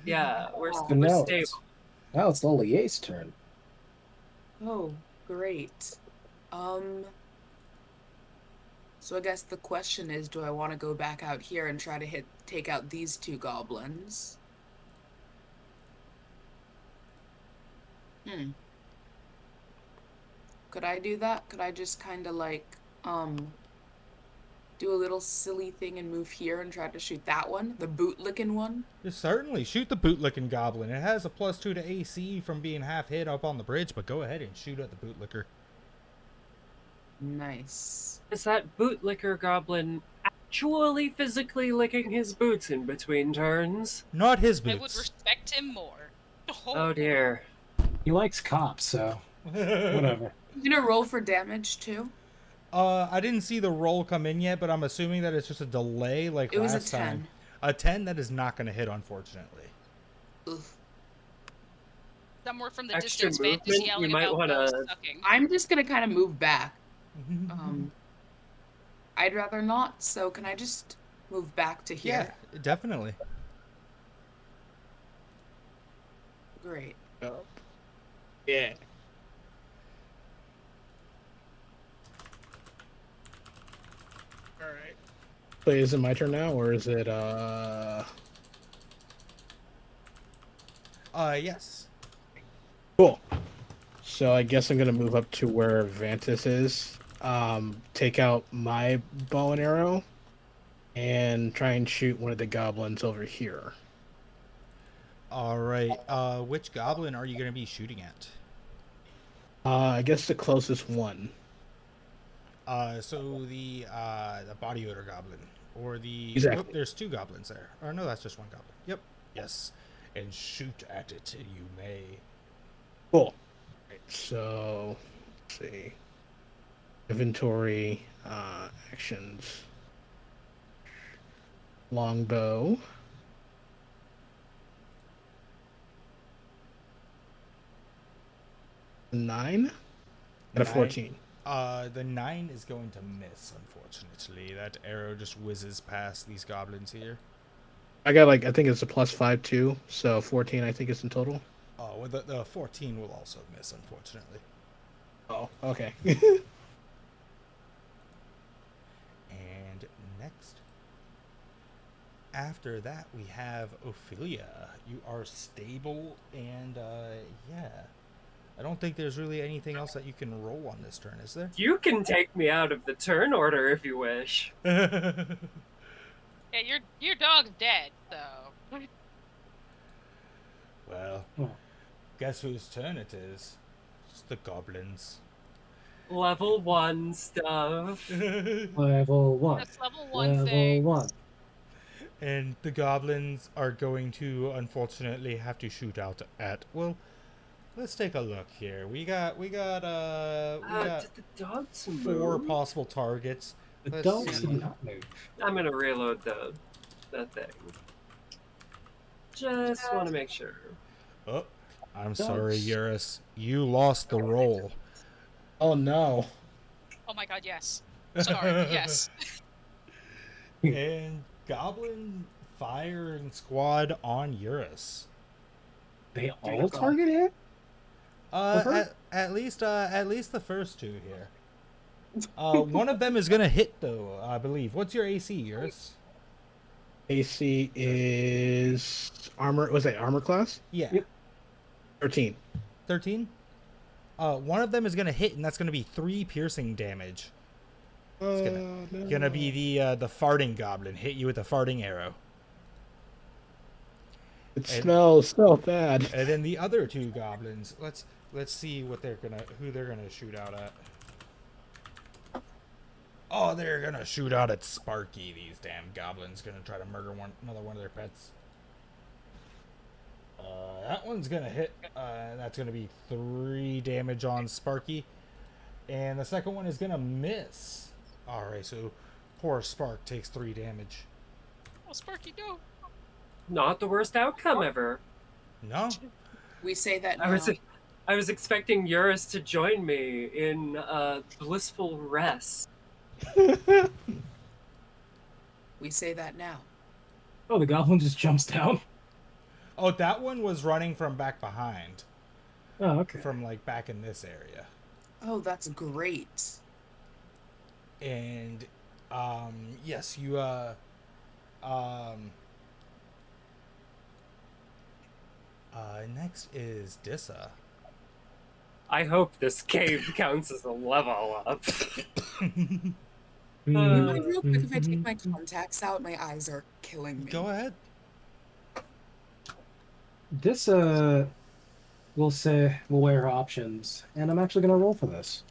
Yeah, we're So we're now stable. now it's Lolier's turn. Oh, great. So I guess the question is, do I want to go back out here and try to take out these two goblins? Could I do that? Could I just kind of like, do a little silly thing and move here and try to shoot that one? The bootlicking one? Certainly, shoot the bootlicking goblin. It has a +2 to AC from being half hit up on the bridge, but go ahead and shoot at the bootlicker. Nice. Is that bootlicker goblin actually physically licking his boots in between turns? Not his I would boots. respect him more. Oh dear. He likes cops, so whatever. You gonna roll for damage too? I didn't see the roll come in yet, but I'm assuming that it's just a delay like It was a last time. 10. A 10 that is not going to hit, unfortunately. Ugh. Somewhere from the Extra distance, Vantis movement, yelling you might about wanna- bells sucking. I'm just gonna kind of move back. I'd rather not, so can I just move back to here? Yeah, definitely. Great. Yeah. All right. So is it my turn now, or is it Yes. Cool. So I guess I'm gonna move up to where Vantis is. Take out my bow and arrow, and try and shoot one of the goblins over here. All right. Which goblin are you going to be shooting at? I guess the closest one. So the body odor goblin, or the Exactly. Nope, there's two goblins there. Or no, that's just one goblin. Yep. Yes. And shoot at it, you may. Cool. Right, so let's see. Inventory, actions. Longbow. Nine. And a 14. The 9 is going to miss, unfortunately. That arrow just whizzes past these goblins here. I got I think it's a +5 too, so 14 I think is in total. Oh, well, the 14 will also miss, unfortunately. Oh, okay. And next, after that, we have Ophelia. You are stable, and yeah. I don't think there's really anything else that you can roll on this turn, is there? You can take me out of the turn order if you wish. Yeah, your dog's dead, so. Well, guess whose turn it is? It's the goblins. Level 1 stuff. Level 1. That's level 1 Level thing. 1. And the goblins are going to, unfortunately, have to shoot out at, well, let's take a look here. We got Did the dogs move? 4 possible targets. The Let's dogs see. did not move. I'm gonna reload the thing. Just want to make sure. Oh, I'm sorry, Dogs. Eurus. You lost the roll. Oh no. Oh my god, yes. Sorry, yes. And Goblin firing squad on Eurus. They all target him? At least the first 2 here. One of them is gonna hit though, I believe. What's your AC, Eurus? AC is armor. Was that armor class? Yeah. Yep. 13. 13. One of them is gonna hit, and that's gonna be 3 piercing damage. It's gonna be the farting goblin. Hit you with a farting arrow. It smells so bad. And then the other 2 goblins. Let's see who they're gonna shoot out at. Oh, they're gonna shoot out at Sparky. These damn goblins gonna try to murder another one of their pets. That one's gonna hit. That's gonna be 3 damage on Sparky, and the second one is gonna miss. All right, so poor Spark takes 3 damage. Oh, Sparky, no. Not the worst outcome ever. No. We say that now. I was expecting Eurus to join me in blissful rest. We say that now. Oh, the goblin just jumps down. Oh, that one was running from back behind. Oh, okay. From like back in this area. Oh, that's great. And yes, you next is Dissa. I hope this cave counts as a level up. You mind real quick if I take my contacts out? My eyes are killing me. Go ahead. This we'll weigh her options, and I'm actually gonna roll for this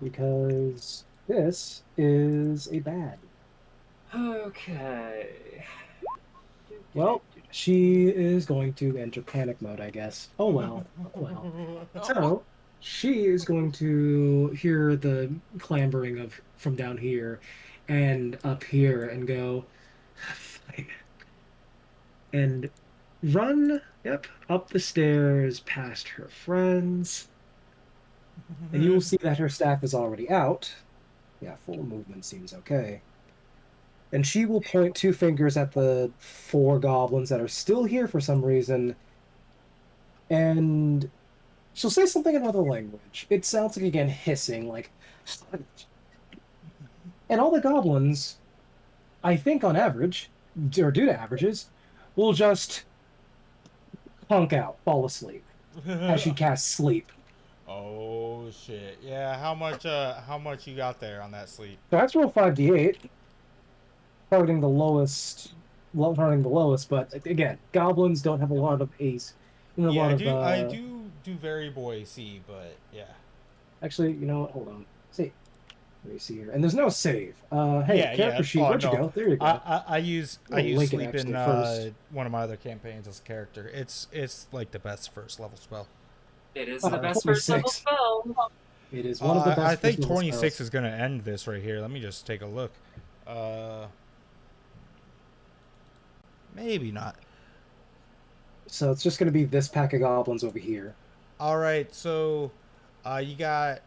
because this is a bad. Okay. Well, she is going to enter panic mode, I guess. Oh well. Oh well. So she is going to hear the clambering from down here and up here and go and run, up the stairs past her friends. And you will see that her staff is already out. Yeah, full movement seems okay. And she will point 2 fingers at the 4 goblins that are still here for some reason. And she'll say something in another language. It sounds like, again, hissing, like... And all the goblins, I think on average, or due to averages, will just punk out, fall asleep, as she casts sleep. Oh shit! Yeah, how much you got there on that sleep? So that's roll 5d8, targeting the lowest, but again, goblins don't have a lot of ace. I do variable AC, but yeah. Actually, you know what? Hold on. See. Let me see here. And there's no save. Hey, character sheet, where'd you go? There you go. I use Lincoln sleep in first. one of my other campaigns as a character. It's like the best first level spell. It is the best first level spell. It is one of the best. I think first level 26 spells. is going to end this right here. Let me just take a look. Maybe not. So it's just going to be this pack of goblins over here. All right, so you got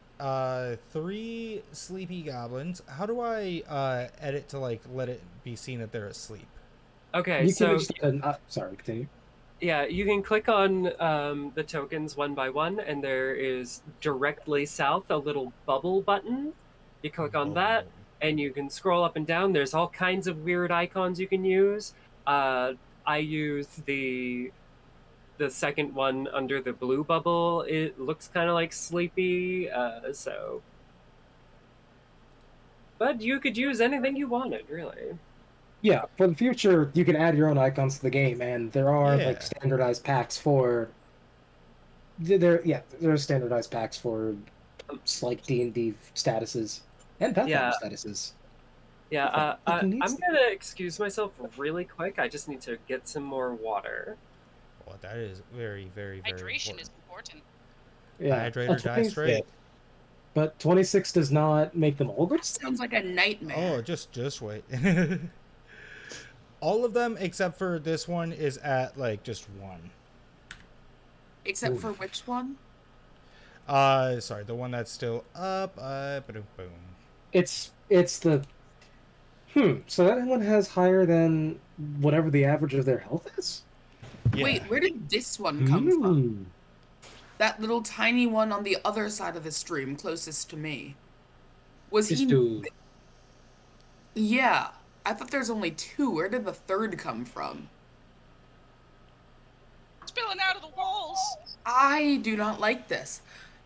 3 sleepy goblins. How do I edit to like let it be seen that they're asleep? Okay, You so can sorry, continue. yeah, you can click on the tokens one by one, and there is directly south a little bubble button. You click on that, and you can scroll up and down. There's all kinds of weird icons you can use. I use the second one under the blue bubble. It looks kind of like sleepy, so. But you could use anything you wanted, really. Yeah, for the future, you can add your own icons to the game, and there are like standardized packs for. There are standardized packs for like D&D statuses and Pathfinder statuses. Yeah, I'm gonna excuse myself really quick. I just need to get some more water. Well, that is very, very, very Hydration important. is important. Yeah. Hydrate a or die 20 straight. But 26 does not make them ogres? Sounds like a nightmare. Oh, just wait. All of them except for this one is at like just 1. Except Ooh. for which one? Sorry, the one that's still up. Boom, boom. It's the so that one has higher than whatever the average of their health is? Yeah. Wait, where did this one come from? Hmm. That little tiny one on the other side of the stream, closest to me. Was This he? dude. Yeah, I thought there's only 2. Where did the third come from? Spilling out of the walls. I do not like this.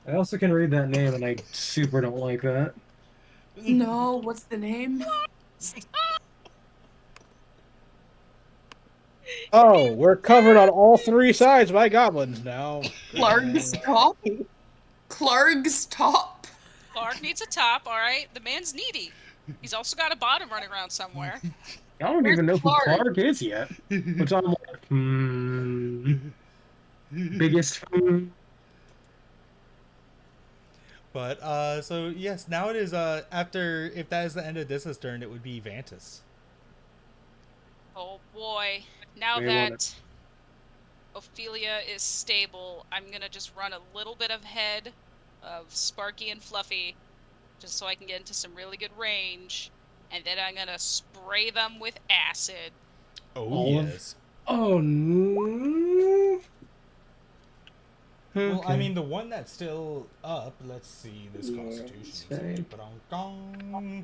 I also can read that name, and I super don't like that. No, what's the name? Oh, we're covered on all 3 sides by goblins now. Clark's top. Clark's top. Clark needs a top, all right? The man's needy. He's also got a bottom running around somewhere. I don't Where's even know Clark? who Clark is yet. Which I'm like, biggest. But so yes, now it is after, if that is the end of this turn, it would be Vantis. Oh boy. Now We want that Ophelia is stable, I'm gonna just run a little bit ahead of Sparky and Fluffy, just so I can get into some really good range. And then I'm gonna spray them with acid. Oh All of- yes. Oh no. Well, I mean, the one that's still up. Let's see this Yeah, Constitution. same.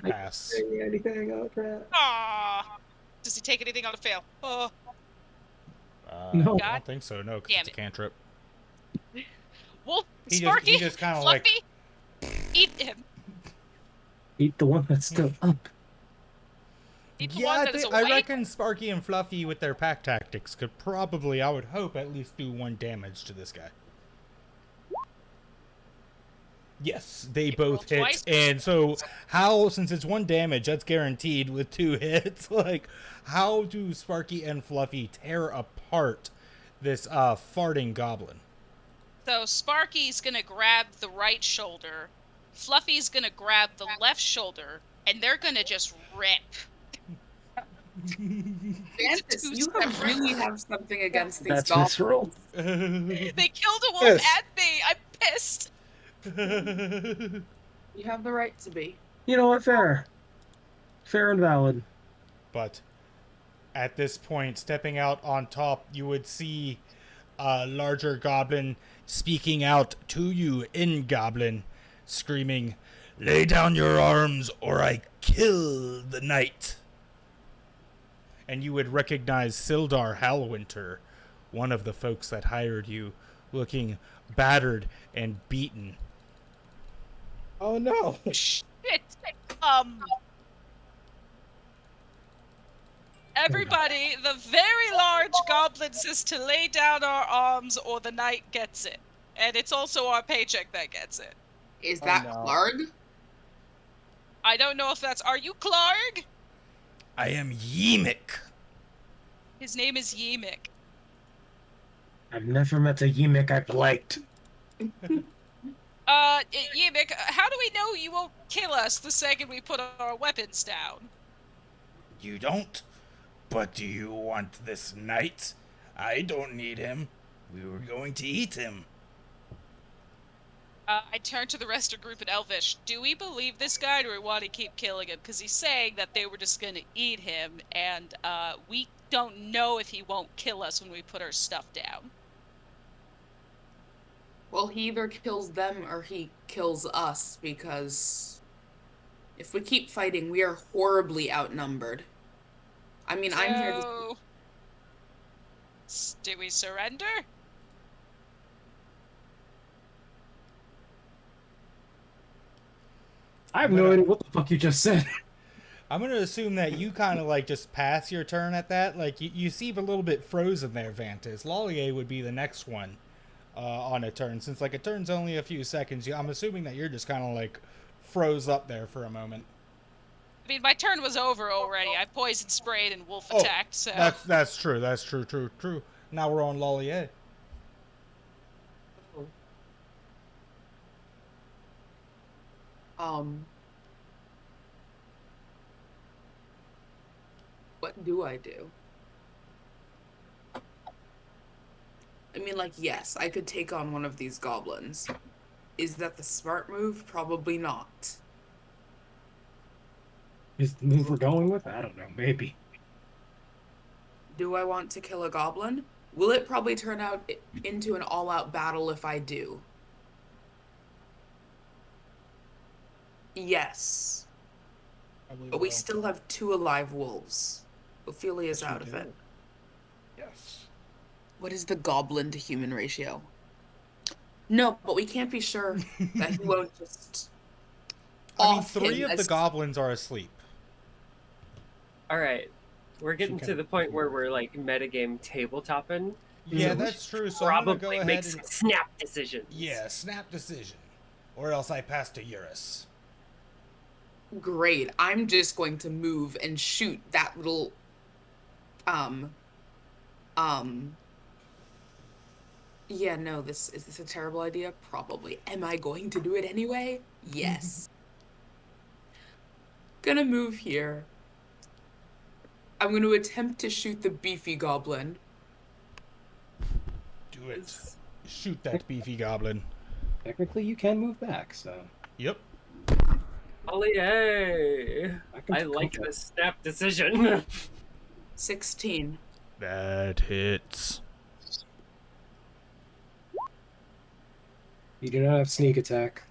Pass. Anything out there? Ah! Does he take anything on a fail? Oh. No. I God don't think so. No, because damn it's a it. cantrip. Wolf, He Sparky, just kind of like. Fluffy, eat him. Eat the one that's still up. Eat the Yeah, one that is I awake. reckon Sparky and Fluffy with their pack tactics could probably, I would hope, at least do 1 damage to this guy. Yes, they both hit. twice. And so, how, since it's 1 damage, that's guaranteed with 2 hits, like, how do Sparky and Fluffy tear apart this farting goblin? So Sparky's gonna grab the right shoulder, Fluffy's gonna grab the left shoulder, and they're gonna just rip. Vantis, two you really have something against these That's goblins. visceral. They killed a wolf Yes. and me. I'm pissed. You have the right to be. You know what? Fair. Fair and valid. But at this point, stepping out on top, you would see a larger goblin speaking out to you in goblin, screaming, "Lay down your arms or I kill the knight." And you would recognize Sildar Halwinter, one of the folks that hired you, looking battered and beaten. Oh no. Shit. Everybody, the very large goblin says to lay down our arms or the knight gets it. And it's also our paycheck that gets it. Is Oh, that no. Clark? I don't know if that's... Are you Clark? I am Yemik. His name is Yemik. I've never met a Yemik I've liked. Yemik, how do we know you won't kill us the second we put our weapons down? You don't? But do you want this knight? I don't need him. We were going to eat him. I turn to the rest of the group in Elvish. Do we believe this guy, or do we want to keep killing him? Because he's saying that they were just going to eat him, and we don't know if he won't kill us when we put our stuff down. Well, he either kills them or he kills us, because if we keep fighting, we are horribly outnumbered. I mean, I'm here to... Do we surrender? I have no idea what the fuck you just said. I'm going to assume that you kind of like just pass your turn at that. Like you seem a little bit frozen there, Vantis. Lollier would be the next one on a turn. Since like a turn's only a few seconds, I'm assuming that you're just kind of like froze up there for a moment. I mean, my turn was over already. I poison sprayed and wolf attacked, so... That's true. That's true. Now we're on Lollier. What do I do? I mean, like, yes, I could take on one of these goblins. Is that the smart move? Probably not. Is the move we're going with? I don't know. Maybe. Do I want to kill a goblin? Will it probably turn out into an all-out battle if I do? Yes. But we still have 2 alive wolves. Ophelia's out of it. Yes. What is the goblin to human ratio? No, but we can't be sure that he won't just. I mean, off 3 him of the as- goblins are asleep. All right, we're getting to the point where we're like metagame tabletopping. Yeah, So we that's should true. So I'm gonna probably go make ahead some and snap decisions. snap decision, or else I pass to Eurus. Great. I'm just going to move and shoot that little. Yeah, no, is this a terrible idea? Probably. Am I going to do it anyway? Yes. Gonna move here. I'm going to attempt to shoot the beefy goblin. Do it. Shoot that beefy goblin. Technically, you can move back, so. Yep. Ollie, hey! I can like cover. this snap decision. 16. That hits. You do not have sneak attack.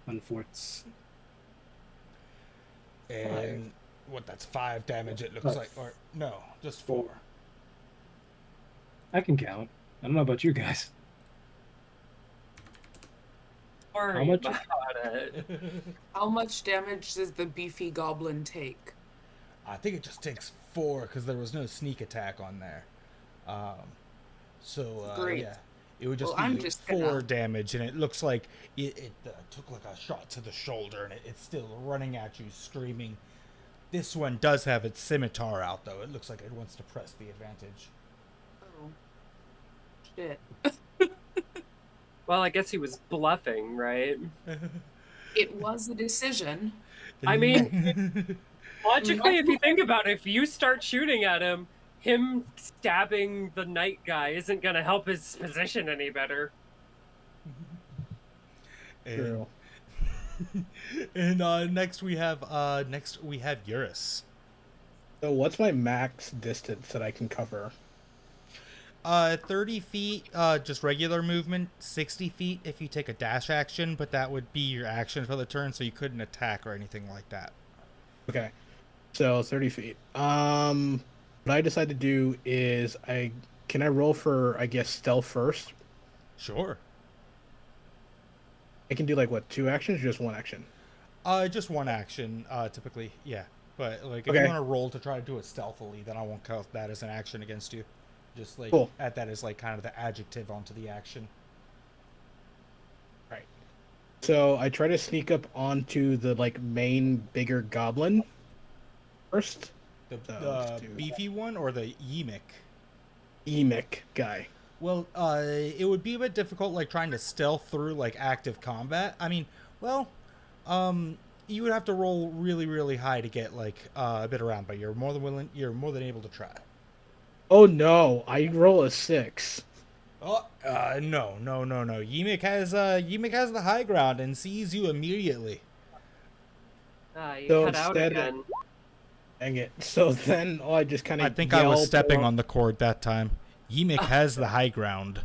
Unfortunately. And what? That's 5 damage. It looks like, or no, just 4. I can count. I don't know about you guys. Worry much- about it. How much damage does the beefy goblin take? I think it just takes 4 because there was no sneak attack on there. Great. Yeah, it would just Well, I'm be just 4 gonna- damage, and it looks like it took like a shot to the shoulder, and it's still running at you, screaming. This one does have its scimitar out, though. It looks like it wants to press the advantage. Oh. Shit. Well, I guess he was bluffing, right? It was a decision. I mean, logically, if you think about it, if you start shooting at him, him stabbing the knight guy isn't going to help his position any better. And, and next we have Eurus. So what's my max distance that I can cover? 30 feet, just regular movement. 60 feet if you take a dash action, but that would be your action for the turn, so you couldn't attack or anything like that. Okay. So 30 feet. What I decide to do is can I roll for, I guess, stealth first? Sure. I can do like what, 2 actions or just 1 action? Just 1 action, typically, yeah. But like, if Okay. you want to roll to try to do it stealthily, then I won't count that as an action against you. Just like Cool. add that as like kind of the adjective onto the action. Right. So I try to sneak up onto the like main bigger goblin first. The So, let's do beefy one or the Yemic? Emic guy. Well, it would be a bit difficult, like trying to stealth through like active combat. I mean, well, you would have to roll really, really high to get like a bit around, but you're more than able to try. Oh no, I roll a 6. Oh, no. Yemic has the high ground and sees you immediately. You So cut out instead- again. Dang it. So then I just kind of I think I was stepping on the cord that time. Yemic has the high ground.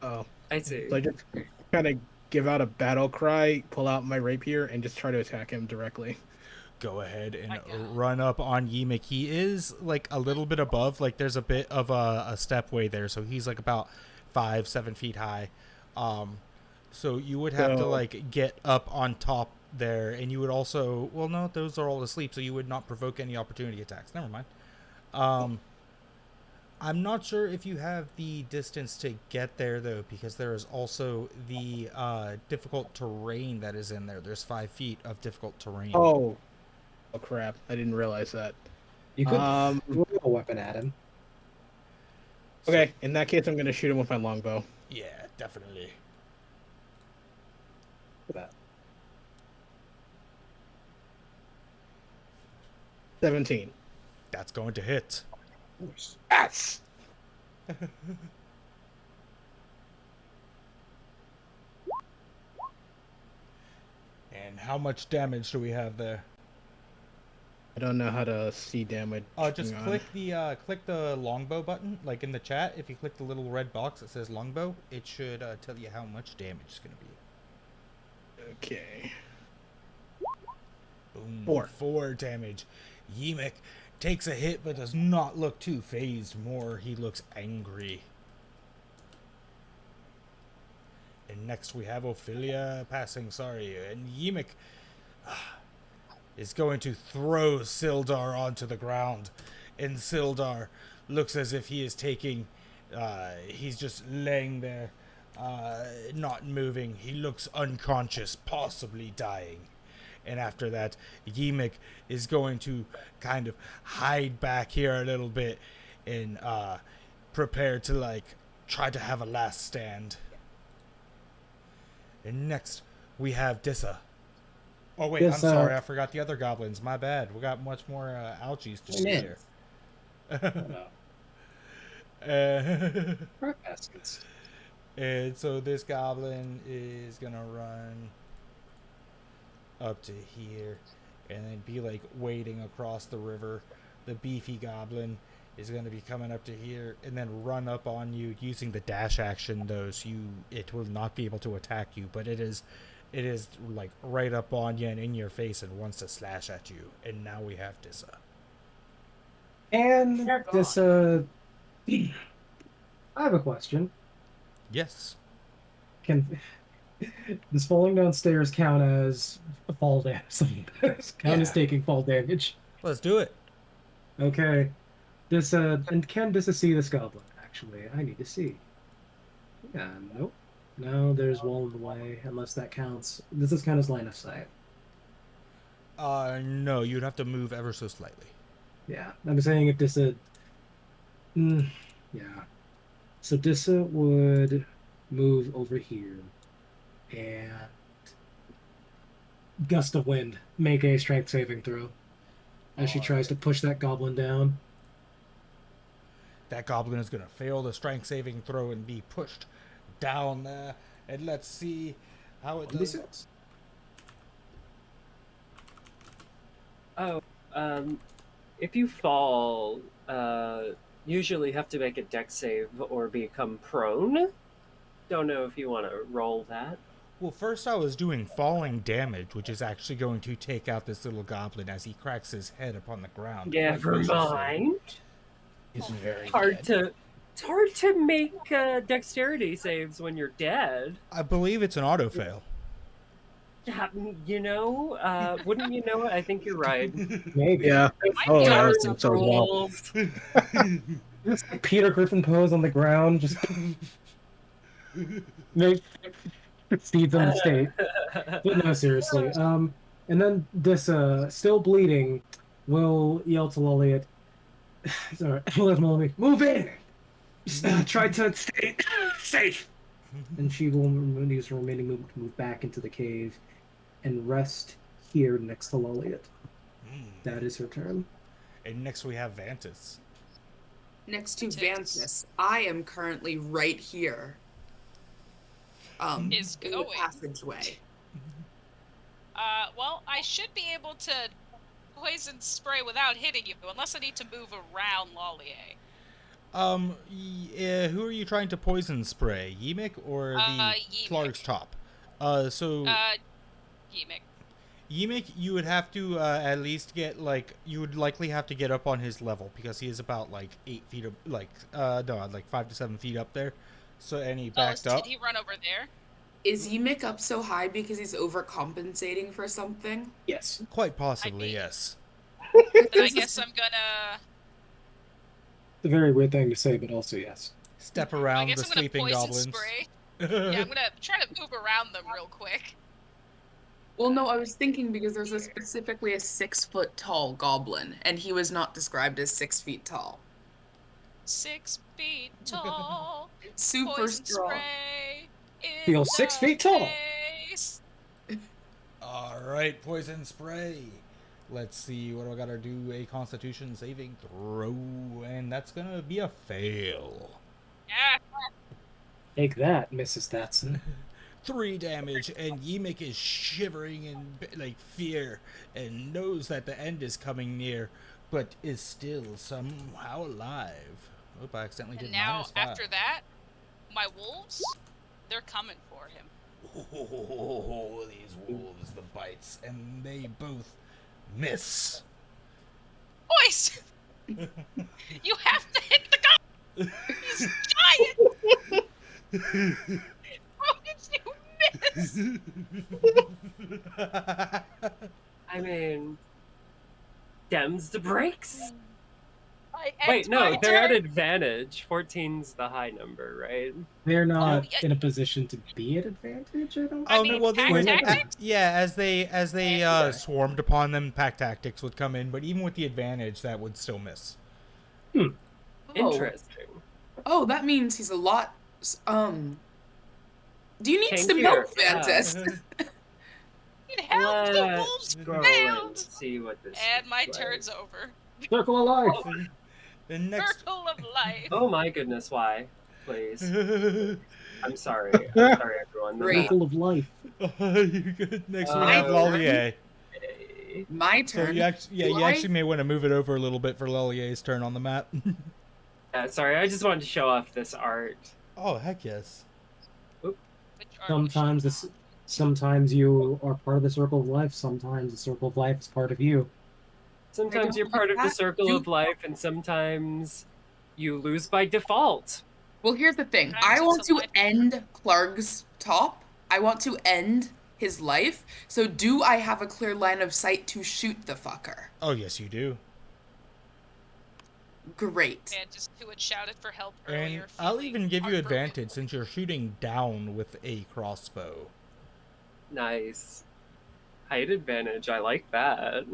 Oh. I see. So I just kind of give out a battle cry, pull out my rapier, and just try to attack him directly. Go ahead and run up on Yemic. He is like a little bit above, like there's a bit of a stepway there, so he's like about 5-7 feet high. So you would have to So- like get up on top there, and you would also, well, no, those are all asleep, so you would not provoke any opportunity attacks. Never mind. I'm not sure if you have the distance to get there though, because there is also the difficult terrain that is in there. There's 5 feet of difficult terrain. Oh crap. I didn't realize that. You could Um, throw a weapon at him. Okay, in that case, I'm gonna shoot him with my longbow. Yeah, definitely. That. 17. That's going to hit. Yes! And how much damage do we have there? I don't know how to see damage. Just Hang on. click the longbow button, like in the chat. If you click the little red box that says longbow, it should tell you how much damage it's gonna be. Okay. Boom. 4 damage. Yemek takes a hit but does not look too phased. More, he looks angry. And next we have Ophelia passing, and Yemek is going to throw Sildar onto the ground. And Sildar looks as if he is taking, he's just laying there, not moving. He looks unconscious, possibly dying. And after that, Yemek is going to kind of hide back here a little bit and prepare to, like, try to have a last stand. And next, we have Dissa. Oh, wait, Yes, I'm sorry. I forgot the other goblins. My bad. We got much more ouchies to do here. Crap baskets. And so this goblin is going to run up to here and then be like wading across the river. The beefy goblin is going to be coming up to here and then run up on you using the dash action, though, so it will not be able to attack you, but it is like right up on you and in your face and wants to slash at you. And now we have Dissa. And Dissa, I have a question. Yes. Can does falling downstairs count as a fall damage? Count as taking fall damage? Let's do it. Okay. And can Dissa see this goblin? Actually, I need to see. Yeah, nope. No, there's wall in the way, unless that counts. Does this count as line of sight? No, you'd have to move ever so slightly. Yeah, I'm saying if Dissa... yeah. So Dissa would move over here and gust of wind, make a strength saving throw as she tries to push that goblin down. That goblin is going to fail the strength saving throw and be pushed down there. And let's see how it does. Oh, if you fall, usually have to make a dex save or become prone. Don't know if you want to roll that. Well, first I was doing falling damage, which is actually going to take out this little goblin as he cracks his head upon the ground. Never mind. He's very It's hard to make dexterity saves when you're dead. I believe it's an auto fail. Yeah, wouldn't you know it? I think you're right. Maybe. Yeah. Oh, I yeah. was thinking so as well. Rolls. Just like Peter Griffin pose on the ground, just make seeds on the state. But no, seriously. And then this still bleeding will yell to Lolliot. Sorry, move in. Try to stay safe. And she will use her remaining movement to move back into the cave and rest here next to Lolliot. That is her turn. And next we have Vantis. Next to Vantis, I am currently right here. Is in the going. passageway. Well, I should be able to poison spray without hitting you, unless I need to move around Lollier. Who are you trying to poison spray? Yemek or the Yemek. Clark's top? Yemek. Yemek, you would have to at least get, like, you would likely have to get up on his level because he is about, like, 8 feet, like 5 to 7 feet up there. So, and he backed up. Did he run over there? Is Yemek up so high because he's overcompensating for something? Yes. Quite possibly, yes. Then I guess I'm gonna... It's a very weird thing to say, but also yes. Step I around guess the I'm gonna sleeping poison goblins. spray. Yeah, I'm gonna try to move around them real quick. Well, no, I was thinking because there's specifically a 6 foot tall goblin, and he was not described as 6 feet tall. 6 feet tall. Super Poison strong. spray. In Feel 6 the feet tall. face. All right, poison spray. Let's see, what do I gotta do? A Constitution saving throw, and that's gonna be a fail. Yeah. Take that, Mrs. Thatson. 3 damage, and Yemek is shivering in like fear and knows that the end is coming near, but is still somehow alive. Oop, I accidentally And did now, -5. after that, my wolves, they're coming for him. Oh, these wolves, the bites, and they both miss. Boys! You have to hit the goblin! He's giant! How did you miss? I mean, dems the brakes. I Wait, end no, my they're at turn. advantage. 14's the high number, right? They're not yeah. in a position to be at advantage, I don't I Oh, mean, well, they pack would, tactics? yeah, as they Okay. swarmed upon them, pack tactics would come in, but even with the advantage, that would still miss. Oh. Interesting. Oh, that means he's a lot. Do you need some Tankier, help, yeah. Vantis? Need help, the Let's wolves scroll in failed! and see what this And looks my like. turn's over. Circle of life. The next. Circle of life. Oh my goodness, why? Please. I'm sorry. I'm sorry, everyone. The Great. Circle of life. You're good. Next we My have turn? Lollier. map- My So turn. you actually, yeah, Do you I? actually may want to move it over a little bit for Lellier's turn on the map. Sorry, I just wanted to show off this art. Oh heck yes. Which are you Sometimes you are part of the circle of life. Sometimes the circle of life is part of you. Sometimes don't you're part like of the that. circle Do- of life, and sometimes you lose by default. Well, here's the thing. Sometimes I want it's a to life- end Clark's top. I want to end his life. So do I have a clear line of sight to shoot the fucker? Oh yes, you do. Great. And just who had shouted for help And earlier. I'll feeling even give you heartbroken. advantage since you're shooting down with a crossbow. Nice. Height advantage. I like that.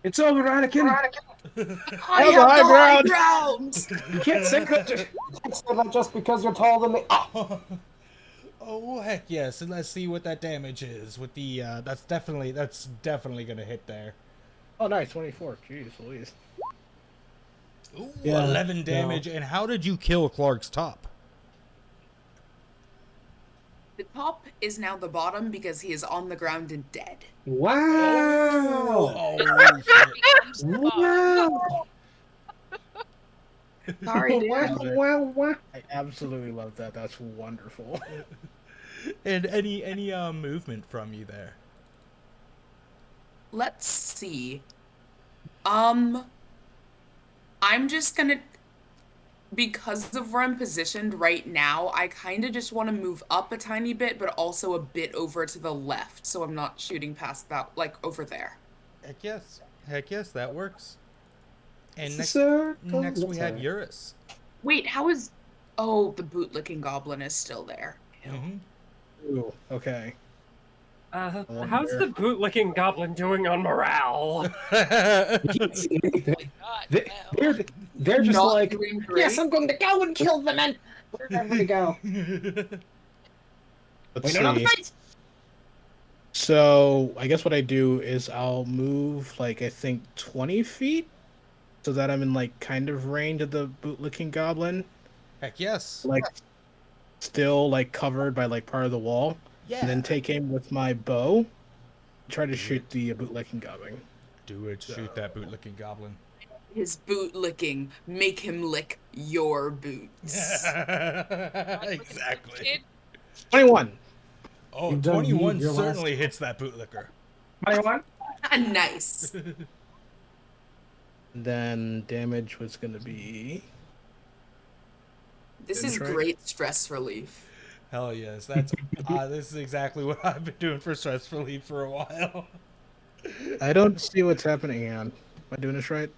It's over, Anakin. I have have high the high ground. ground. You can't say that just because you're taller than me. Oh heck yes, and let's see what that damage is with the that's definitely gonna hit there. Oh, nice, 24. Jeez Louise. Ooh, Yeah, 11 damage. And how did you kill Clark's top? The top is now the bottom because he is on the ground and dead. Wow. Oh, Becomes the bottom. Wow. Sorry, dude. Wow. I absolutely love that. That's wonderful. and any movement from you there? Let's see. I'm just gonna, because of where I'm positioned right now, I kind of just want to move up a tiny bit, but also a bit over to the left, so I'm not shooting past that, like over there. Heck yes, that works. And next Circle. we That's have alright. Eurus. Wait, how is? Oh, the bootlicking goblin is still there. Ew. Mm-hmm. Ooh, okay. How's the bootlicking goblin doing on morale? You can't see anything. God, They- no. They're just Not like, doing great. yes, I'm going to go and kill them and wherever we go. Let's Wait, no, see. not the So I guess what I do is I'll move like I think 20 feet, so that I'm in like kind of range of the bootlicking goblin, Heck yes. like still like covered by like part of the wall, Yeah. and then take aim with my bow, try to shoot the bootlicking goblin. Do it. Shoot that bootlicking goblin. His boot licking, make him lick your boots. Exactly. Kid, 21. Oh, You've done 21 your last- certainly hits that bootlicker. 21? Nice. Then damage was gonna be This is That's right. great stress relief. Hell yes, that's this is exactly what I've been doing for stress relief for a while. I don't see what's happening. Hang on. Am I doing this right?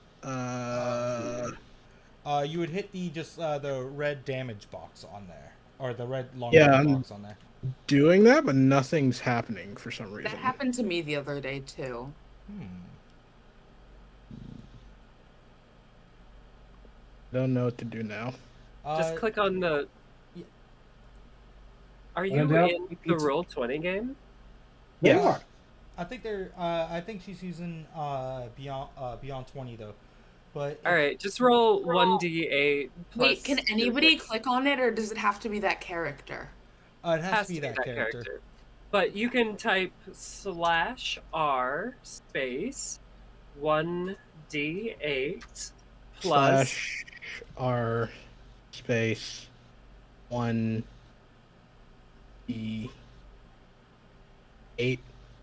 You would hit the red damage box on there, or the red long Yeah, damage I'm- box on there. Doing that, but nothing's happening for some reason. That happened to me the other day too. Don't know what to do now. Just click on the. yeah. Are When you in doubt, in the it's- Roll20 game? They Yes. are. I think they're. I think she's using Beyond 20 though. But All right, just roll 1d8 plus. Wait, can anybody click on it, or does it have to be that character? it has to be that character. But you can type /r space 1d8 plus. /r space 1 E8.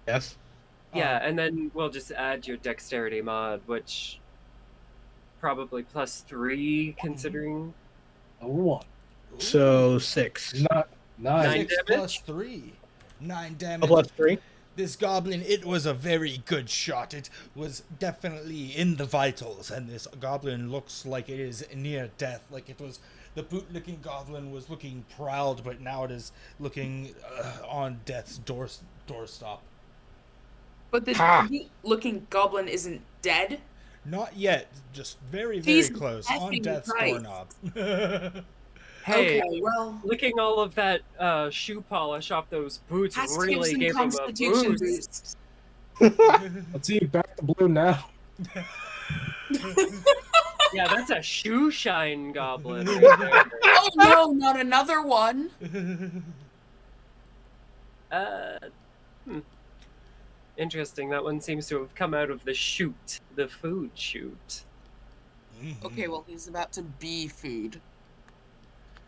Yes. Yeah, and then we'll just add your dexterity mod, which probably +3 considering. Over 1. So 6. Not 9. 9 6 damage? plus 3. 9 damage. Plus 3. This goblin, it was a very good shot. It was definitely in the vitals, and this goblin looks like it is near death. Like it was, the boot-looking goblin was looking proud, but now it is looking on death's doorstop. But the looking goblin isn't dead. Not yet, just very, very Jesus close on effing death's Christ. doorknob. Hey, Okay, well, licking all of that shoe polish off those boots has to give really some gave him a constitution boost. boost. Let's see you back to blue now. Yeah, that's a shoe shine goblin. Right there. Oh no, not another one. Interesting. That one seems to have come out of the chute, the food chute. Okay, well, he's about to be food.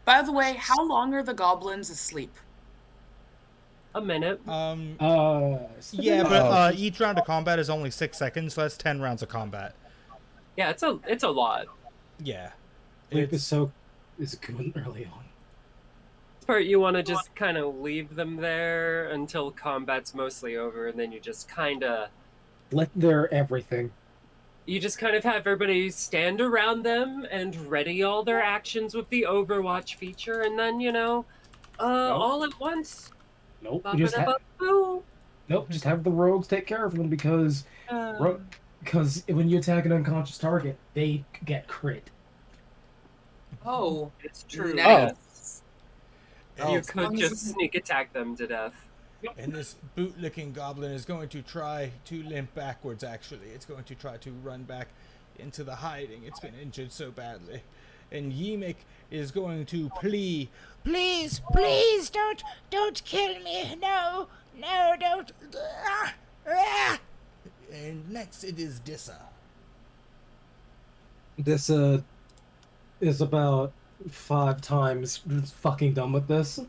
By the way, how long are the goblins asleep? A minute. Yeah, but each round of combat is only 6 seconds, so that's 10 rounds of combat. Yeah, it's a lot. Yeah. Sleep is good early on. This part you want to just kind of leave them there until combat's mostly over, and then you just kind of Let their everything. you just kind of have everybody stand around them and ready all their actions with the Overwatch feature, and then all at once. Nope. Just have the rogues take care of them because when you attack an unconscious target, they get crit. Oh, It's true. nice. You as could long as just it's- sneak attack them to death. And this boot-licking goblin is going to try to limp backwards, actually. It's going to try to run back into the hiding. It's been injured so badly. And Yimik is going to plead, please, please, don't kill me. No, don't. And next it is Dissa. This is about 5 times fucking done with this.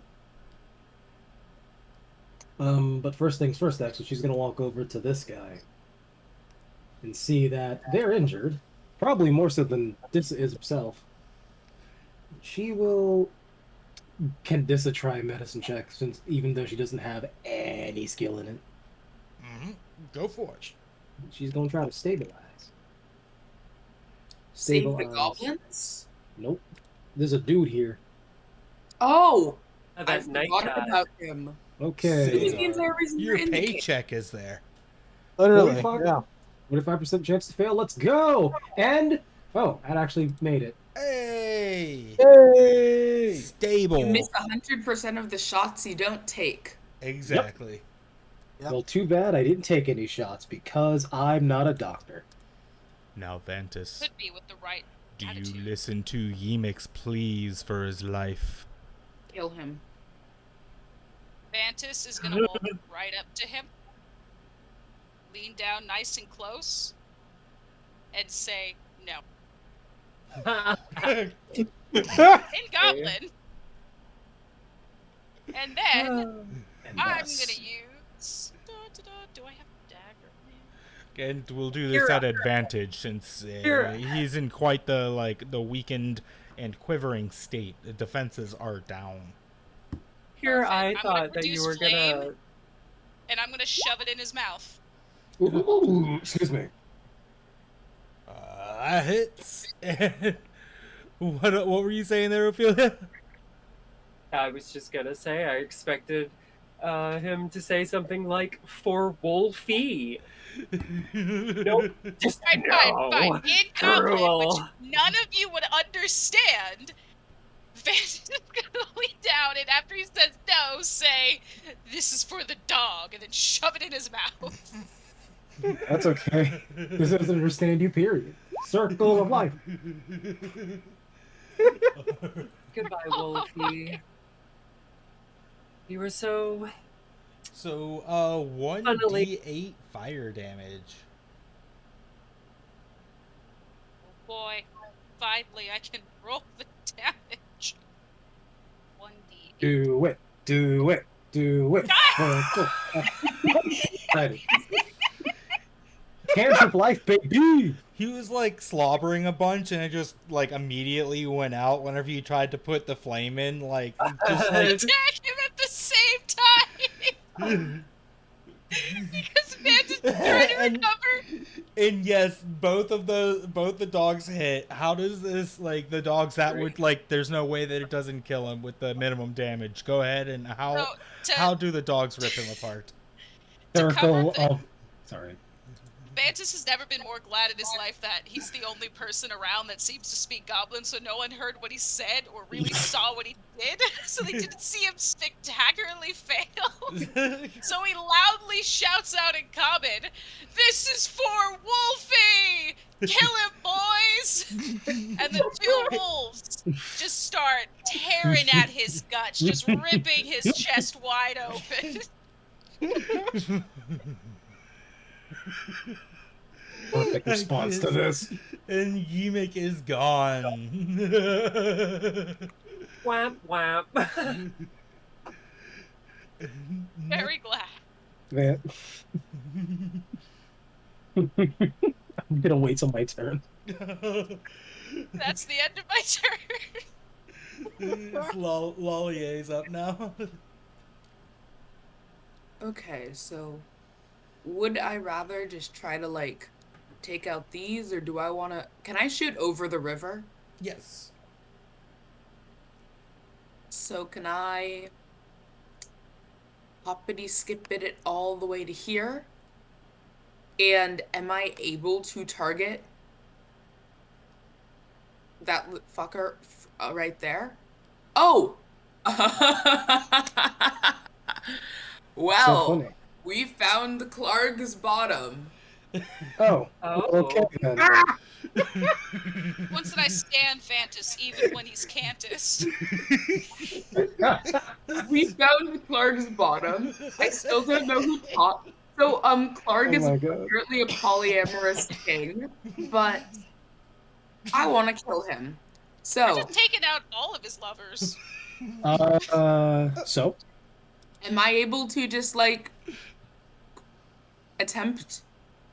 But first things first, actually, she's gonna walk over to this guy and see that they're injured, probably more so than Dissa is himself. Can Dissa try a medicine check, since even though she doesn't have any skill in it? Go for it. She's gonna try to stabilize. Save the Stabilize. goblins? Nope. There's a dude here. Oh, I That night forgot guy. about him. Okay. This means there is Your your indicator. paycheck is there. Literally. 45 Yeah. 45% chance to fail. Let's go! And that actually made it. Hey! Hey! Stable. You miss 100% of the shots you don't take. Exactly. Yep. Well, too bad I didn't take any shots because I'm not a doctor. Now, Vantis, Could be with the right do you attitude. listen to Yimik's pleas for his life? Kill him. Vantis is gonna walk right up to him, lean down nice and close, and say no. In Goblin. And then And I'm thus- gonna use. Do I have a dagger? And we'll do this You're at advantage since he's in quite the weakened and quivering state. The defenses are down. Here, Perfect. I I'm gonna thought that produce you were flame. gonna. And I'm gonna shove it in his mouth. Ooh, excuse me. Hits. What were you saying there, Ophelia? I was just gonna say I expected him to say something like "for Wolfie." Nope, just Fine, no. fine. In Goblin, which Cruel. none of you would understand, Vantis is gonna lean down and after he says no, say, "This is for the dog," and then shove it in his mouth. That's okay. This doesn't understand you, period. Circle of life. Goodbye, Wolfie. You were so. So, Funnily- 1d8 fire damage. Oh boy, finally I can roll the damage. 1d8. Do it. Do it. Do it. Circle. Ready. Cantrip life, baby. He was like slobbering a bunch, and it just like immediately went out whenever you tried to put the flame in. Like, just like Attack him at the same time! Because Vantis is trying to recover. And yes, both the dogs hit. How does this, like, the dogs that would, like, there's no way that it doesn't kill him with the minimum damage. Go ahead, and how do the dogs rip him apart? Circle of. Sorry. Vantis has never been more glad in his life that he's the only person around that seems to speak Goblin, so no one heard what he said or really saw what he did, so they didn't see him spectacularly fail. So he loudly shouts out in common, "This is for Wolfie! Kill him, boys!" And the two wolves just start tearing at his guts, just ripping his chest wide open. Perfect response to this. And QMiP is gone. Whap whap. Very glad. Man. I'm gonna wait till my turn. That's the end of my turn. Lollier's up now. Okay, so would I rather just try to like take out these, or do I want to? Can I shoot over the river? Yes. So can I hoppity skip it all the way to here? And am I able to target that fucker right there? Oh! Well, funny. we found Clark's bottom. Oh. Oh. Okay then. Once did I stand Vantis, even when he's Cantus? We found Clark's bottom. I still don't know who taught. So, Clark Oh is my God. apparently a polyamorous king, but I want to kill him. I've So, just taken out all of his lovers. So am I able to just like attempt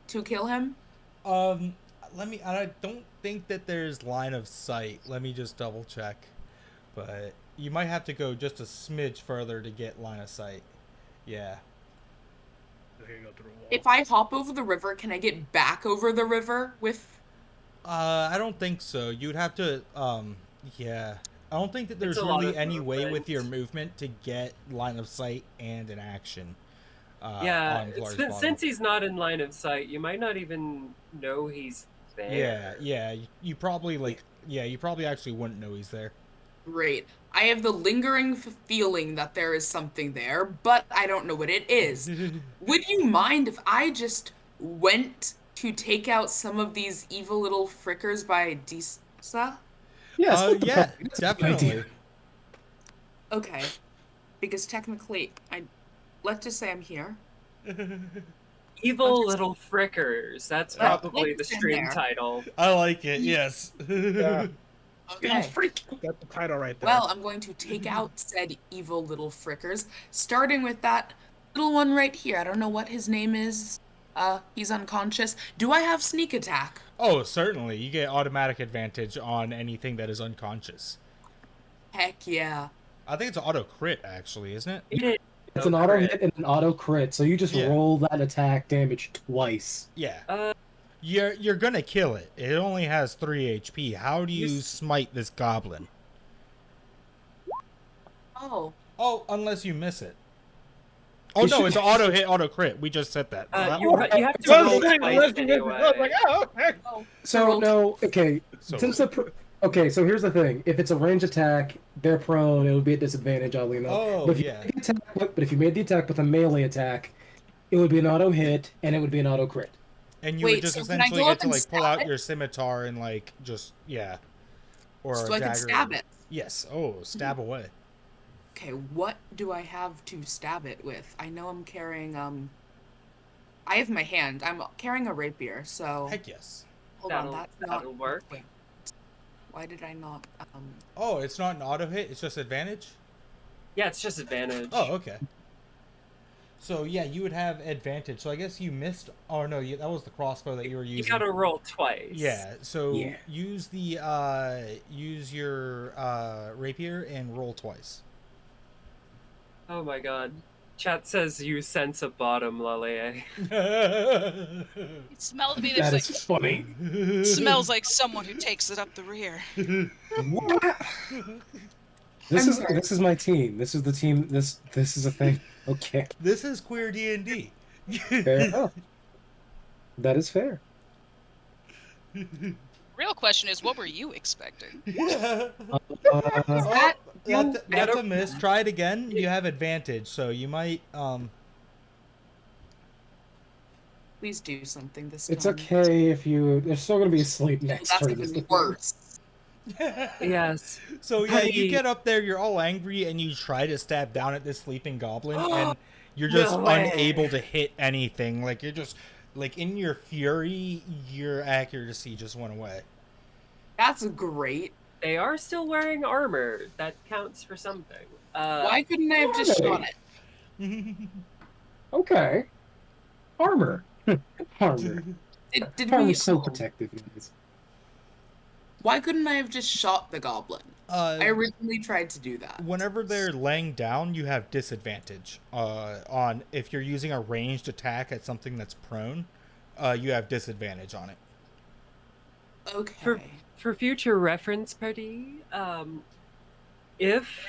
to kill him? I don't think that there's line of sight. Let me just double check. But you might have to go just a smidge further to get line of sight. Yeah. If I hop over the river, can I get back over the river with? I don't think so. You'd have to, yeah. I don't think that there's a lot really of any way with movement. your movement to get line of sight and an action. Yeah, on Clark's since bottom. he's not in line of sight, you might not even know he's there. Yeah. You probably you probably actually wouldn't know he's there. Great. I have the lingering feeling that there is something there, but I don't know what it is. Would you mind if I just went to take out some of these evil little frickers by Disa? yes. Yeah, definitely. Okay. Because technically, let's just say I'm here. Evil little frickers. That's probably the Let's stand stream there. title. I like it. Yes. Yeah, Okay. that's the title right there. Well, I'm going to take out said evil little frickers, starting with that little one right here. I don't know what his name is. He's unconscious. Do I have sneak attack? Oh, certainly. You get automatic advantage on anything that is unconscious. Heck yeah. I think it's auto crit, actually, isn't it? It is It's an auto hit and an auto crit, so you just Yeah. roll that attack damage twice. Yeah. You're gonna kill it. It only has 3 HP. How do you smite this goblin? Oh, Oh, unless you miss it. Oh no, it's auto hit, auto crit. We just said that. You have to roll twice anyway. So no, okay. So- So here's the thing: if it's a range attack, they're prone. It would be a disadvantage, oddly enough. Oh, but if yeah. but if you made the attack with a melee attack, it would be an auto hit and it would be an auto crit. And you Wait, would just so can I essentially go get up to and like pull stab out it? your scimitar and like just or So a I dagger. can stab it. Yes. Oh, stab away. Okay, what do I have to stab it with? I know I'm carrying I have my hand. I'm carrying a rapier, so Heck yes. hold on, that's That'll not work. Wait. Why did I not Oh, it's not an auto hit. It's just advantage. Yeah, it's just advantage. Oh, okay. So yeah, you would have advantage. So I guess you missed. Oh no, that was the crossbow that you were using. You gotta roll twice. Yeah. So Yeah. use your rapier and roll twice. Oh my god. Chat says you sense a bottom, Lale. It smelled to me That that's is like funny. smells like someone who takes it up the rear. This I'm is sorry. this is my team. This is the team. This is a thing. Okay, This is queer D&D. fair enough. That is fair. Real question is, what were you expecting? Oh, you- that's a miss. Try it again. You have advantage, so you might please do something this time. It's okay if you. They're still gonna be asleep next That's turn. even worse. Yes. So yeah, you Buddy. get up there, you're all angry, and you try to stab down at this sleeping goblin, and you're just No way. unable to hit anything. Like you're just like in your fury, your accuracy just went away. That's great. They are still wearing armor. That counts for something. Why couldn't I have just shot it? Okay. Armor. Armor. Did we Armor's so protective. guys. Why couldn't I have just shot the goblin? I originally tried to do that. Whenever they're laying down, you have disadvantage on if you're using a ranged attack at something that's prone. You have disadvantage on it. Okay. For future reference, Party, if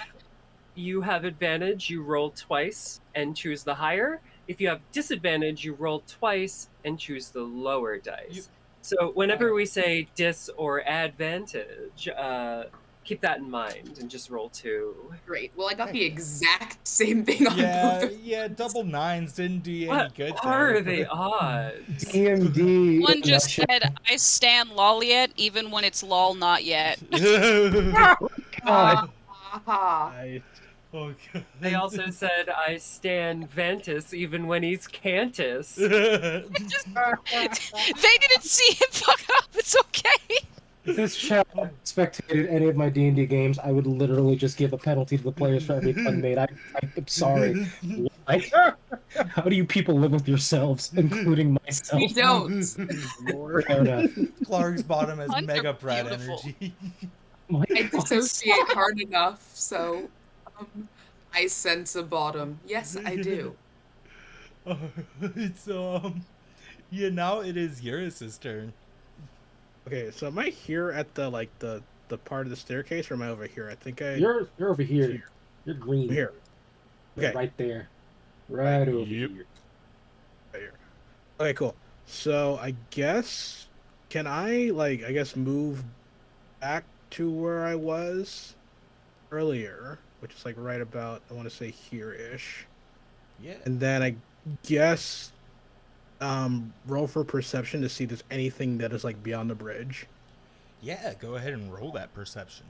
you have advantage, you roll twice and choose the higher. If you have disadvantage, you roll twice and choose the lower dice. So whenever we say dis or advantage, keep that in mind and just roll 2. Great. Well, I got the exact same thing on both. Yeah, double nines didn't do you any What good. are there. the odds? DMD. One just said, I stand lol yet, even when it's lol not yet. God. Haha. Oh, God. They also said, I stand Vantis even when he's Cantus. They didn't see him fuck up, it's okay. If this chat spectated any of my D&D games, I would literally just give a penalty to the players for every pun made. I'm sorry. Like, how do you people live with yourselves, including myself? We don't. Fair enough. Clark's bottom has Puns are mega Pratt beautiful. energy. My I God. dissociate hard enough, so I sense a bottom. Yes, I do. It's yeah, now it is Eurus's turn. Okay, so am I here at the the part of the staircase, or am I over here? I think You're over here. You're green. I'm here. You're Okay. right there. Right over Yep. here. Right here. Okay, cool. So I guess can I move back to where I was earlier, which is like right about I want to say here-ish. Yeah. And then I guess roll for perception to see if there's anything that is like beyond the bridge. Yeah, go ahead and roll that perception.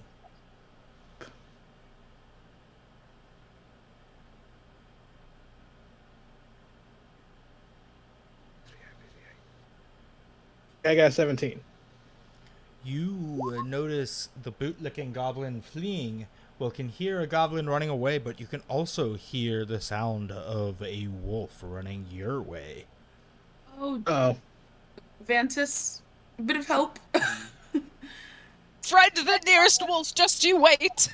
I got 17. You notice the bootlicking goblin fleeing. Well, can hear a goblin running away, but you can also hear the sound of a wolf running your way. Oh, Vantis, a bit of help. Friend the nearest wolf, just you wait.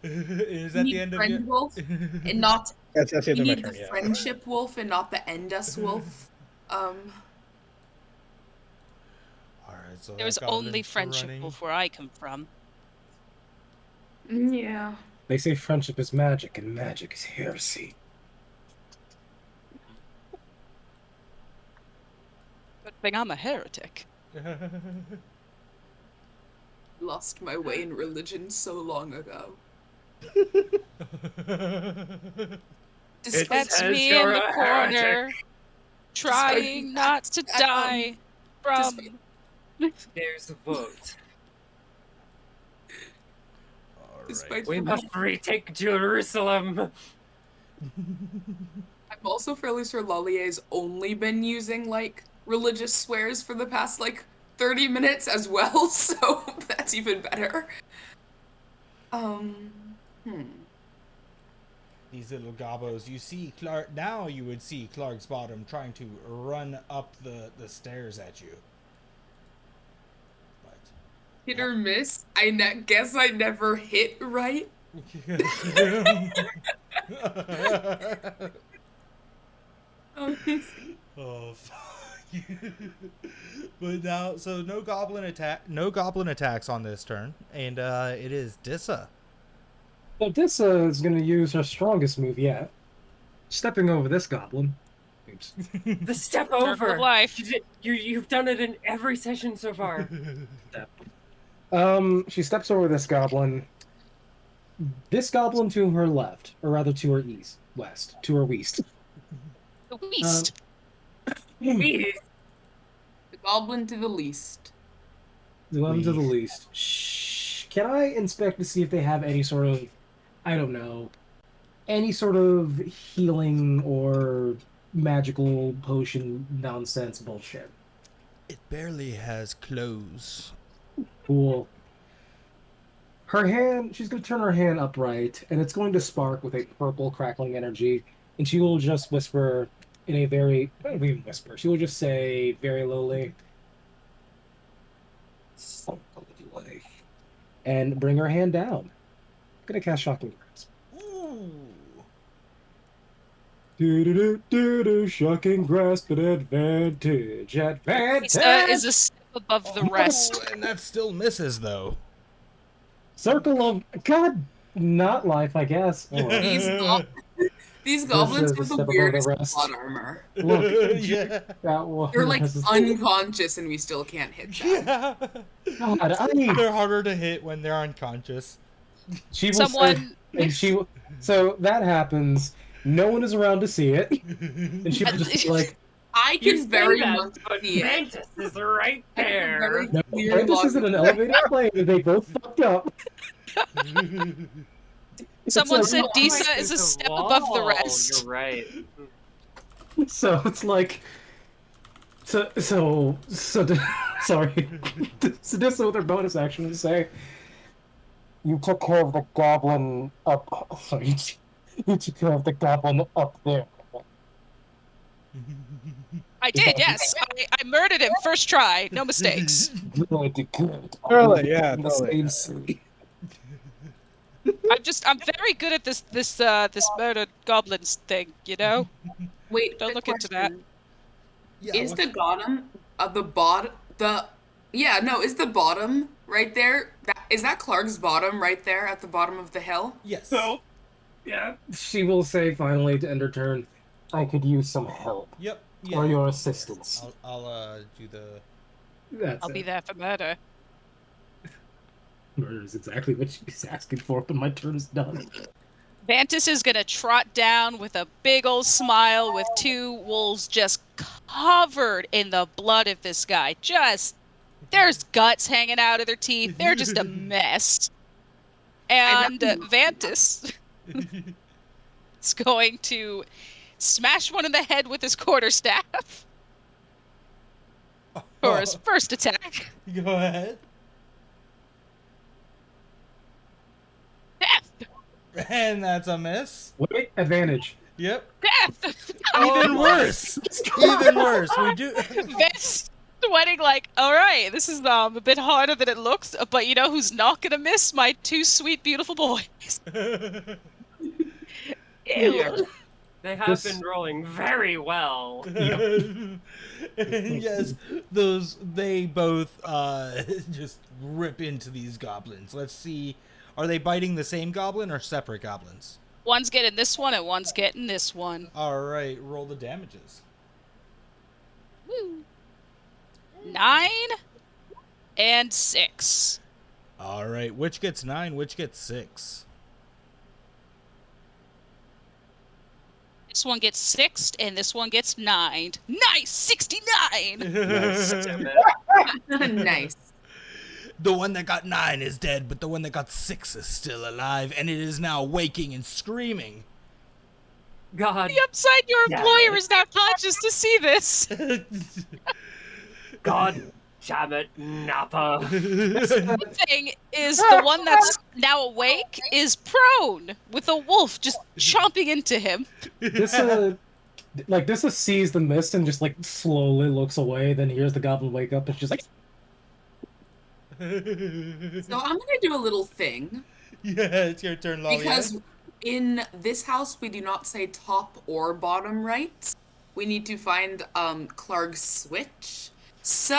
Is that Need the end of friend your... wolf, and not that's the we end of my need turn. the Yeah. friendship wolf and not the end us wolf. Alright, so There was that only goblin's friendship running. wolf where I come from. Yeah. They say friendship is magic, and magic is heresy. something. I'm a heretic. Lost my way in religion so long ago. Despite, That's says me you're in the a corner, heretic. trying not to die from. There's a vote. despite We must retake Jerusalem. I'm also fairly sure Lalier's only been using like religious swears for the past like 30 minutes as well, so that's even better. These little gobbos. You see Clark now. You would see Clark's bottom trying to run up the stairs at you. But Hit or miss? I guess I never hit right. Oh fuck. But now, so no goblin attacks on this turn, and it is Dissa. So Dissa is going to use her strongest move yet. Stepping over this goblin. Oops. The step Circle of over. life. You've done it in every session so far. She steps over this goblin. This goblin to her left, or rather to her west. To her west. The West. The goblin to the least. The one to the least. Shh. Can I inspect to see if they have any sort of, I don't know, any sort of healing or magical potion nonsense bullshit? It barely has clothes. Cool. Her hand, she's going to turn her hand upright, and it's going to spark with a purple crackling energy, and she will just whisper in a very, not even whisper, she will just say very lowly, "Circle of life," and bring her hand down. I'm going to cast Shocking Grasp. Ooh. Do Shocking Grasp at advantage. Advantage! Is a step above the rest. Oh, and that still misses though. Circle of, God, not life, I guess. Oh, well. These goblins is a have step the above the weirdest rest. plot armor. Look, Yeah. that one They're like has a- unconscious and we still can't hit them. God, They're harder to hit when they're unconscious. she will Someone. say, and so that happens. No one is around to see it, and she will just be like, I You can say very that, much but see it. Vantis is right I can there. very "No, clear this isn't an elevated plane. They both fucked up." Someone It's said like- Disa is a step above the rest. You're right. So it's like, sorry. So this with her bonus action to say, "You took care of the goblin up." Sorry, you took care of the goblin up there. I did, yes. I murdered him first try. No mistakes. Good. Totally, yeah, The totally. same city. I'm very good at this murdered goblins thing, you know? Wait, Don't quick look into that. question. Yeah, Is the bottom of the is the bottom right there? Is that Clark's bottom right there at the bottom of the hill? Yes. So, yeah, she will say finally to end her turn, "I could use some help Yep. Yeah. or your assistance." I'll do the. That's I'll be it. there for murder. Murder is exactly what she's asking for, but my turn is done. Vantis is gonna trot down with a big old smile with two wolves just covered in the blood of this guy. There's guts hanging out of their teeth. They're just a mess. And Vantis is going to smash one in the head with his quarterstaff for his first attack. Go ahead. Death! And that's a miss. Wait, advantage. Yep. Death! Even worse. Even worse. We do. Vantis sweating like, all right, this is a bit harder than it looks, but you know who's not gonna miss? My two sweet, beautiful boys. Ew. They have been rolling very well. And yes, they both just rip into these goblins. Let's see, are they biting the same goblin or separate goblins? One's getting this one and one's getting this one. All right, roll the damages. Woo. 9 and 6. All right, which gets 9, which gets 6? This one gets 6 and this one gets 9. Nice, 69. Damn it. Nice. The one that got 9 is dead, but the one that got 6 is still alive, and it is now waking and screaming. God. The upside your Damn employer it. is now conscious to see this. God damn it, Nappa. The thing is, the one that's now awake is prone, with a wolf just chomping into him. This this sees the mist and just like slowly looks away. Then hears the goblin wake up. It's just like, So I'm gonna do a little thing Yeah, it's your turn, Lolly. because in this house we do not say top or bottom right. We need to find Clark's switch. So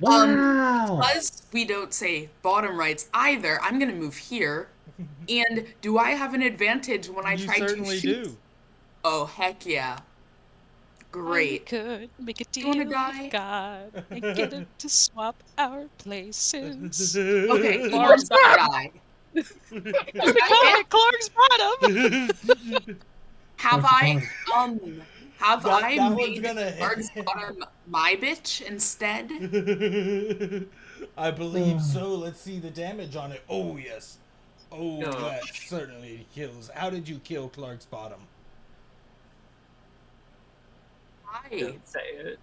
wow. because we don't say bottom rights either, I'm gonna move here. And do I have an advantage when I You try to certainly shoot? do. Oh heck yeah! We Great. could make a You wanna deal die? with God and get him to swap our places. Okay, Clark's Clark's gonna die. Comment, Clark's bottom. Have I have That- I that one's made gonna hit. Clark's bottom my bitch instead? I believe so. Let's see the damage on it. Oh, yes. Oh, No. that certainly kills. How did you kill Clark's bottom? Hi. Don't say it.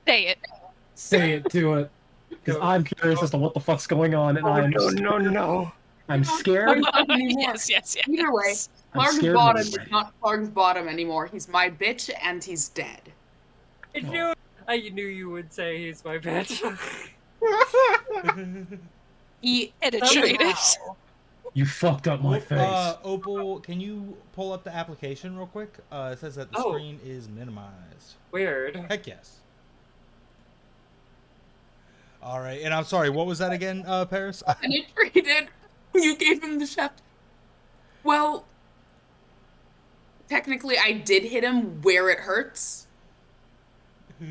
Say it. Say it to it. Because I'm curious as to what the fuck's going on, and no. I'm scared. Not anymore. Yes. Either way, I'm Clark's scared bottom of is not Clark's bottom anymore. He's my bitch and he's dead. I knew you would say he's my bitch. He Penetrated. You fucked up my face. Opal, can you pull up the application real quick? It says that the Oh. screen is minimized. Weird. Heck yes. All right, and I'm sorry, what was that again, Paris? penetrated. You gave him the shaft. Well, technically, I did hit him where it hurts. All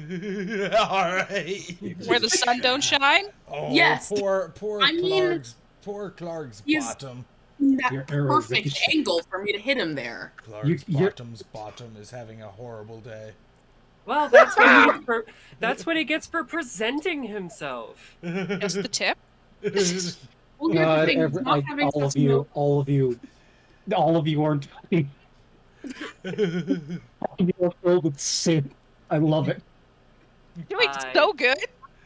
right. Where the sun don't shine? Oh, Yes. poor I mean, Clark's he's- bottom. That Your arrow perfect ricocheted. angle for me to hit him there. Clark's you're- bottom's bottom is having a horrible day. Well, that's what he gets for. That's what he gets for presenting himself. Just the tip. Well, here's the God, thing. he's not having all of such you aren't. You are filled with sin. I love it. Doing Hi. so good.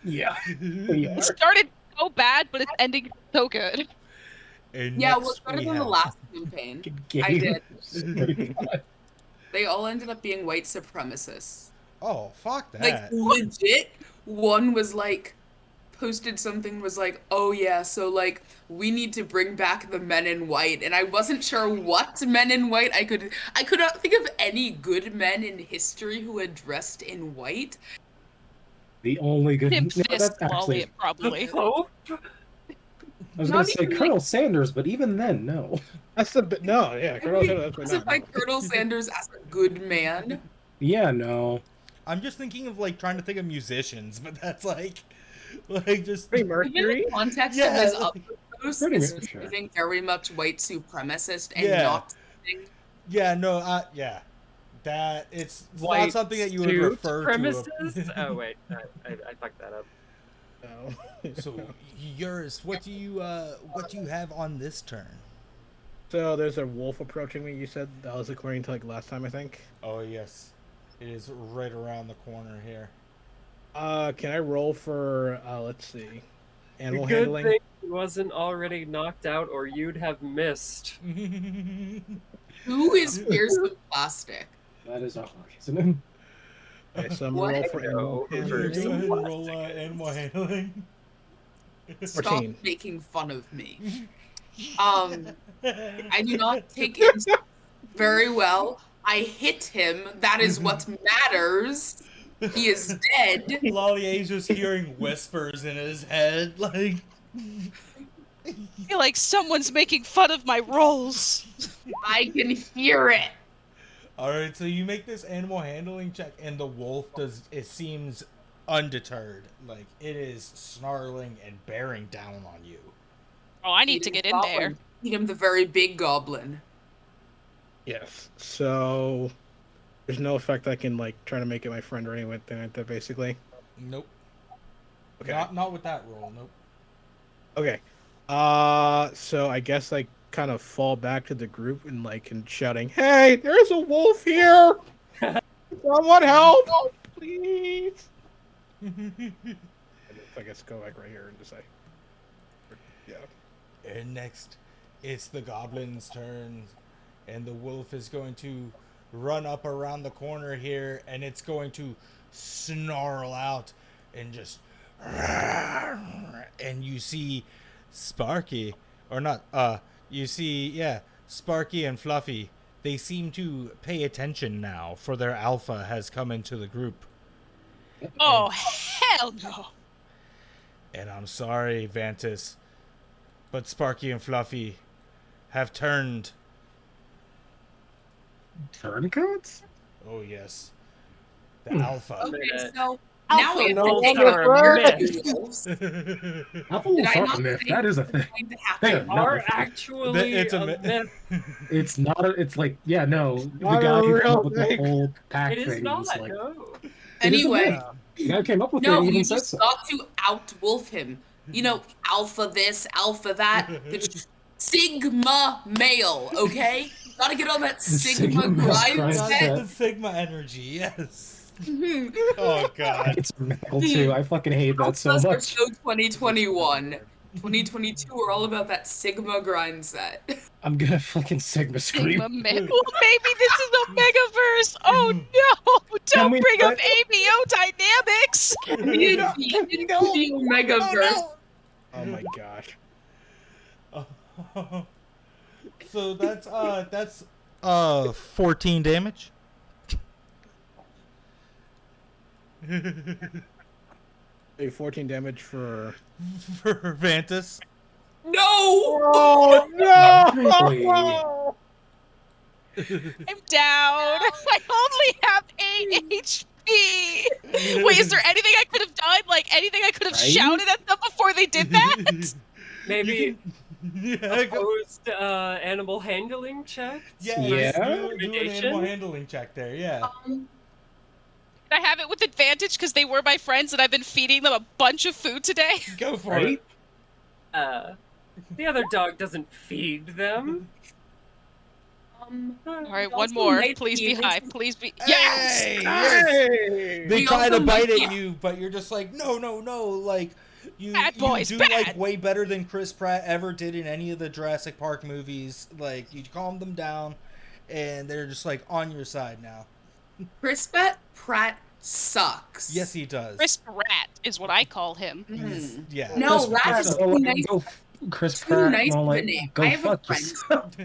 Yeah. We It are. started so bad, but it's ending so good. And Yeah, well, next it's better we than the have- last campaign. Game. I did. Very fun. They all ended up being white supremacists. Oh, fuck Like, that. legit, one was like, posted something, was like, oh yeah, so like, we need to bring back the men in white. And I wasn't sure what men in white. I could not think of any good men in history who had dressed in white. The only good. Pimp No, fist that's actually. Lolly, probably. Oh, I was Not gonna say even, Colonel Sanders, but even then, no. That's the bit. No, yeah, Colonel Sanders. Classify Colonel Sanders as a good man. Yeah, no. I'm just thinking of like trying to think of musicians, but that's like just Freddie Even Mercury. the context Yeah, of his like- upper post Pretty is much, sure. something very much white supremacist and Yeah. not something. yeah, no, yeah. That it's not white something that you would suit refer premises? to. Oh wait, I fucked that up. No. So yours, what do you have on this turn? So there's a wolf approaching me. You said that was according to like last time, I think. Oh yes, it is right around the corner here. Can I roll for let's see, animal Good handling? thing he wasn't already knocked out, or you'd have missed. Who is fierce with plastic? That is our isn't it? Okay, so I'm What? gonna roll for No, animal Go reverse. ahead handling. and roll animal handling. Stop 14. making fun of me. I do not take it very well. I hit him. That is what matters. He is dead. Lolly's just hearing whispers in his head, like. I feel like someone's making fun of my rolls. I can hear it. All right, so you make this animal handling check, and the wolf it seems undeterred. Like it is snarling and bearing down on you. Oh, I need to get in there. Feed him the very big goblin. Yes. So there's no effect I can like try to make it my friend or anything like that. Basically. Nope. Okay. Not with that roll. Nope. Okay. So I guess I kind of fall back to the group and shouting, "Hey, there's a wolf here! Someone help, please!" And I guess go back right here and just say, yeah. And next, it's the goblin's turn, and the wolf is going to run up around the corner here, and it's going to snarl out and just, and you see Sparky, or not, you see, yeah, Sparky and Fluffy. They seem to pay attention now, for their alpha has come into the group. Oh, hell no. And I'm sorry, Vantis, but Sparky and Fluffy have turned. Turncoats? Oh, yes. The alpha. Okay, so now we have no to take longer our myth. wolves. Alpha wolves Did I are not a myth. say That is a this was thing. going to happen? Hang on, Are no. actually It's a a myth. myth. It's not. It's like, yeah, no. The Not a guy who came real up with the thing. whole pack It is thing not. was like, No. it is a Anyway, myth. The guy who came up with no, it you even said just so. got to out-wolf him. You know, alpha this, alpha that. It's Sigma male, okay? Gotta get on that Sigma Sigma grind grind set. set. The Sigma energy, yes. Mhm. Oh, God. It's mythical too. I fucking hate that so Alphas are much. so 2021. 2022, we're all about that Sigma grind set. I'm gonna fucking Sigma scream. Sigma well, maybe this is a megaverse. Oh no! Don't we bring up put- ABO dynamics. The Megaverse. Oh my gosh. So that's 14 damage. Hey, 14 damage for. For Vantis. No! Oh Really? no! I'm down. I only have 8 HP. Wait, is there anything I could have done? Like anything I could have Right? shouted at them before they did that? Maybe Yeah, go, opposed animal handling check. yeah, Yeah. do an Intimidation? animal handling check there, yeah. Can I have it with advantage because they were my friends and I've been feeding them a bunch of food today? Go for Right? it. The other dog doesn't feed them. All right, one more. Please be high. Please be. Yes! Hey, yes! Hey! They We try to also bite might at be- you, but you're just like, no, like you Bad boys, do bad. like way better than Chris Pratt ever did in any of the Jurassic Park movies. Like you calm them down, and they're just like on your side now. Chris Pratt sucks. Yes, he does. Chris Rat is what I call him. He's- yeah. No, Chris Rat is Pratt, too nice. Chris Too Pratt, nice more of a like, name. go I have a fuck friend. yourself.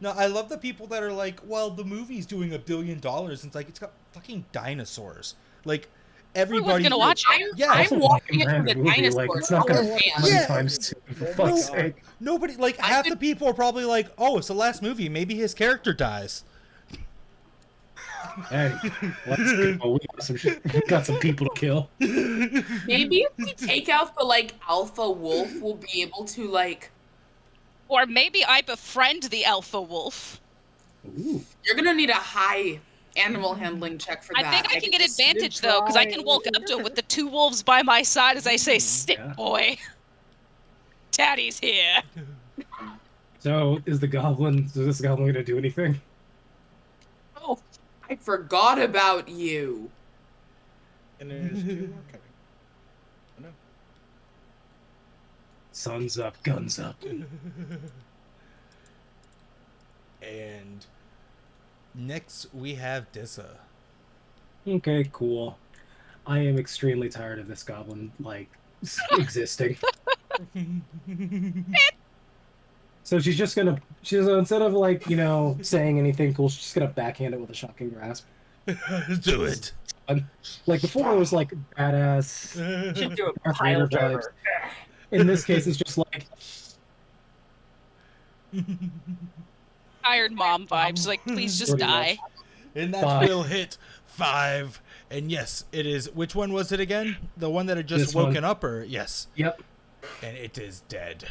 No, I love the people that are like, well, the movie's doing $1 billion. And it's like, it's got fucking dinosaurs. Like, everybody. gonna watch it. Yeah. I'm watching it for Random the movie, dinosaurs. like, it's not gonna not fit the Yeah. fans. times two, for fuck's sake. Nobody, like, I half could- the people are probably like, oh, it's the last movie. Maybe his character dies. Hey, let's go. We got some people to kill. Maybe if we take out the alpha wolf, we'll be able to Or maybe I befriend the alpha wolf. Ooh. You're gonna need a high animal handling check for I that. think I can get just- advantage though, because I can walk up to him with the 2 wolves by my side as I say, yeah. "Sit, boy. Daddy's here." So, is this goblin gonna do anything? Oh, I forgot about you. And there's 2 more coming. Oh, no. Sun's up, guns up. And next we have Dissa. Okay, cool. I am extremely tired of this goblin, existing. So she's instead of saying anything cool, she's just gonna backhand it with a shocking grasp. Do it. Like before it was badass Should do a Darth pile Vader driver. vibes. In this case it's just tired mom vibes. Like, please just Pretty die. much. And that 5. will hit 5. And yes, it is. Which one was it again? The one that had just This one. woken up, or yes? Yep. And it is dead.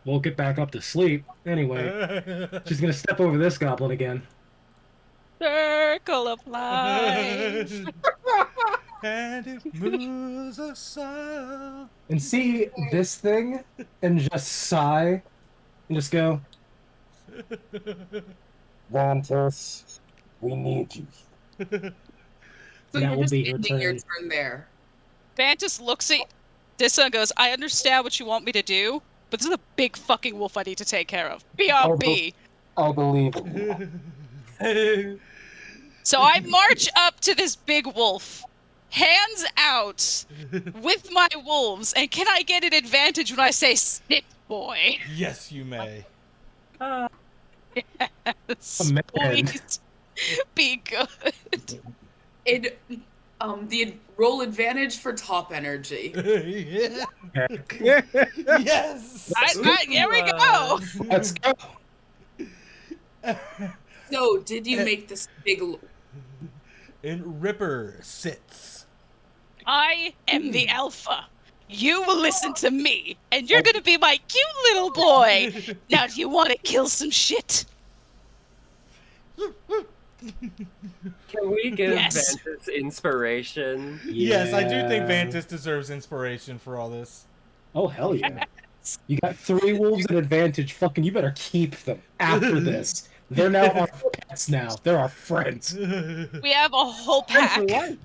We'll get back up to sleep. Anyway, she's gonna step over this goblin again. Circle of life. And it moves aside. And see this thing and just sigh and just go, Vantis, we need you. So That you're will just be your ending your turn. turn there. Vantis looks at Dissa and goes, I understand what you want me to do, but this is a big fucking wolf I need to take care of. BRB. I believe in you. So I march up to this big wolf, hands out, with my wolves, and can I get an advantage when I say sit, boy? Yes, you may. Yes, man. please be good. The roll advantage for top energy. Yeah. Heck. Yes. Here we go. Let's go. So, did you make this big? And Ripper sits. I am the alpha. You will listen to me, and you're gonna be my cute little boy. Now, do you want to kill some shit? Can we give Yes. Vantis inspiration? Yes, I do think Yeah. Vantis deserves inspiration for all this. Oh, hell yeah. You got 3 wolves at advantage. Fucking, you better keep them after this. They're now our pets now. They're our friends. We have a whole pack. By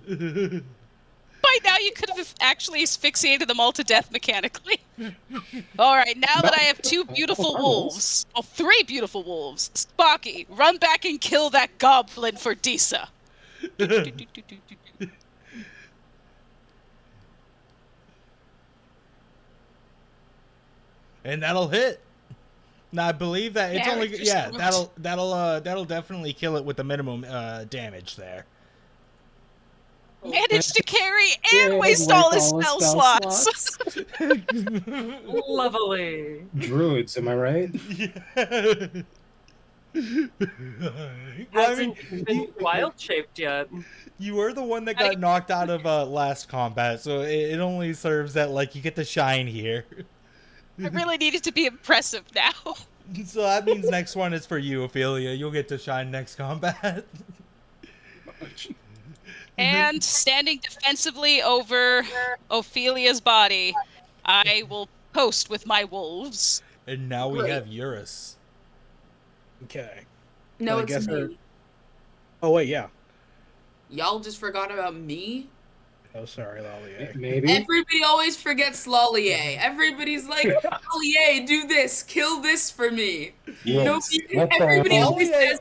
now, you could have actually asphyxiated them all to death mechanically. All right, now that I have 2 beautiful wolves, 3 beautiful wolves, Spocky, run back and kill that goblin for Disa. And that'll hit. Now I believe that it's only that'll definitely kill it with the minimum damage there. Managed to carry and Yeah, waste all his spell slots. Lovely. Druids, am I right? Yeah. Hasn't been wild shaped yet. You were the one that got knocked out of last combat, so it only serves that like you get to shine here. I really needed to be impressive now. So that means next one is for you, Ophelia. You'll get to shine next combat. And standing defensively over Ophelia's body, I will post with my wolves. And now we Great. have Eurus. Okay. No, Well, I it's guess me. Oh wait, yeah. Y'all just forgot about me. Oh, sorry, Lolly. Maybe. Everybody always forgets Lollier. Everybody's like, Lollier, do this, kill this for me. Yes. Everybody always Lollier. says.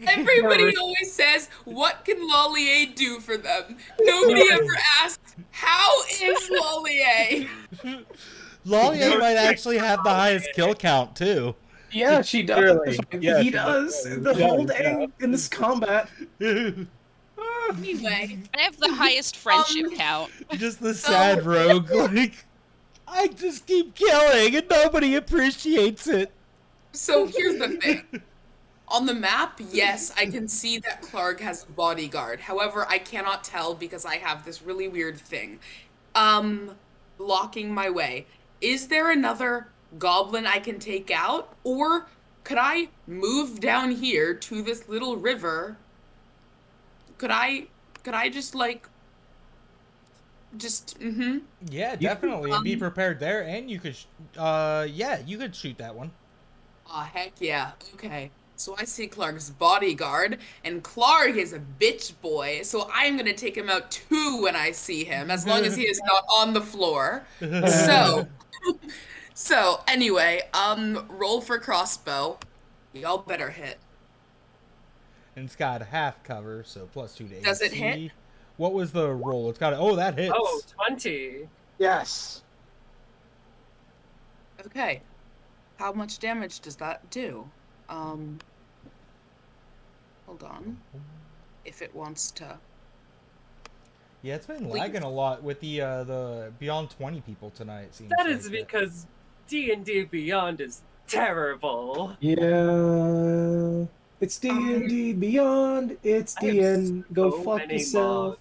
Everybody always says, "What can Lollier do for them?" Nobody ever asks, "How is Lollier?" Lollier might actually have the highest kill count too. Yeah, she does. Clearly. Yeah, he she does. does. The Yeah, whole yeah. day in this combat. Anyway, I have the highest friendship count. Just the sad rogue, like I just keep killing and nobody appreciates it. so here's the thing. On the map, yes, I can see that Clark has a bodyguard. However, I cannot tell because I have this really weird thing. Blocking my way. Is there another goblin I can take out? Or could I move down here to this little river? Could I just like Yeah, definitely. And be prepared there, and you could, yeah, you could shoot that one. Aw, heck yeah. Okay. So I see Clark's bodyguard, and Clark is a bitch boy, so I'm gonna take him out too when I see him, as long as he is not on the floor. So anyway, roll for crossbow. Y'all better hit. And it's got half cover, so plus 2 to AC. Does it hit? What was the roll? It's got that hits. Oh, 20. Yes. Okay. How much damage does that do? Hold on. If it wants to. Yeah, it's been lagging a lot with the Beyond 20 people tonight. It seems That like is because D&D Beyond is terrible. Yeah. It's D&D Beyond. It's I have DN. Go so fuck many yourself.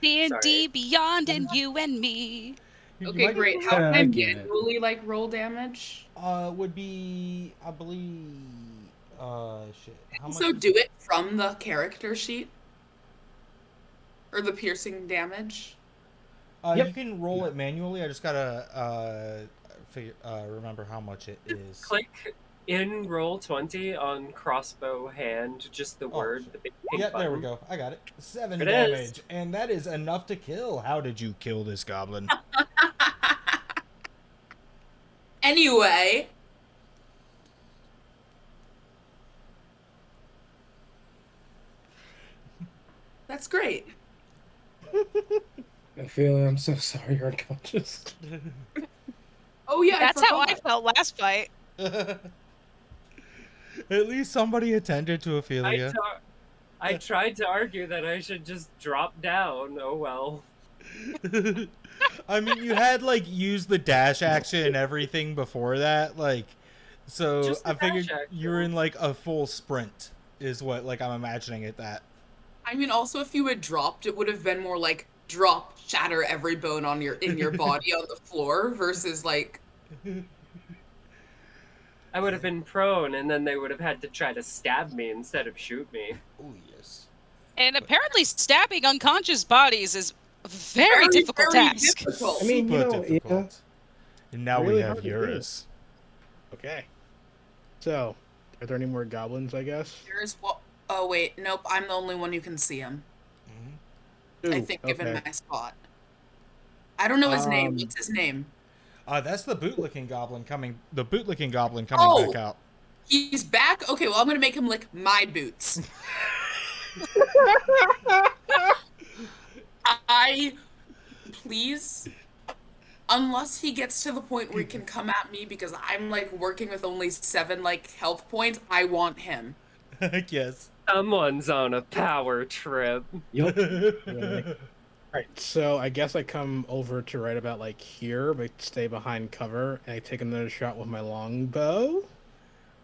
D&D Sorry. Beyond and you and me. You Okay, might great. get- How can I I get it. manually like roll damage? would be, I believe, shit. How much? So is do it? it from the character sheet? Or the piercing damage? Yep. You can roll it manually. I just gotta remember how much it is. Click in Roll20 on crossbow hand, just the word, shit. the big pink Yeah, there we button. go. I got it. 7 It is. damage, and that is enough to kill. How did you kill this goblin? Anyway. That's great. Ophelia, I'm so sorry you're unconscious. Oh yeah, That's I how I forgot. felt last fight. At least somebody attended to Ophelia. I tried to argue that I should just drop down. Oh well. I mean, you had like used the dash action and everything before that, like, so Just the I figured dash you were in like a full sprint, is what like I'm imagining it that. I mean, also if you had dropped, it would have been more like drop, shatter every bone on your in your body on the floor versus like. I would have been prone, and then they would have had to try to stab me instead of shoot me. Oh yes. And apparently stabbing unconscious bodies is a very difficult task. Difficult. I mean, you Super know, difficult. And now Really we hard have to do. Eurus. Okay. So, are there any more goblins, I guess? There's what? Oh wait, nope. I'm the only one who can see him. I Ooh, think, given okay. my spot. I don't know his name. Um, What's his name? That's the bootlicking goblin coming. The bootlicking goblin coming Oh! back out. He's back? Okay, well, I'm gonna make him lick my boots. Please, unless he gets to the point where he can come at me because I'm like working with only 7 like health points, I want him. Yes. Someone's on a power trip. Yup. Alright, so I guess I come over to right about like here, but stay behind cover, and I take another shot with my longbow.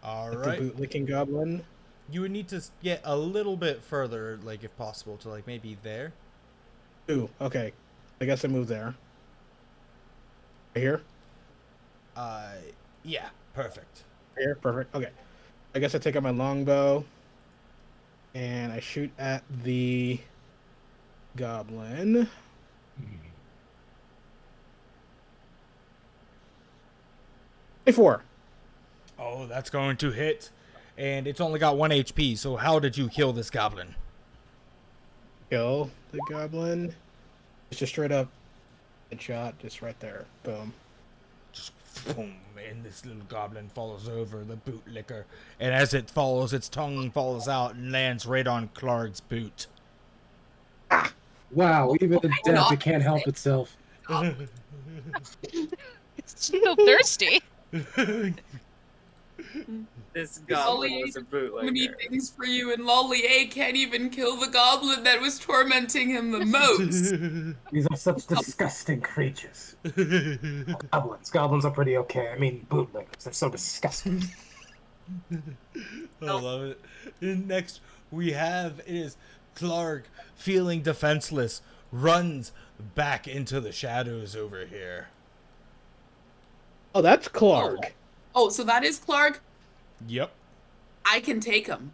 All At right. the bootlicking goblin. You would need to get a little bit further, like if possible, to like maybe there. Ooh, okay. I guess I move there. Right here? Yeah, perfect. Right here? Perfect. Okay. I guess I take out my longbow, and I shoot at the goblin. A4. Oh, that's going to hit. And it's only got 1 HP, so how did you kill this goblin? Kill the goblin. It's just straight up headshot, just right there. Boom. Just boom, and this little goblin falls over the bootlicker. And as it falls, its tongue falls out and lands right on Clark's boot. Wow, even in death, not it can't help itself. It's so thirsty. This goblin Lolly, was a many bootlegger. things for you, and Lolly A can't even kill the goblin that was tormenting him the most. These are such disgusting creatures. Goblins. Goblins are pretty okay. I mean, bootleggers. They're so disgusting. I love it. And next we have is Clark, feeling defenseless, runs back into the shadows over here. Oh, that's Clark. Oh, so that is Clark? Yep. I can take him.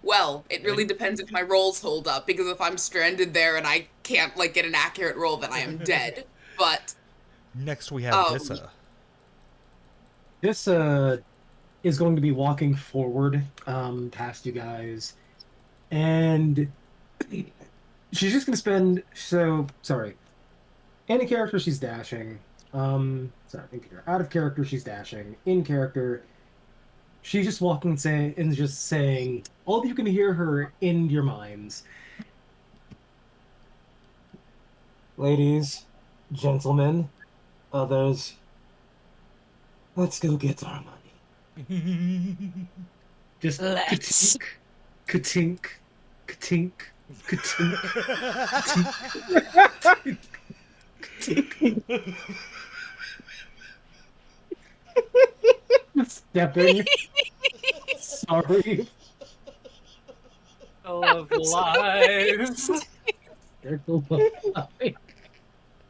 Well, it really depends if my rolls hold up, because if I'm stranded there and I can't like get an accurate roll, then I am dead. But Next we have Dissa. This is going to be walking forward past you guys, and she's just going to spend. So sorry, in character she's dashing. Sorry, out of character she's dashing. In character, she's just walking and just saying. All of you can hear her in your minds. Ladies, gentlemen, others, let's go get our money. Just Let's. ka-tink, ka-tink, ka-tink, ka-tink. Stepping. Sorry. Circle of life. Circle of life.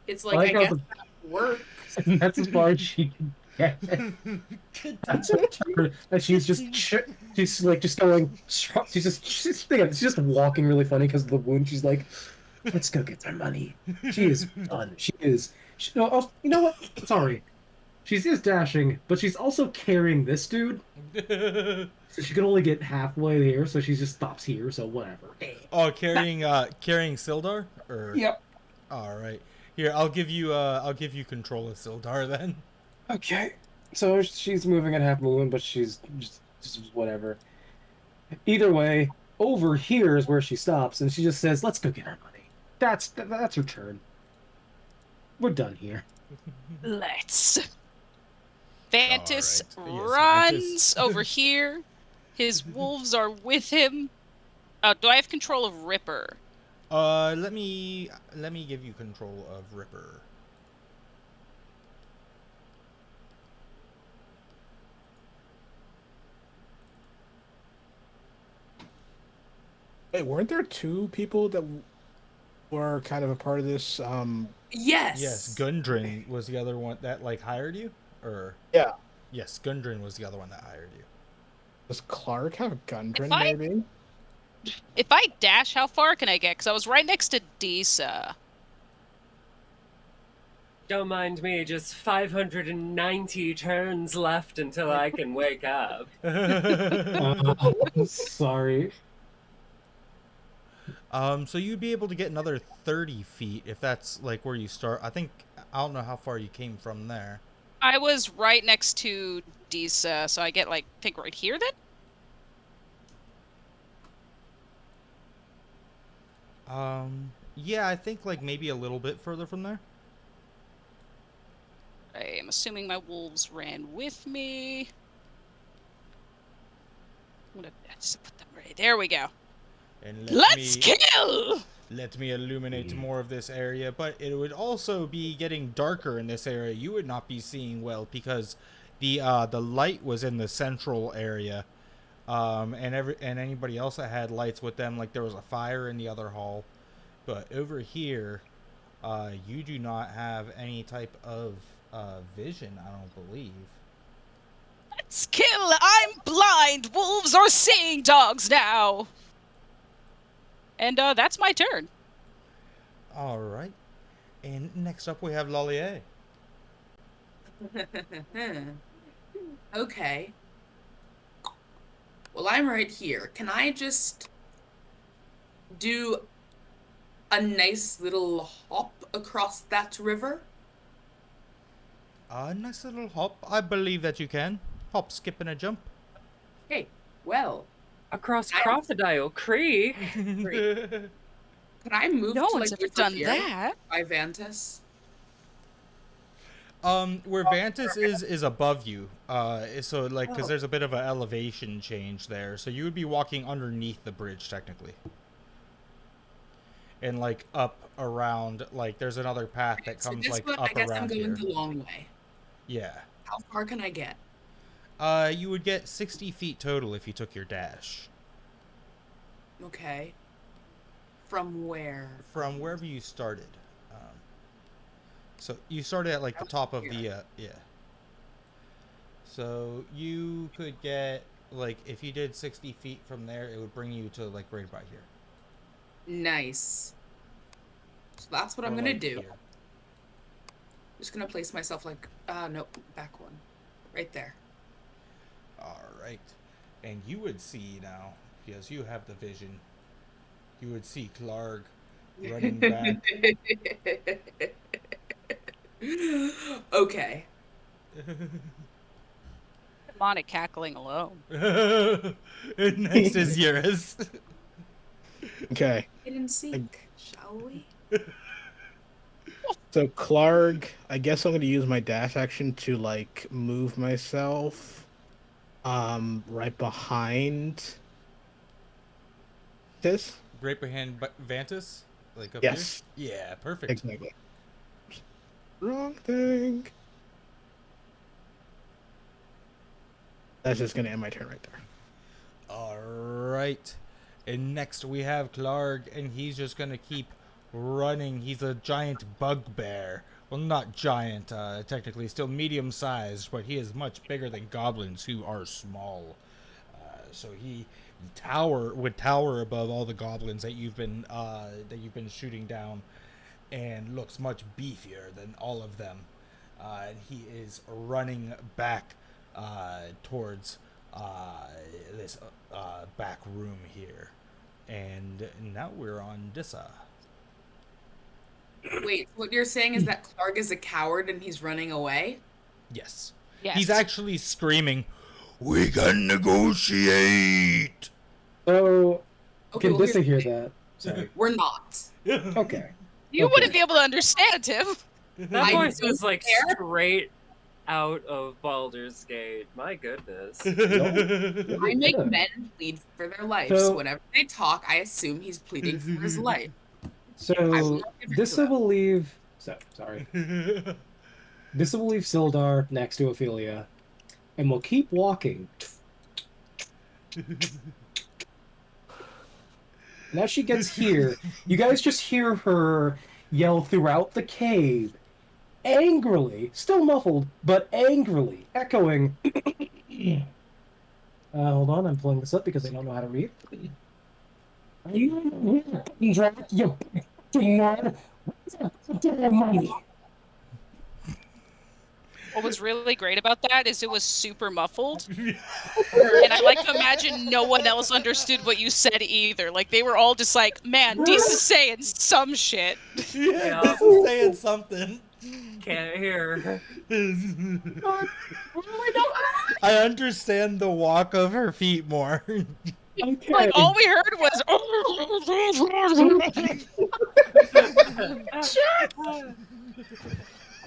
It's I like, like I how guess the- that works. And that's as far as she can get. That's her turn. And she's just she's like just going. She's just walking really funny because of the wound. She's like, let's go get their money. She is done. She is. No, you know what? Sorry. She's just dashing, but she's also carrying this dude. So she can only get halfway here, so she just stops here. So whatever. Oh, carrying Sildar? Or Yep. all right. Here, I'll give you control of Sildar then. Okay. So she's moving at half movement, but she's just whatever. Either way, over here is where she stops, and she just says, "Let's go get our money." That's her turn. We're done here. Let's. Vantis All right. Yes, runs Vantis. over here. His wolves are with him. Do I have control of Ripper? Let me give you control of Ripper. Wait, weren't there 2 people that were kind of a part of this? Yes. Yes, Gundren was the other one that like hired you, or Yeah. yes, Gundren was the other one that hired you. Does Clark have a Gundren, I- maybe? If I dash, how far can I get? Because I was right next to Disa. Don't mind me, just 590 turns left until I can wake up. Sorry. So you'd be able to get another 30 feet if that's like where you start. I don't know how far you came from there. I was right next to Disa, so I get like, I think right here then? Yeah, I think like maybe a little bit further from there. I am assuming my wolves ran with me. I'm gonna just put them right. There we go. And Let's kill! Let me illuminate more of this area, but it would also be getting darker in this area. You would not be seeing well because the light was in the central area, and anybody else that had lights with them, like there was a fire in the other hall, but over here, you do not have any type of vision. I don't believe. Let's kill! I'm blind! Wolves are seeing dogs now! And that's my turn. All right, and next up we have Lollier. Okay. Well, I'm right here. Can I just do a nice little hop across that river? A nice little hop. I believe that you can. Hop, skip, and a jump. Okay, well, Across Crocodile Creek. could I move No to one's like ever over done here that. by Vantis? Where Vantis is above you. So like, because there's a bit of an elevation change there, so you would be walking underneath the bridge technically, and like up around. Like, there's another path that So comes this like one, up I guess I'm around going here. the long way. Yeah. How far can I get? You would get 60 feet total if you took your dash. Okay. From where? From wherever you started. So you started at like the top of the yeah. So you could get like, if you did 60 feet from there, it would bring you to like right about here. Nice. So that's what I'm Or, gonna like, do. here. Just gonna place myself like no, back one. Right there. All right. And you would see now, because you have the vision, you would see Clark running back. Okay. Demonic cackling alone. Next is yours. Okay. Hide and seek, shall we? So Clark, I guess I'm going to use my dash action to like move myself right behind this. Right behind Vantis? Like up Yes. here? Yeah, perfect. Exactly. Wrong thing. That's just going to end my turn right there. All right. And next we have Clark, and he's just gonna keep running. He's a giant bugbear. Well, not giant, technically, still medium-sized, but he is much bigger than goblins, who are small. So he would tower above all the goblins that you've been shooting down, and looks much beefier than all of them. And he is running back towards this back room here. And now we're on Dissa. Wait, what you're saying is that Clark is a coward and he's running away? Yes. Yes. He's actually screaming, "We can negotiate!" So, Okay, can well, Dissa here's hear the thing. that? Sorry. We're not. Okay. You Okay. wouldn't be able to understand him. That I voice don't was like care. straight out of Baldur's Gate. My goodness. I make Yeah. men plead for their lives. So- Whenever they talk, I assume he's pleading for his life. So, I will not give in to Dissa that. will leave. Sorry. Dissa will leave Sildar next to Ophelia, and we'll keep walking. And as she gets here, you guys just hear her yell throughout the cave, angrily, still muffled, but angrily, echoing. Hold on, I'm pulling this up because I don't know how to read. What was really great about that is it was super muffled. And I like to imagine no one else understood what you said either. Like, they were all just like, man, Deez is saying some shit. Yeah, Yeah. this is saying something. Can't hear. I understand the walk of her feet more. Okay. Like, all we heard was...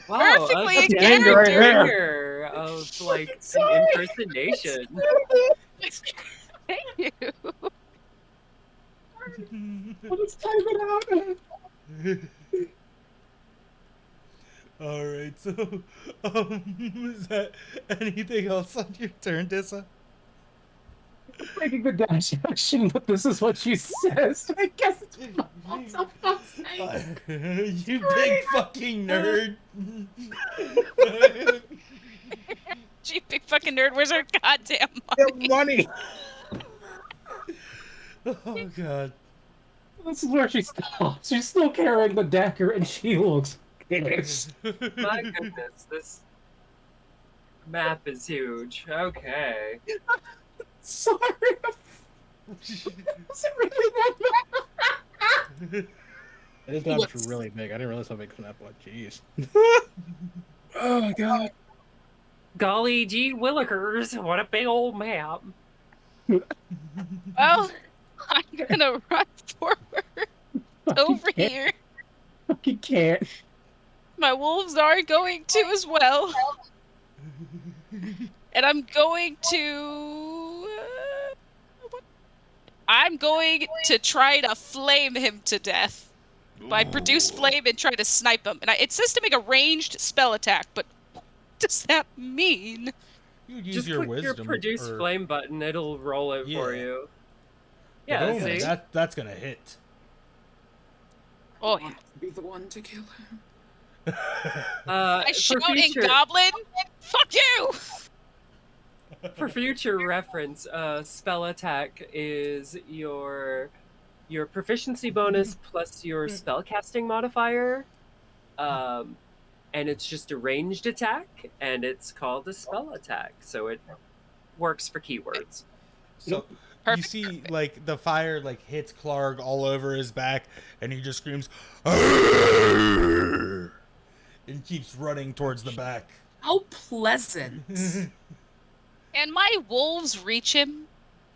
Wow, Perfectly a in character of like an impersonation. Thank you. Let's type it out. Alright, so, is that anything else on your turn, Dissa? Making the dash action, but this is what she says. I guess it's You big fucking nerd. Gee, big fucking nerd, where's our goddamn money? Money. Oh, God. This is where she stops. She's still carrying the dagger, and she looks pissed. My goodness, this map is huge. Okay. Sorry. Was it really that? This map's really big. I didn't realize how big this map was. Jeez. Oh my god. Golly gee willikers, what a big old map. Well, I'm gonna run forward over here. Fucking can't. My wolves are going to as well. And I'm going to... I'm going to try to flame him to death. By produce flame and try to snipe him. And it says to make a ranged spell attack, but what does that mean? You use Just your click wisdom. your produce or- flame button, it'll roll it for Yeah. you. Well, Yeah, okay, see? that's gonna hit. Oh, yeah. Be the one to kill him. I For shout in future, Goblin, fuck you! for future reference, spell attack is your proficiency bonus plus your spellcasting modifier. And it's just a ranged attack, and it's called a spell attack, so it works for keywords. So you see, like, the fire like hits Clark all over his back, and he just screams, "Arr!" and keeps running towards the back. How pleasant. Can my wolves reach him?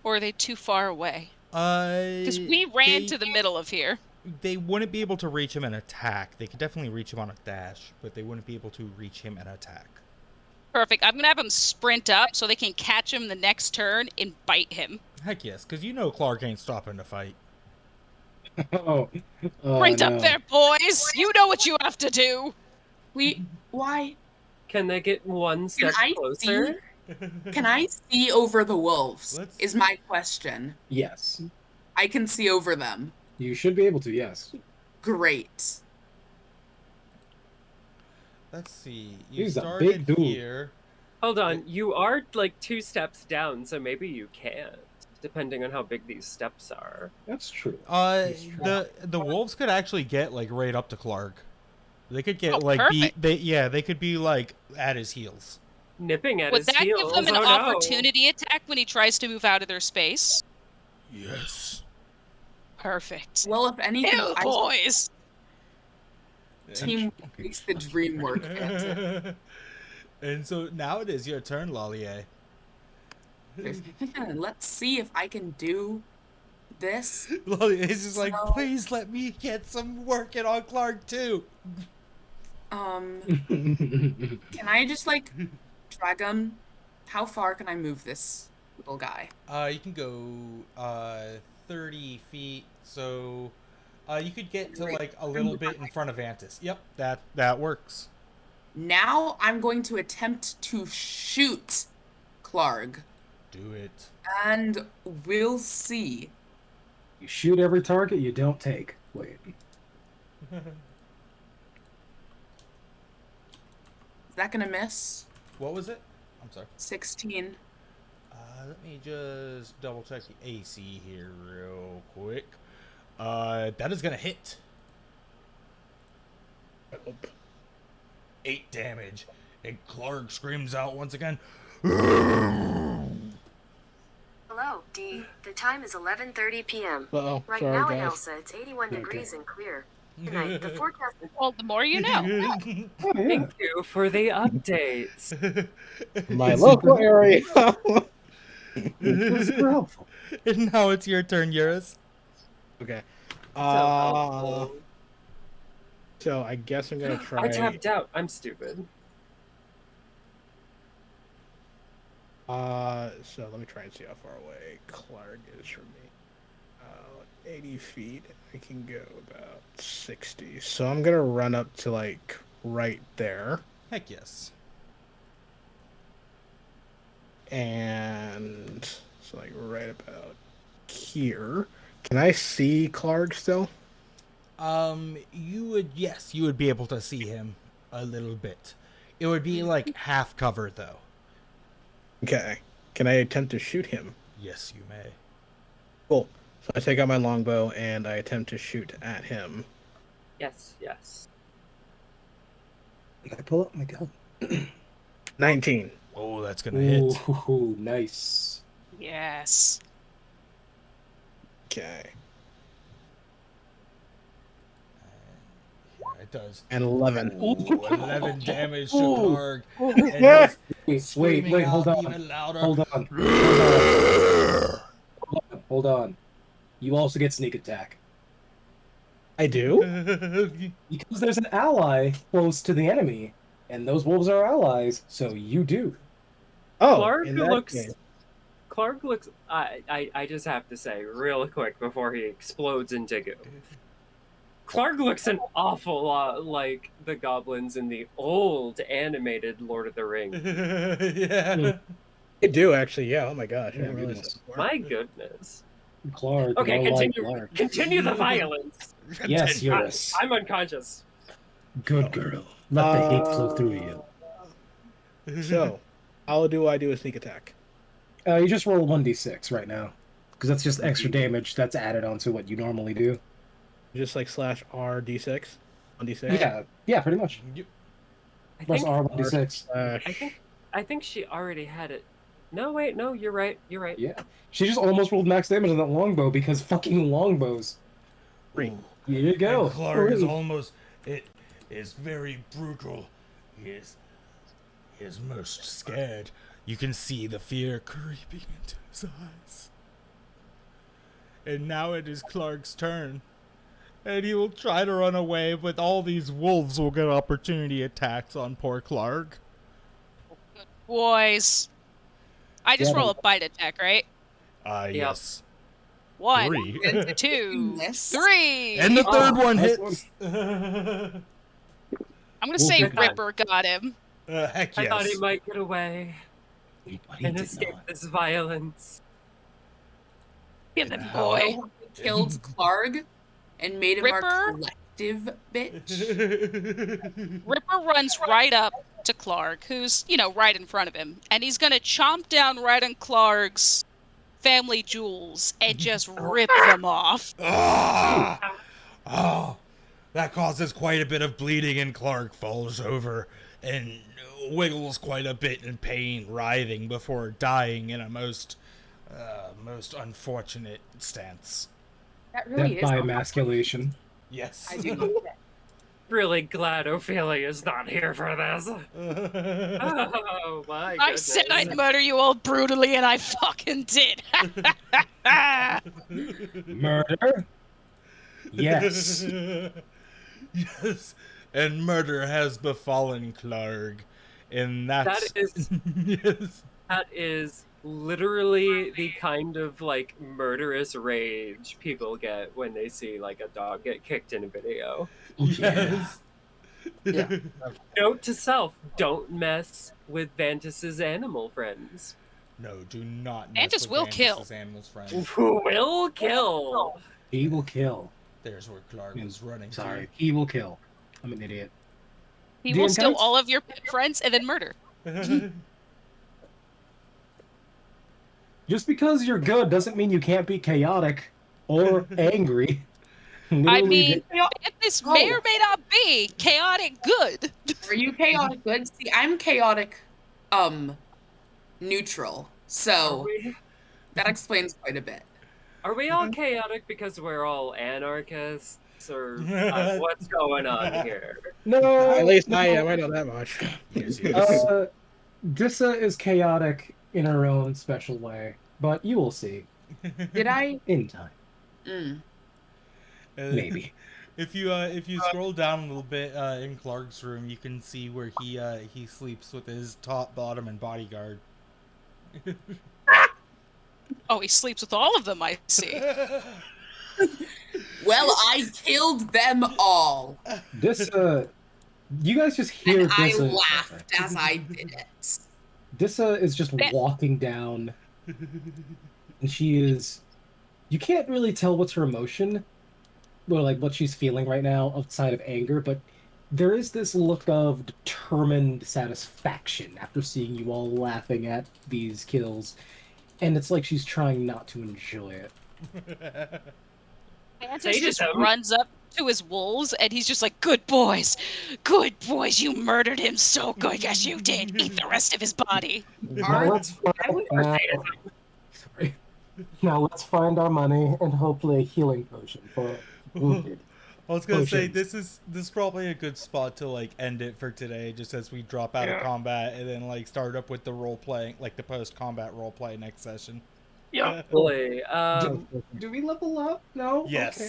Or are they too far away? Because we ran to the middle of here. They wouldn't be able to reach him and attack. They could definitely reach him on a dash, but they wouldn't be able to reach him and attack. Perfect. I'm going to have them sprint up so they can catch him the next turn and bite him. Heck yes, because you know Clark ain't stopping to fight. Oh. Sprint up there, boys! You know what you have to do! Why? Can they get one step I closer? Can I see over the wolves? Let's- Is my question. Yes. I can see over them. You should be able to, yes. Great. Let's see. You He's a started big dude. here. Hold on, you are like 2 steps down, so maybe you can't, depending on how big these steps are. That's true. The wolves could actually get like right up to Clark. They could get perfect. they could be like at his heels. Nipping at Would his that heels. give them an Oh, no. opportunity attack when he tries to move out of their space? Yes. Perfect. Well, if anything, Ew, boys. Team makes the dream work. Vantis. And so now it is your turn, Lollier. Let's see if I can do this. Lollier's just like, So- please let me get some working on Clark too. Can I just like drag him? How far can I move this little guy? You can go 30 feet, so you could get to like a little bit in front of Vantis. Yep, that works. Now I'm going to attempt to shoot Clark, Do it. and we'll see. You shoot every target you don't take. Wait. Is that gonna miss? What was it? I'm sorry. 16. Let me just double check the AC here real quick. That is gonna hit. Nope. 8 damage, and Clark screams out once again. Hello, D. The time is 11:30 p.m. Uh-oh, Right sorry, now in guys. Elsa, it's 81 degrees and clear. Tonight, the forecast is Well, the more you know. Oh, yeah. Thank you for the updates. My local area. That's super helpful. And now it's your turn, Eurus. Okay. So helpful. So I guess I'm gonna try. I tapped out. I'm stupid. So let me try and see how far away Clark is from me. 80 feet. I can go about 60. So I'm gonna run up to like right there, Heck yes. and so like right about here. Can I see Clark still? You would be able to see him a little bit. It would be like half cover though. Okay. Can I attempt to shoot him? Yes, you may. Cool. So I take out my longbow and I attempt to shoot at him. Yes, yes. I pull up my gun. 19. Oh, that's gonna hit. Ooh, nice. Yes. Okay. Yeah, it does. And 11. Ooh, 11 damage to Ooh. Clark. Oh, And yeah. he's screaming Wait, hold out on. even louder. Hold on. Hold on. You also get sneak attack. I do? Because there's an ally close to the enemy, and those wolves are allies, so you do. Oh, Clark in that looks. case. Clark looks. I just have to say, real quick before he explodes into goo. Clark looks an awful lot like the goblins in the old animated Lord of the Rings. Yeah. I do actually, yeah. Oh my gosh. I Yeah, didn't realize goodness. that before. My goodness. Clark. Okay, more like continue. Clark. Continue the violence. Yes, Eurus. I'm unconscious. Good girl. Let the hate flow through you. So, how do I do a sneak attack? You just roll 1d6 right now. Because that's just extra damage that's added onto what you normally do. Just like slash R D6? 1d6? Yeah, pretty much. I Plus think, R 1d6. I think she already had it. No, wait, no, you're right. You're right. Yeah. She just almost rolled max damage on that longbow because fucking longbows. Three. Here you go. And Clark is Ooh. almost. It is very brutal. He is most scared. You can see the fear creeping into his eyes. And now it is Clark's turn. And he will try to run away, but all these wolves will get opportunity attacks on poor Clark. Boys. I just Yeah, roll a bite attack, right? Yes. 1, 3. 2, Miss. 3. And the third one nice hits. I'm gonna We'll say take that. Ripper got him. Heck I thought he yes. might get away But he and did escape not. this violence. Get him, And boy. Oh, killed Clarg and made him our Ripper? collective bitch. Ripper runs right up to Clark, who's, right in front of him, and he's gonna chomp down right on Clark's family jewels and just rip them off. Ah! Oh, that causes quite a bit of bleeding, and Clark falls over and wiggles quite a bit in pain, writhing before dying in a most unfortunate stance. That really Death is. by emasculation. Yes. I do. Really glad Ophelia's not here for this. Oh my goodness. I said I'd murder you all brutally, and I fucking did. Murder? Yes. Yes. And murder has befallen Clark. And that's... That is... yes. That is literally the kind of like murderous rage people get when they see like a dog get kicked in a video. Yes. Yeah. Note to self, don't mess with Vantis's animal friends. No, do not mess Vantis with will kill. Vantis' animals, friends. Who will kill? He will kill. There's where Clark was running. Sorry, he will kill. I'm an idiot. He The will steal intense- all of your pet friends and then murder. Just because you're good doesn't mean you can't be chaotic or angry. I Literally, mean, this may or may not be chaotic good. Are you chaotic good? See, I'm chaotic, neutral. So that explains quite a bit. Are we all chaotic because we're all anarchists? Or what's going on here? no. At least I am. I know that much. Yes, yes. Dissa is chaotic in her own special way, but you will see Did I? in time. Maybe. If you scroll down a little bit in Clark's room, you can see where he sleeps with his top, bottom, and bodyguard. Oh, he sleeps with all of them, I see. Well, I killed them all. Dissa, you guys just hear And I Dissa. laughed as I did it. Dissa is just walking down, and she is. You can't really tell what's her emotion, or like what she's feeling right now outside of anger, but there is this look of determined satisfaction after seeing you all laughing at these kills, and it's like she's trying not to enjoy it. Vantis just runs up to his wolves, and he's just like, good boys, you murdered him so good, yes you did, eat the rest of his body. Now let's sorry. Now let's find our money and hopefully a healing potion for wounded. I was gonna say Potions. this is probably a good spot to like end it for today, just as we drop out of combat and then like start up with the role playing, like the post combat role play next session. Yeah. Do we level up? No. Yes.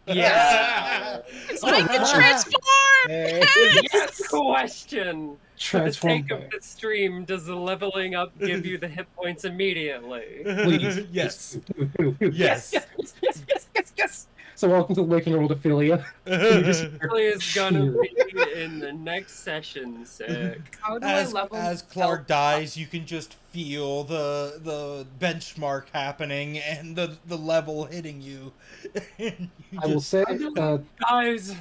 Okay. Yeah. It's like the transform! Yes. Question. For the Transform. sake of the stream, does the leveling up give you the hit points immediately? Please. Yes. Yes. Yes. So welcome to Waking World Ophelia. Probably is gonna be in the next session, sick. How do I As level Clark myself dies, you can just feel the benchmark happening and the level hitting you. And you I will say, Guys,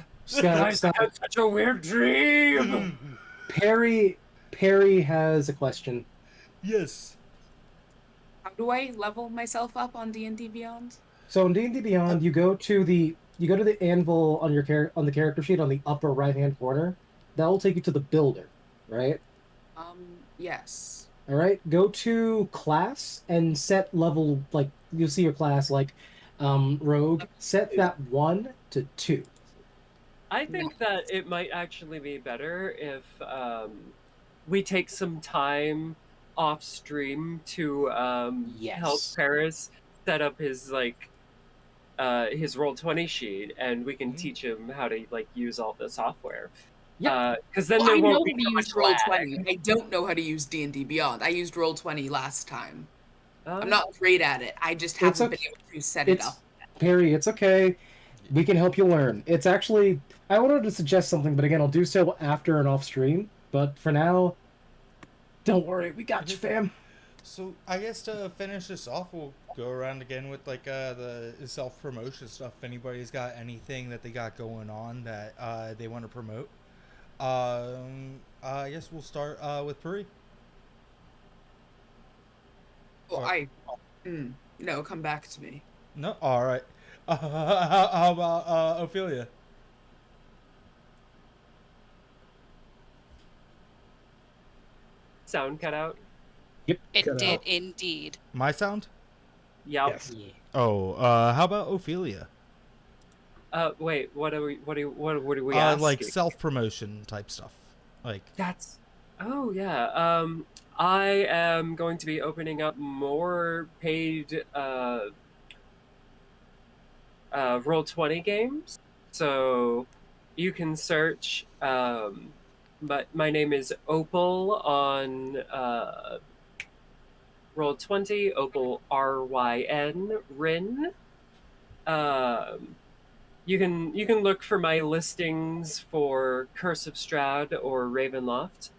I had such a weird dream. Perry has a question. Yes. How do I level myself up on D&D Beyond? So in D&D Beyond, you go to the anvil on your on the character sheet on the upper right hand corner. That will take you to the builder, right? Yes. All right. Go to class and set level, like you'll see your class like rogue. Set that 1 to 2. I think that it might actually be better if we take some time off stream to help Paris set up his his Roll20 sheet, and we can teach him how to use all the software. Yeah, because then well, there I know won't be how to so use much lag. Roll20. I don't know how to use D&D Beyond. I used Roll20 last time. Oh. I'm not great at it. I just haven't been able to set it up. Perry, it's okay. We can help you learn. It's actually, I wanted to suggest something, but again, I'll do so after and off stream. But for now, don't worry, we got you, fam. So I guess to finish this off, we'll go around again with like the self promotion stuff. If anybody's got anything that they got going on that they want to promote, I guess we'll start with Puri. Well, Or, no, come back to me. no, all right. How about Ophelia? Sound cut out. Yep. It cut did out. indeed. My sound? Yep. Yes. Yeah. Oh, how about Ophelia? Wait. What are we asking? Like self promotion type stuff. Like That's. Oh yeah. I am going to be opening up more paid Roll20 games. So you can search. But my name is Opal on Roll20. Opal RYN Rin. You can look for my listings for Curse of Strahd or Ravenloft.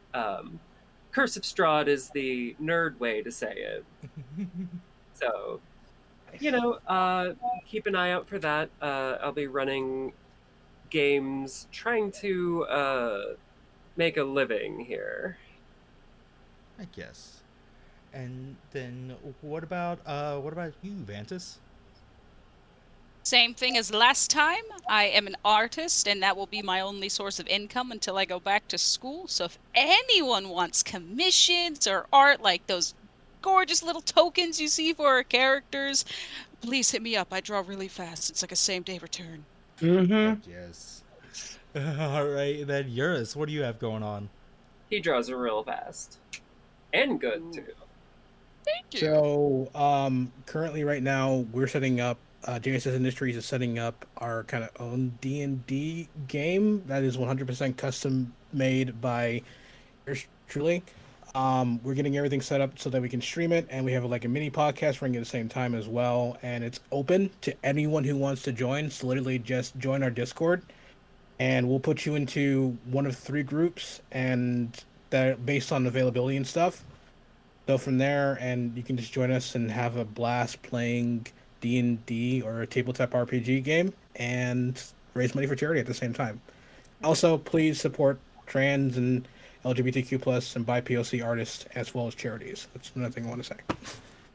Curse of Strahd is the nerd way to say it. So, keep an eye out for that. I'll be running games, trying to make a living here. I guess. And then what about you, Vantis? Same thing as last time. I am an artist, and that will be my only source of income until I go back to school. So if anyone wants commissions or art like those gorgeous little tokens you see for our characters, please hit me up. I draw really fast. It's like a same-day return. Mm-hmm. Yes. All right, then Eurus, what do you have going on? He draws it real fast. And good, too. Thank you. So, currently, right now, we're setting up. Genesis Industries is setting up our kind of own D&D game that is 100% custom made by yours truly. We're getting everything set up so that we can stream it, and we have like a mini podcast running at the same time as well. And it's open to anyone who wants to join. So literally, just join our Discord, and we'll put you into one of 3 groups, and that based on availability and stuff. So from there, and you can just join us and have a blast playing D&D or a tabletop RPG game and raise money for charity at the same time. Also, please support trans and LGBTQ plus and BIPOC artists as well as charities. That's another thing I want to say.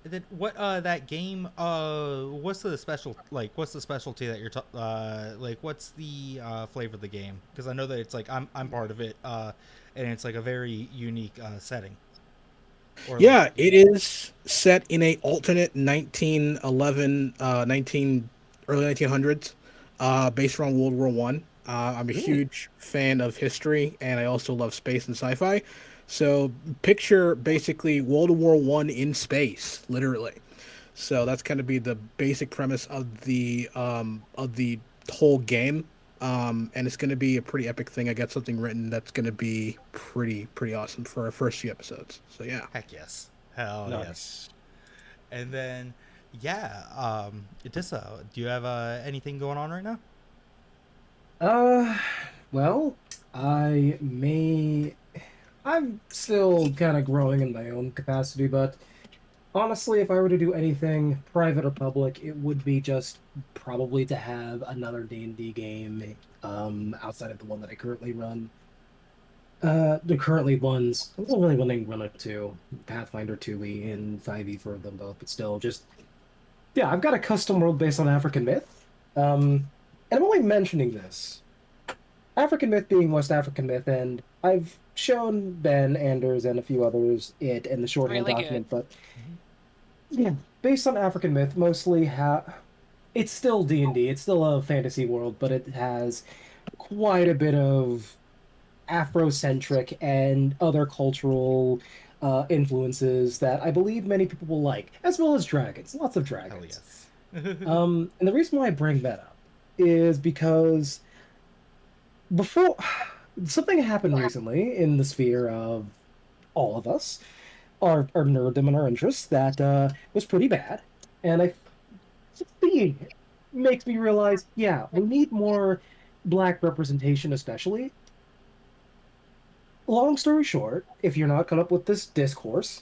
And then what that game what's the specialty that you're like what's the flavor of the game? Because I know that it's like I'm part of it and it's like a very unique setting. Or Yeah, like, it is set in a alternate 1911, early 1900s, based around World War One. I'm a huge fan of history, and I also love space and sci-fi. So picture basically World War One in space, literally. So that's going to be the basic premise of the whole game. And it's going to be a pretty epic thing. I got something written that's going to be pretty awesome for our first few episodes. So yeah. heck yes. Hell Nice. yes. And then Idissa, do you have anything going on right now? Well, I'm still kind of growing in my own capacity, but honestly, if I were to do anything private or public, it would be just probably to have another D&D game outside of the one that I currently run. The currently ones, I'm still really running Runner 2, Pathfinder 2e, and 5e for them both, but still just, yeah, I've got a custom world based on African myth. And I'm only mentioning this. African myth being West African myth, and I've shown Ben, Anders, and a few others it in the shorthand Really document, but yeah, based on African myth, mostly it's still D&D, it's still a fantasy world, but it has quite a bit of Afrocentric and other cultural influences that I believe many people will like, as well as dragons, lots of Hell dragons. yes. And the reason why I bring that up is because before something happened recently in the sphere of all of us, our nerddom and our interests, that was pretty bad. And just seeing it makes me realize, yeah, we need more black representation, especially. Long story short, if you're not caught up with this discourse,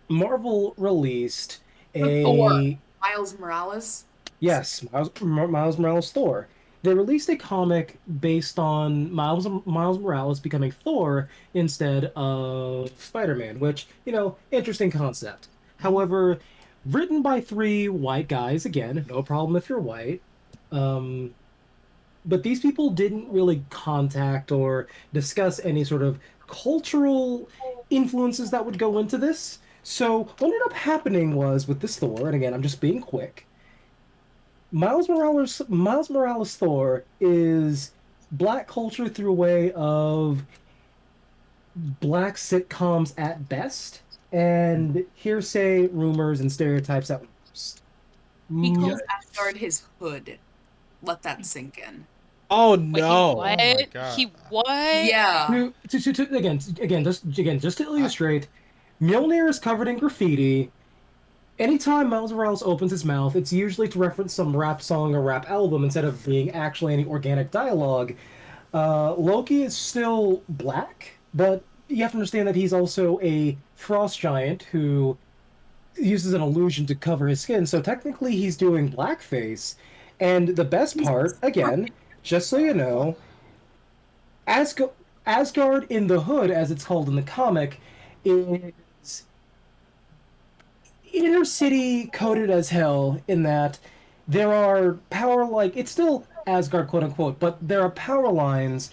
Marvel released The Thor. a Miles Morales. yes, Miles Morales Thor. They released a comic based on Miles Morales becoming Thor instead of Spider-Man, which, interesting concept. However, written by three white guys, again, no problem if you're white. Um, but these people didn't really contact or discuss any sort of cultural influences that would go into this. So what ended up happening was with this Thor, and again, I'm just being quick. Miles Morales Thor is black culture through a way of black sitcoms at best, and hearsay, rumors, and stereotypes at worst. He Mm, calls Asgard his hood. Let that sink in. Oh Wait, no! what? Oh my god. He what? Yeah. just to illustrate, Mjolnir is covered in graffiti. Anytime Miles Morales opens his mouth, it's usually to reference some rap song or rap album instead of being actually any organic dialogue. Loki is still black, but you have to understand that he's also a frost giant who uses an illusion to cover his skin, so technically he's doing blackface. And the best part, again, just so you know, Asg- Asgard in the Hood, as it's called in the comic, is inner city coded as hell in that there are power like it's still Asgard quote unquote, but there are power lines.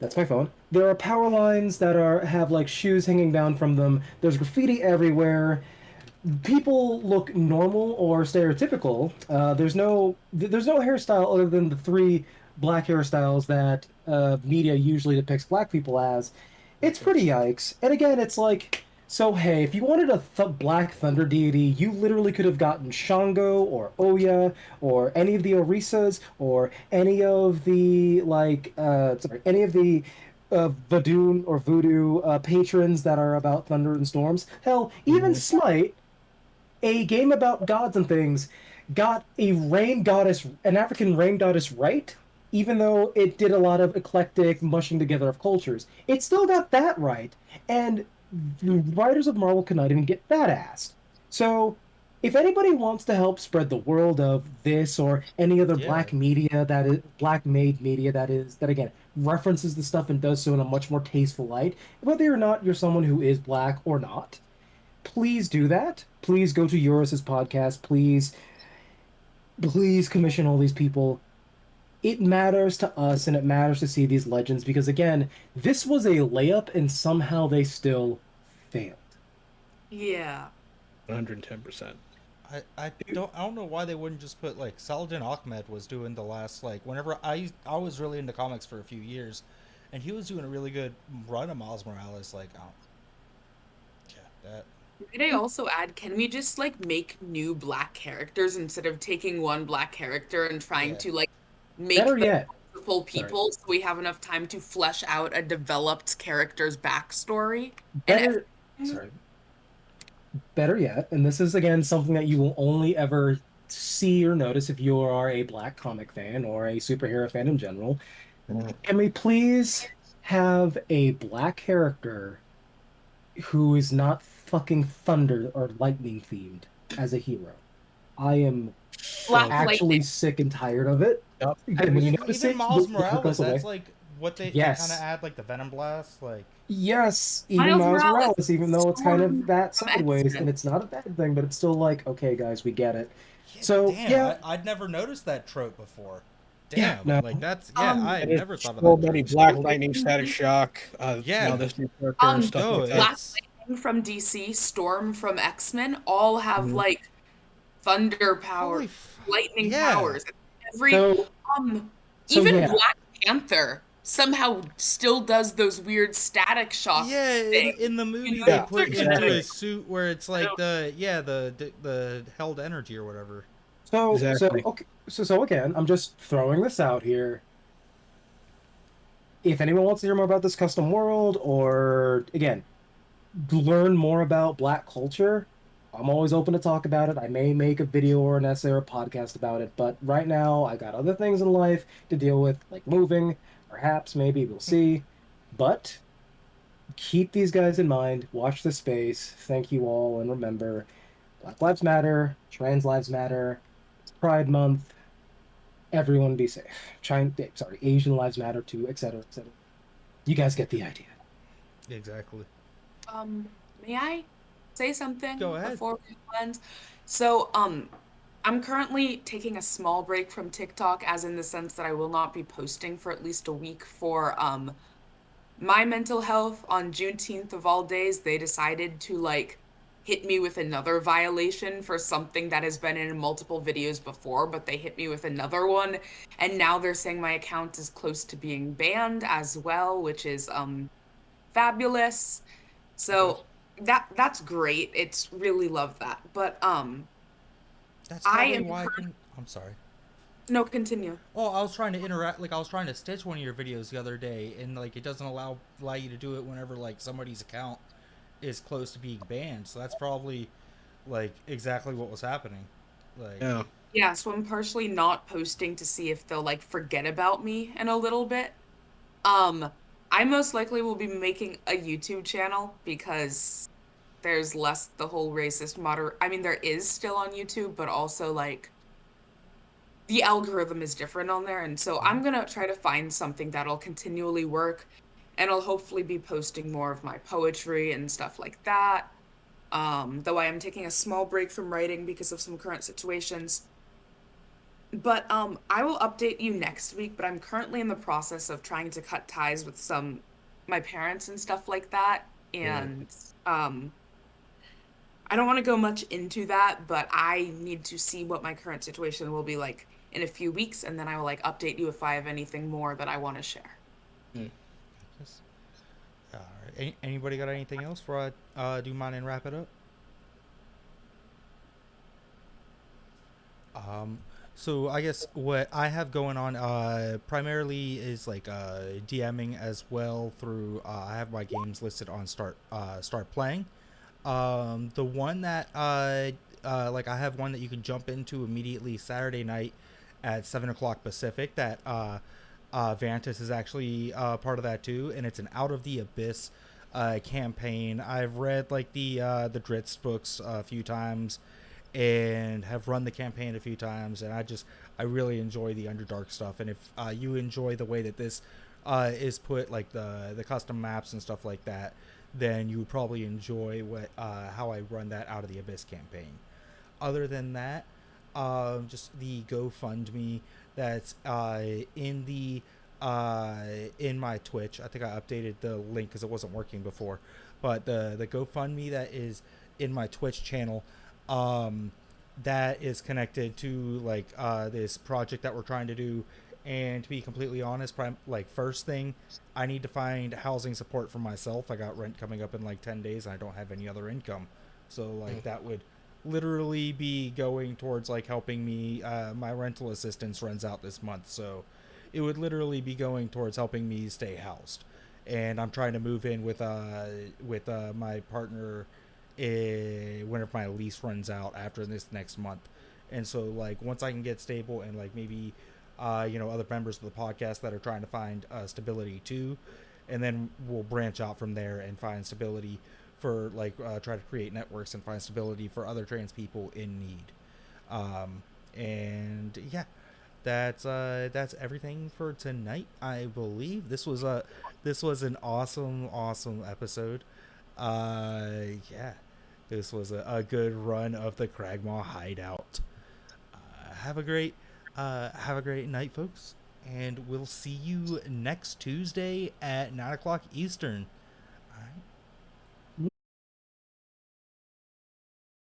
That's my phone. There are power lines that are have like shoes hanging down from them. There's graffiti everywhere. People look normal or stereotypical. There's no hairstyle other than the three black hairstyles that media usually depicts black people as. It's pretty yikes. And again, it's like, so hey, if you wanted a black thunder deity, you literally could have gotten Shango or Oya or any of the Orisas or any of the any of the Vadoon or Voodoo patrons that are about thunder and storms. Hell, even Smite, a game about gods and things, got an African rain goddess right, even though it did a lot of eclectic mushing together of cultures. It still got that right, and the writers of Marvel could not even get that asked. So, if anybody wants to help spread the world of this or any other Yeah. black made media that again references the stuff and does so in a much more tasteful light, whether or not you're someone who is black or not, please do that. Please go to Eurus's podcast. Please commission all these people. It matters to us and it matters to see these legends because again, this was a layup and somehow they still failed. Yeah. 110%. I don't know why they wouldn't just put like Saladin Ahmed was doing the last like whenever I was really into comics for a few years, and he was doing a really good run of Miles Morales. Like, yeah, that. Might I also add, can we just like make new black characters instead of taking one black character and trying Yeah. to like make Better them yet, multiple people so we have enough time to flesh out a developed character's backstory? better, sorry, better yet, and this is again something that you will only ever see or notice if you are a black comic fan or a superhero fan in general. Can we please have a black character who is not fucking thunder or lightning themed as a hero? I am Black actually Lightning. sick and tired of it. Yep. Again, when you notice Even it, Miles the clicker Morales, goes away. that's like what they Yes. kind of add like the Venom Blast, like. Yes, even Miles Miles Morales, Morales, even though it's kind Storm of that from sideways, X-Men. and it's not a bad thing, but it's still like, okay, guys, we get it. Yeah, So, damn, yeah. I'd never noticed that trope before. Yeah, Damn, no. like that's I There's never thought of so that many trope. Black Lightning, Static Shock. Yeah. Now this new character and stuff No, like that. Black it's Lightning from DC, Storm from X-Men all have Mhm. like thunder power, holy lightning yeah. powers. Every So, even yeah. Black Panther somehow still does those weird static shock Yeah, things. in the movie know, they Yeah, put exactly. into a suit where it's like the held energy or whatever. Exactly. Okay, so again, I'm just throwing this out here. If anyone wants to hear more about this custom world, or again, learn more about Black culture, I'm always open to talk about it. I may make a video or an essay or a podcast about it, but right now I got other things in life to deal with, like moving, perhaps, maybe, we'll see. But keep these guys in mind. Watch the space. Thank you all, and remember, Black Lives Matter, Trans Lives Matter. It's Pride Month. Everyone be safe. Asian Lives Matter too, etc., etc. You guys get the idea. Exactly. May I say something Go ahead. before we end? So, I'm currently taking a small break from TikTok, as in the sense that I will not be posting for at least a week for my mental health. On Juneteenth of all days, they decided to like hit me with another violation for something that has been in multiple videos before, but they hit me with another one. And now they're saying my account is close to being banned as well, which is fabulous. So that's great. It's really love that. But That's I probably am why I couldn't. I'm sorry. no, continue. Oh, I was trying to interact. Like I was trying to stitch one of your videos the other day, and like it doesn't allow you to do it whenever like somebody's account is close to being banned. So that's probably like exactly what was happening. Like, Yeah. Yeah, so I'm partially not posting to see if they'll like forget about me in a little bit. Um, I most likely will be making a YouTube channel because there's less the whole racist I mean, there is still on YouTube, but also like the algorithm is different on there. And so I'm gonna try to find something that'll continually work, and I'll hopefully be posting more of my poetry and stuff like that. Though I am taking a small break from writing because of some current situations. But I will update you next week, but I'm currently in the process of trying to cut ties with my parents and stuff like that. And I don't want to go much into that, but I need to see what my current situation will be like in a few weeks, and then I will like update you if I have anything more that I want to share. yes. All right. Anybody got anything else before I do mine and wrap it up? So I guess what I have going on primarily is like DMing as well through I have my games listed on start playing. The one that like I have one that you can jump into immediately Saturday night at 7 o'clock Pacific. That Vantis is actually part of that too, and it's an Out of the Abyss campaign. I've read like the Dritz books a few times and have run the campaign a few times, and I really enjoy the Underdark stuff. And if you enjoy the way that this is put, like the custom maps and stuff like that, then you would probably enjoy how I run that Out of the Abyss campaign. Other than that, just the GoFundMe that's in my Twitch. I think I updated the link because it wasn't working before, but the GoFundMe that is in my Twitch channel, that is connected to like this project that we're trying to do. And to be completely honest, like first thing, I need to find housing support for myself. I got rent coming up in like 10 days and I don't have any other income. So like that would literally be going towards like helping me. My rental assistance runs out this month, so it would literally be going towards helping me stay housed. And I'm trying to move in with my partner whenever my lease runs out after this next month. And so like once I can get stable and like maybe other members of the podcast that are trying to find stability too, and then we'll branch out from there and find stability for like try to create networks and find stability for other trans people in need. And yeah, that's everything for tonight. I believe this was an awesome episode. Yeah, this was a good run of the Cragmaw Hideout. Have a great night, folks, and we'll see you next Tuesday at 9 o'clock Eastern.